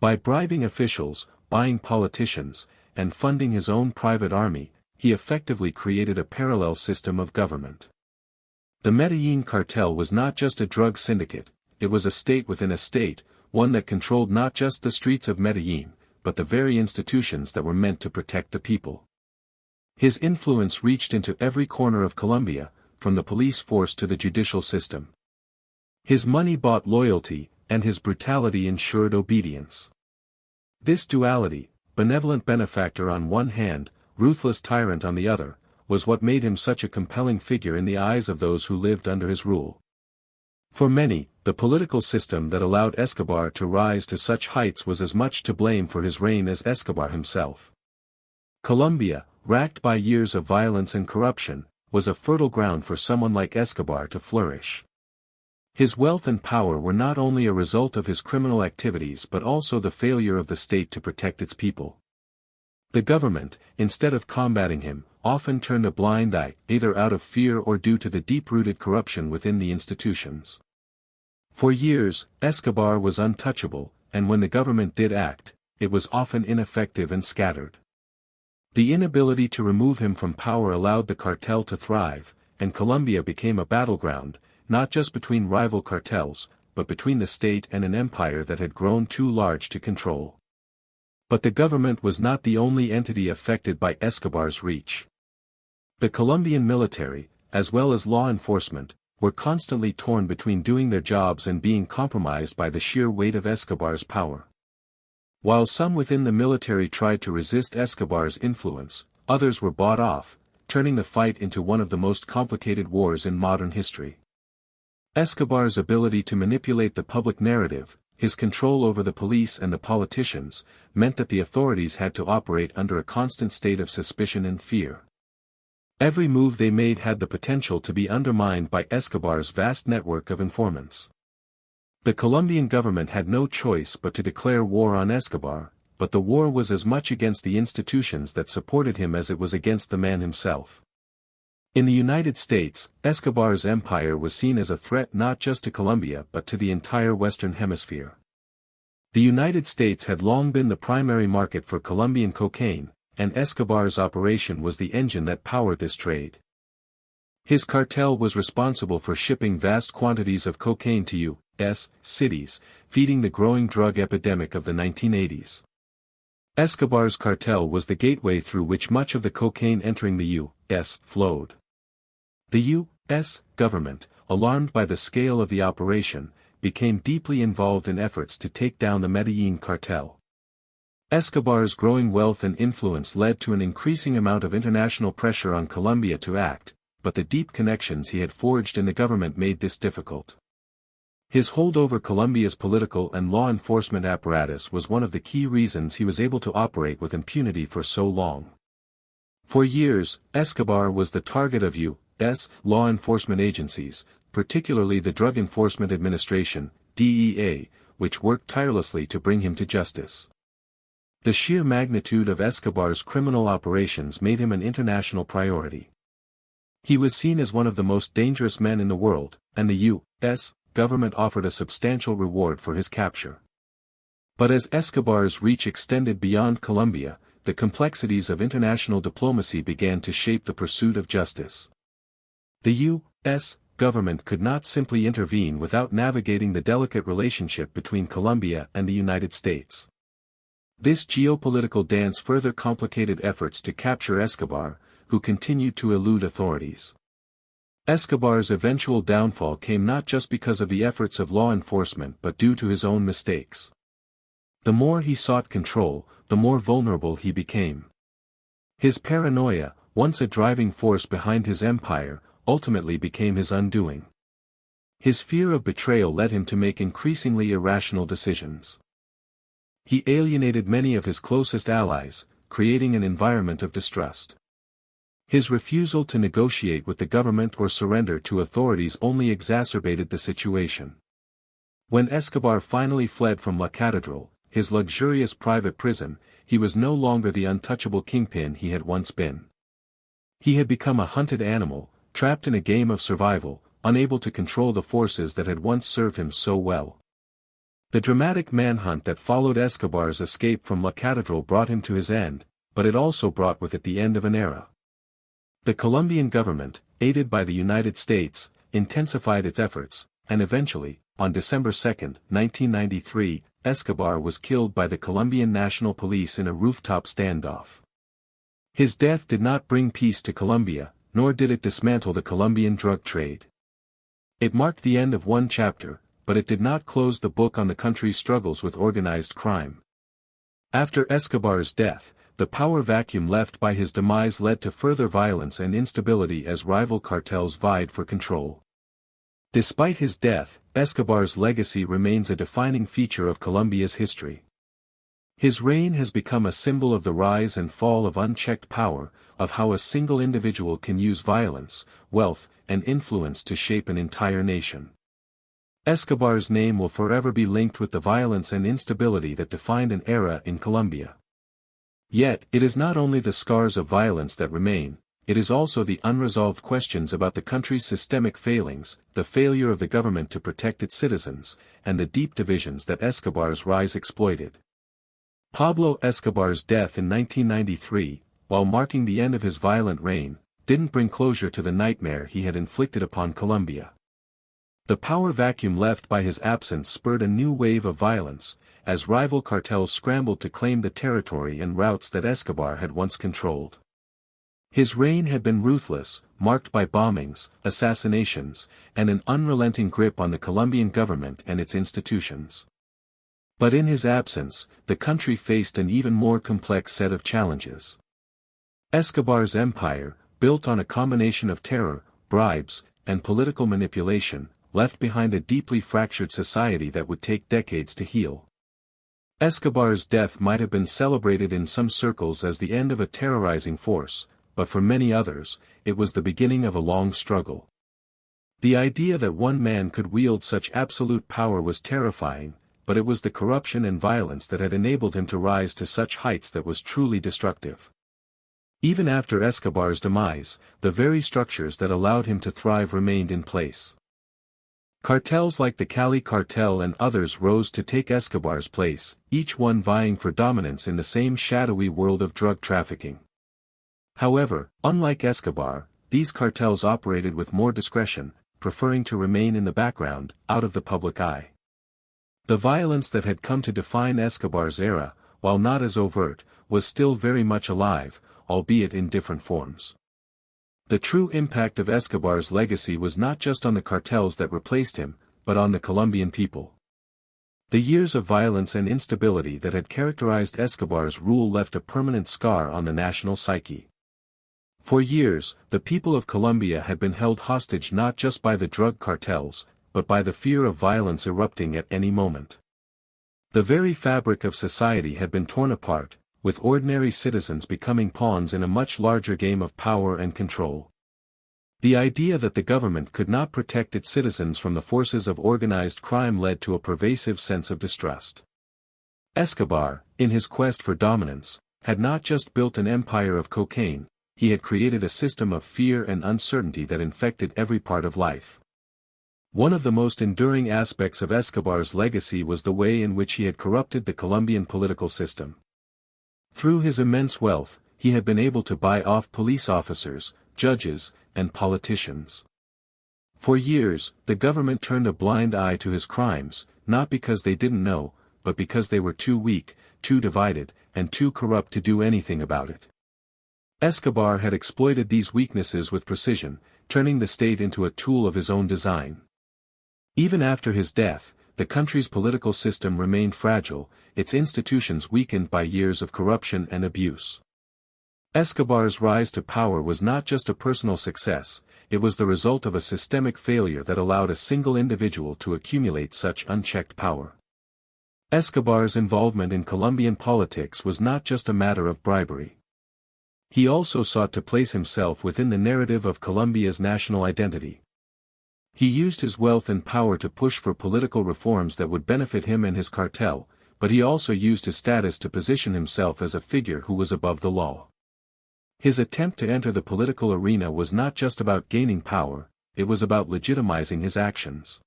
Speaker 1: By bribing officials, buying politicians, and funding his own private army, he effectively created a parallel system of government. The Medellin cartel was not just a drug syndicate, it was a state within a state, one that controlled not just the streets of Medellin, but the very institutions that were meant to protect the people. His influence reached into every corner of Colombia, from the police force to the judicial system. His money bought loyalty, and his brutality ensured obedience. This duality, benevolent benefactor on one hand, ruthless tyrant on the other, was what made him such a compelling figure in the eyes of those who lived under his rule. For many, the political system that allowed Escobar to rise to such heights was as much to blame for his reign as Escobar himself. Colombia, racked by years of violence and corruption, was a fertile ground for someone like Escobar to flourish. His wealth and power were not only a result of his criminal activities but also the failure of the state to protect its people. The government, instead of combating him, often turned a blind eye, either out of fear or due to the deep-rooted corruption within the institutions. For years, Escobar was untouchable, and when the government did act, it was often ineffective and scattered. The inability to remove him from power allowed the cartel to thrive, and Colombia became a battleground, not just between rival cartels, but between the state and an empire that had grown too large to control. But the government was not the only entity affected by Escobar's reach. The Colombian military, as well as law enforcement, were constantly torn between doing their jobs and being compromised by the sheer weight of Escobar's power. While some within the military tried to resist Escobar's influence, others were bought off, turning the fight into one of the most complicated wars in modern history. Escobar's ability to manipulate the public narrative, his control over the police and the politicians, meant that the authorities had to operate under a constant state of suspicion and fear. Every move they made had the potential to be undermined by Escobar's vast network of informants. The Colombian government had no choice but to declare war on Escobar, but the war was as much against the institutions that supported him as it was against the man himself. In the United States, Escobar's empire was seen as a threat not just to Colombia but to the entire Western Hemisphere. The United States had long been the primary market for Colombian cocaine, and Escobar's operation was the engine that powered this trade. His cartel was responsible for shipping vast quantities of cocaine to U.S. cities, feeding the growing drug epidemic of the 1980s. Escobar's cartel was the gateway through which much of the cocaine entering the U.S. flowed. The U.S. government, alarmed by the scale of the operation, became deeply involved in efforts to take down the Medellin cartel. Escobar's growing wealth and influence led to an increasing amount of international pressure on Colombia to act, but the deep connections he had forged in the government made this difficult. His hold over Colombia's political and law enforcement apparatus was one of the key reasons he was able to operate with impunity for so long. For years, Escobar was the target of U.S. law enforcement agencies, particularly the Drug Enforcement Administration, DEA, which worked tirelessly to bring him to justice. The sheer magnitude of Escobar's criminal operations made him an international priority. He was seen as one of the most dangerous men in the world, and the U.S. government offered a substantial reward for his capture. But as Escobar's reach extended beyond Colombia, the complexities of international diplomacy began to shape the pursuit of justice. The U.S. government could not simply intervene without navigating the delicate relationship between Colombia and the United States. This geopolitical dance further complicated efforts to capture Escobar, who continued to elude authorities. Escobar's eventual downfall came not just because of the efforts of law enforcement but due to his own mistakes. The more he sought control, the more vulnerable he became. His paranoia, once a driving force behind his empire, ultimately became his undoing. His fear of betrayal led him to make increasingly irrational decisions. He alienated many of his closest allies, creating an environment of distrust. His refusal to negotiate with the government or surrender to authorities only exacerbated the situation. When Escobar finally fled from La Catedral, his luxurious private prison, he was no longer the untouchable kingpin he had once been. He had become a hunted animal, trapped in a game of survival, unable to control the forces that had once served him so well. The dramatic manhunt that followed Escobar's escape from La Catedral brought him to his end, but it also brought with it the end of an era. The Colombian government, aided by the United States, intensified its efforts, and eventually, on December 2, 1993, Escobar was killed by the Colombian National Police in a rooftop standoff. His death did not bring peace to Colombia, nor did it dismantle the Colombian drug trade. It marked the end of one chapter, but it did not close the book on the country's struggles with organized crime. After Escobar's death, the power vacuum left by his demise led to further violence and instability as rival cartels vied for control. Despite his death, Escobar's legacy remains a defining feature of Colombia's history. His reign has become a symbol of the rise and fall of unchecked power, of how a single individual can use violence, wealth, and influence to shape an entire nation. Escobar's name will forever be linked with the violence and instability that defined an era in Colombia. Yet, it is not only the scars of violence that remain, it is also the unresolved questions about the country's systemic failings, the failure of the government to protect its citizens, and the deep divisions that Escobar's rise exploited. Pablo Escobar's death in 1993, while marking the end of his violent reign, didn't bring closure to the nightmare he had inflicted upon Colombia. The power vacuum left by his absence spurred a new wave of violence, as rival cartels scrambled to claim the territory and routes that Escobar had once controlled. His reign had been ruthless, marked by bombings, assassinations, and an unrelenting grip on the Colombian government and its institutions. But in his absence, the country faced an even more complex set of challenges. Escobar's empire, built on a combination of terror, bribes, and political manipulation, left behind a deeply fractured society that would take decades to heal. Escobar's death might have been celebrated in some circles as the end of a terrorizing force, but for many others, it was the beginning of a long struggle. The idea that one man could wield such absolute power was terrifying, but it was the corruption and violence that had enabled him to rise to such heights that was truly destructive. Even after Escobar's demise, the very structures that allowed him to thrive remained in place. Cartels like the Cali cartel and others rose to take Escobar's place, each one vying for dominance in the same shadowy world of drug trafficking. However, unlike Escobar, these cartels operated with more discretion, preferring to remain in the background, out of the public eye. The violence that had come to define Escobar's era, while not as overt, was still very much alive, albeit in different forms. The true impact of Escobar's legacy was not just on the cartels that replaced him, but on the Colombian people. The years of violence and instability that had characterized Escobar's rule left a permanent scar on the national psyche. For years, the people of Colombia had been held hostage not just by the drug cartels, but by the fear of violence erupting at any moment. The very fabric of society had been torn apart, with ordinary citizens becoming pawns in a much larger game of power and control. The idea that the government could not protect its citizens from the forces of organized crime led to a pervasive sense of distrust. Escobar, in his quest for dominance, had not just built an empire of cocaine, he had created a system of fear and uncertainty that infected every part of life. One of the most enduring aspects of Escobar's legacy was the way in which he had corrupted the Colombian political system. Through his immense wealth, he had been able to buy off police officers, judges, and politicians. For years, the government turned a blind eye to his crimes, not because they didn't know, but because they were too weak, too divided, and too corrupt to do anything about it. Escobar had exploited these weaknesses with precision, turning the state into a tool of his own design. Even after his death, the country's political system remained fragile, its institutions weakened by years of corruption and abuse. Escobar's rise to power was not just a personal success, it was the result of a systemic failure that allowed a single individual to accumulate such unchecked power. Escobar's involvement in Colombian politics was not just a matter of bribery. He also sought to place himself within the narrative of Colombia's national identity. He used his wealth and power to push for political reforms that would benefit him and his cartel, but he also used his status to position himself as a figure who was above the law. His attempt to enter the political arena was not just about gaining power, it was about legitimizing his actions.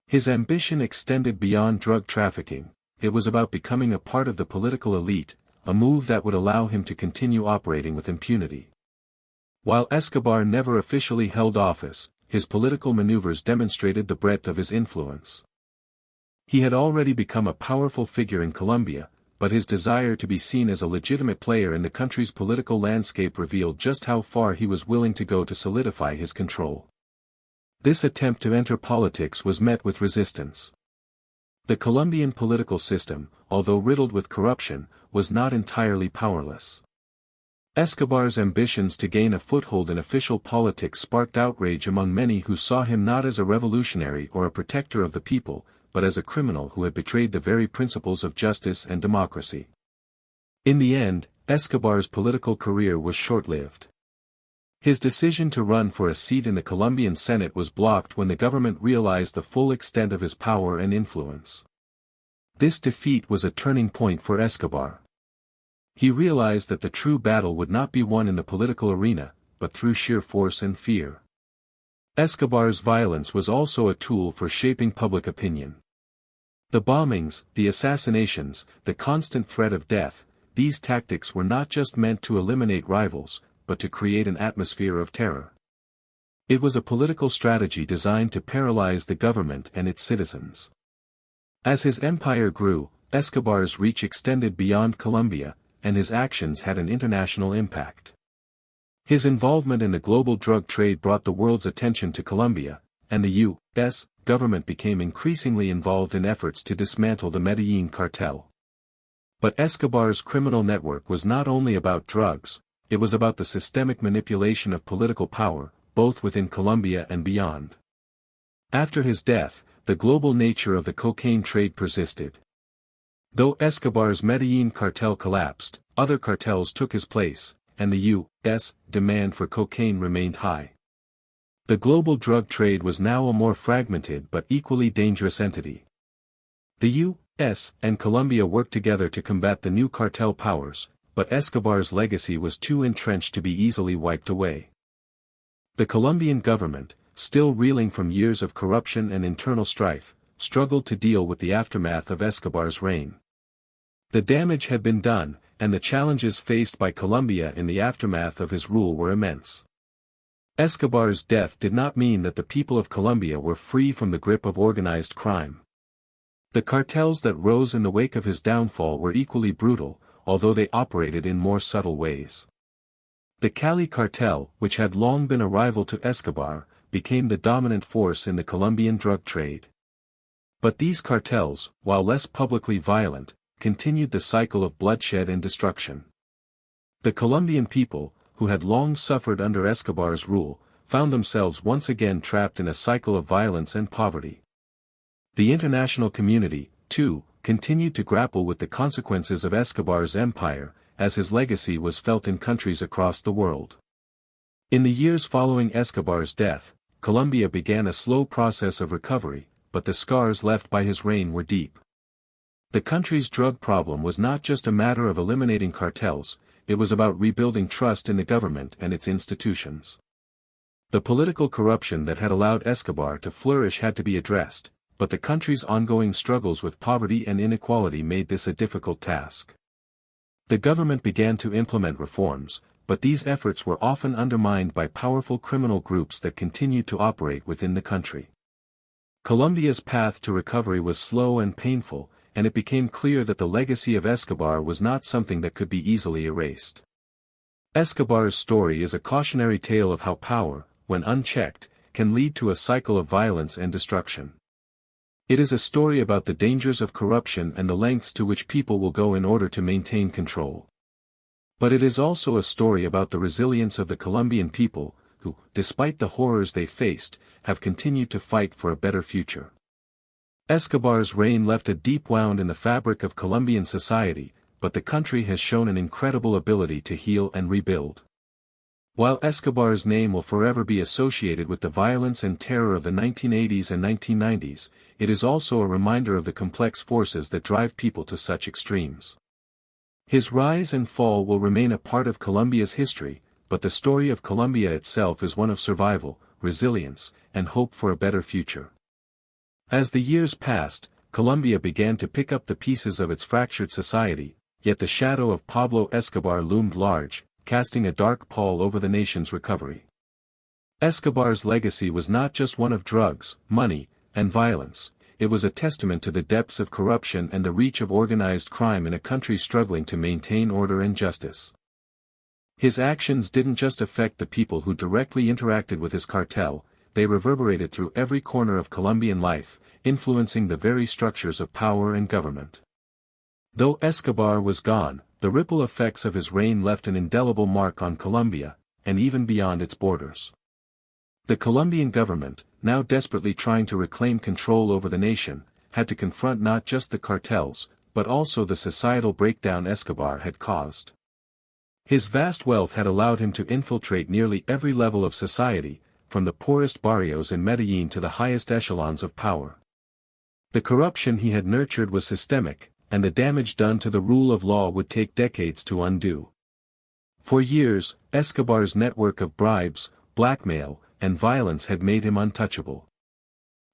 Speaker 1: His ambition extended beyond drug trafficking, it was about becoming a part of the political elite, a move that would allow him to continue operating with impunity. While Escobar never officially held office, his political maneuvers demonstrated the breadth of his influence. He had already become a powerful figure in Colombia, but his desire to be seen as a legitimate player in the country's political landscape revealed just how far he was willing to go to solidify his control. This attempt to enter politics was met with resistance. The Colombian political system, although riddled with corruption, was not entirely powerless. Escobar's ambitions to gain a foothold in official politics sparked outrage among many who saw him not as a revolutionary or a protector of the people, but as a criminal who had betrayed the very principles of justice and democracy. In the end, Escobar's political career was short-lived. His decision to run for a seat in the Colombian Senate was blocked when the government realized the full extent of his power and influence. This defeat was a turning point for Escobar. He realized that the true battle would not be won in the political arena, but through sheer force and fear. Escobar's violence was also a tool for shaping public opinion. The bombings, the assassinations, the constant threat of death, these tactics were not just meant to eliminate rivals, but to create an atmosphere of terror. It was a political strategy designed to paralyze the government and its citizens. As his empire grew, Escobar's reach extended beyond Colombia, and his actions had an international impact. His involvement in the global drug trade brought the world's attention to Colombia, and the U.S. government became increasingly involved in efforts to dismantle the Medellin cartel. But Escobar's criminal network was not only about drugs, it was about the systemic manipulation of political power, both within Colombia and beyond. After his death, the global nature of the cocaine trade persisted. Though Escobar's Medellin cartel collapsed, other cartels took his place, and the U.S. demand for cocaine remained high. The global drug trade was now a more fragmented but equally dangerous entity. The U.S. and Colombia worked together to combat the new cartel powers, but Escobar's legacy was too entrenched to be easily wiped away. The Colombian government, still reeling from years of corruption and internal strife, struggled to deal with the aftermath of Escobar's reign. The damage had been done, and the challenges faced by Colombia in the aftermath of his rule were immense. Escobar's death did not mean that the people of Colombia were free from the grip of organized crime. The cartels that rose in the wake of his downfall were equally brutal, although they operated in more subtle ways. The Cali cartel, which had long been a rival to Escobar, became the dominant force in the Colombian drug trade. But these cartels, while less publicly violent, continued the cycle of bloodshed and destruction. The Colombian people, who had long suffered under Escobar's rule, found themselves once again trapped in a cycle of violence and poverty. The international community, too, continued to grapple with the consequences of Escobar's empire, as his legacy was felt in countries across the world. In the years following Escobar's death, Colombia began a slow process of recovery, but the scars left by his reign were deep. The country's drug problem was not just a matter of eliminating cartels, it was about rebuilding trust in the government and its institutions. The political corruption that had allowed Escobar to flourish had to be addressed, but the country's ongoing struggles with poverty and inequality made this a difficult task. The government began to implement reforms, but these efforts were often undermined by powerful criminal groups that continued to operate within the country. Colombia's path to recovery was slow and painful, and it became clear that the legacy of Escobar was not something that could be easily erased. Escobar's story is a cautionary tale of how power, when unchecked, can lead to a cycle of violence and destruction. It is a story about the dangers of corruption and the lengths to which people will go in order to maintain control. But it is also a story about the resilience of the Colombian people, who, despite the horrors they faced, have continued to fight for a better future. Escobar's reign left a deep wound in the fabric of Colombian society, but the country has shown an incredible ability to heal and rebuild. While Escobar's name will forever be associated with the violence and terror of the 1980s and 1990s, it is also a reminder of the complex forces that drive people to such extremes. His rise and fall will remain a part of Colombia's history, but the story of Colombia itself is one of survival, resilience, and hope for a better future. As the years passed, Colombia began to pick up the pieces of its fractured society, yet the shadow of Pablo Escobar loomed large, casting a dark pall over the nation's recovery. Escobar's legacy was not just one of drugs, money, and violence, it was a testament to the depths of corruption and the reach of organized crime in a country struggling to maintain order and justice. His actions didn't just affect the people who directly interacted with his cartel, they reverberated through every corner of Colombian life, influencing the very structures of power and government. Though Escobar was gone, the ripple effects of his reign left an indelible mark on Colombia, and even beyond its borders. The Colombian government, now desperately trying to reclaim control over the nation, had to confront not just the cartels, but also the societal breakdown Escobar had caused. His vast wealth had allowed him to infiltrate nearly every level of society, from the poorest barrios in Medellin to the highest echelons of power. The corruption he had nurtured was systemic, and the damage done to the rule of law would take decades to undo. For years, Escobar's network of bribes, blackmail, and violence had made him untouchable.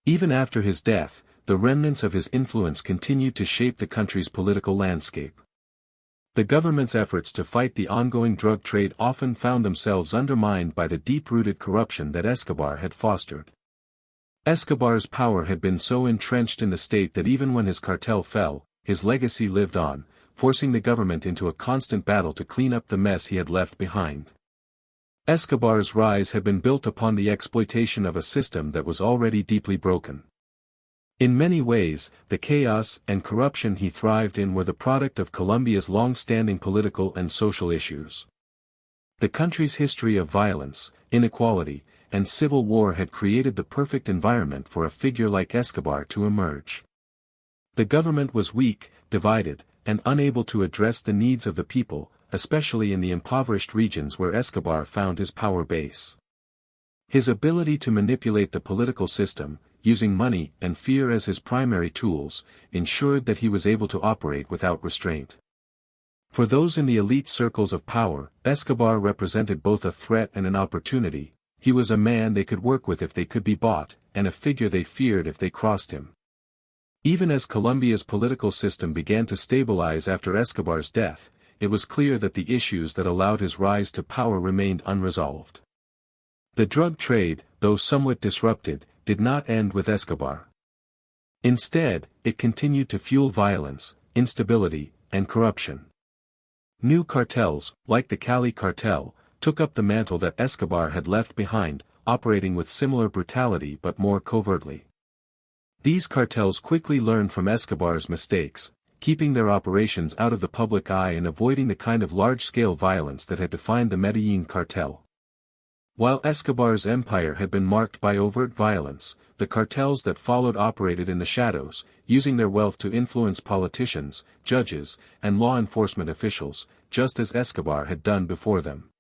Speaker 1: Even after his death, the remnants of his influence continued to shape the country's political landscape. The government's efforts to fight the ongoing drug trade often found themselves undermined by the deep-rooted corruption that Escobar had fostered. Escobar's power had been so entrenched in the state that even when his cartel fell, his legacy lived on, forcing the government into a constant battle to clean up the mess he had left behind. Escobar's rise had been built upon the exploitation of a system that was already deeply broken. In many ways, the chaos and corruption he thrived in were the product of Colombia's long-standing political and social issues. The country's history of violence, inequality, and civil war had created the perfect environment for a figure like Escobar to emerge. The government was weak, divided, and unable to address the needs of the people, especially in the impoverished regions where Escobar found his power base. His ability to manipulate the political system, using money and fear as his primary tools, ensured that he was able to operate without restraint. For those in the elite circles of power, Escobar represented both a threat and an opportunity. He was a man they could work with if they could be bought, and a figure they feared if they crossed him. Even as Colombia's political system began to stabilize after Escobar's death, it was clear that the issues that allowed his rise to power remained unresolved. The drug trade, though somewhat disrupted, did not end with Escobar. Instead, it continued to fuel violence, instability, and corruption. New cartels, like the Cali cartel, took up the mantle that Escobar had left behind, operating with similar brutality but more covertly. These cartels quickly learned from Escobar's mistakes, keeping their operations out of the public eye and avoiding the kind of large-scale violence that had defined the Medellin cartel. While Escobar's empire had been marked by overt violence, the cartels that followed operated in the shadows, using their wealth to influence politicians, judges, and law enforcement officials, just as Escobar had done before them.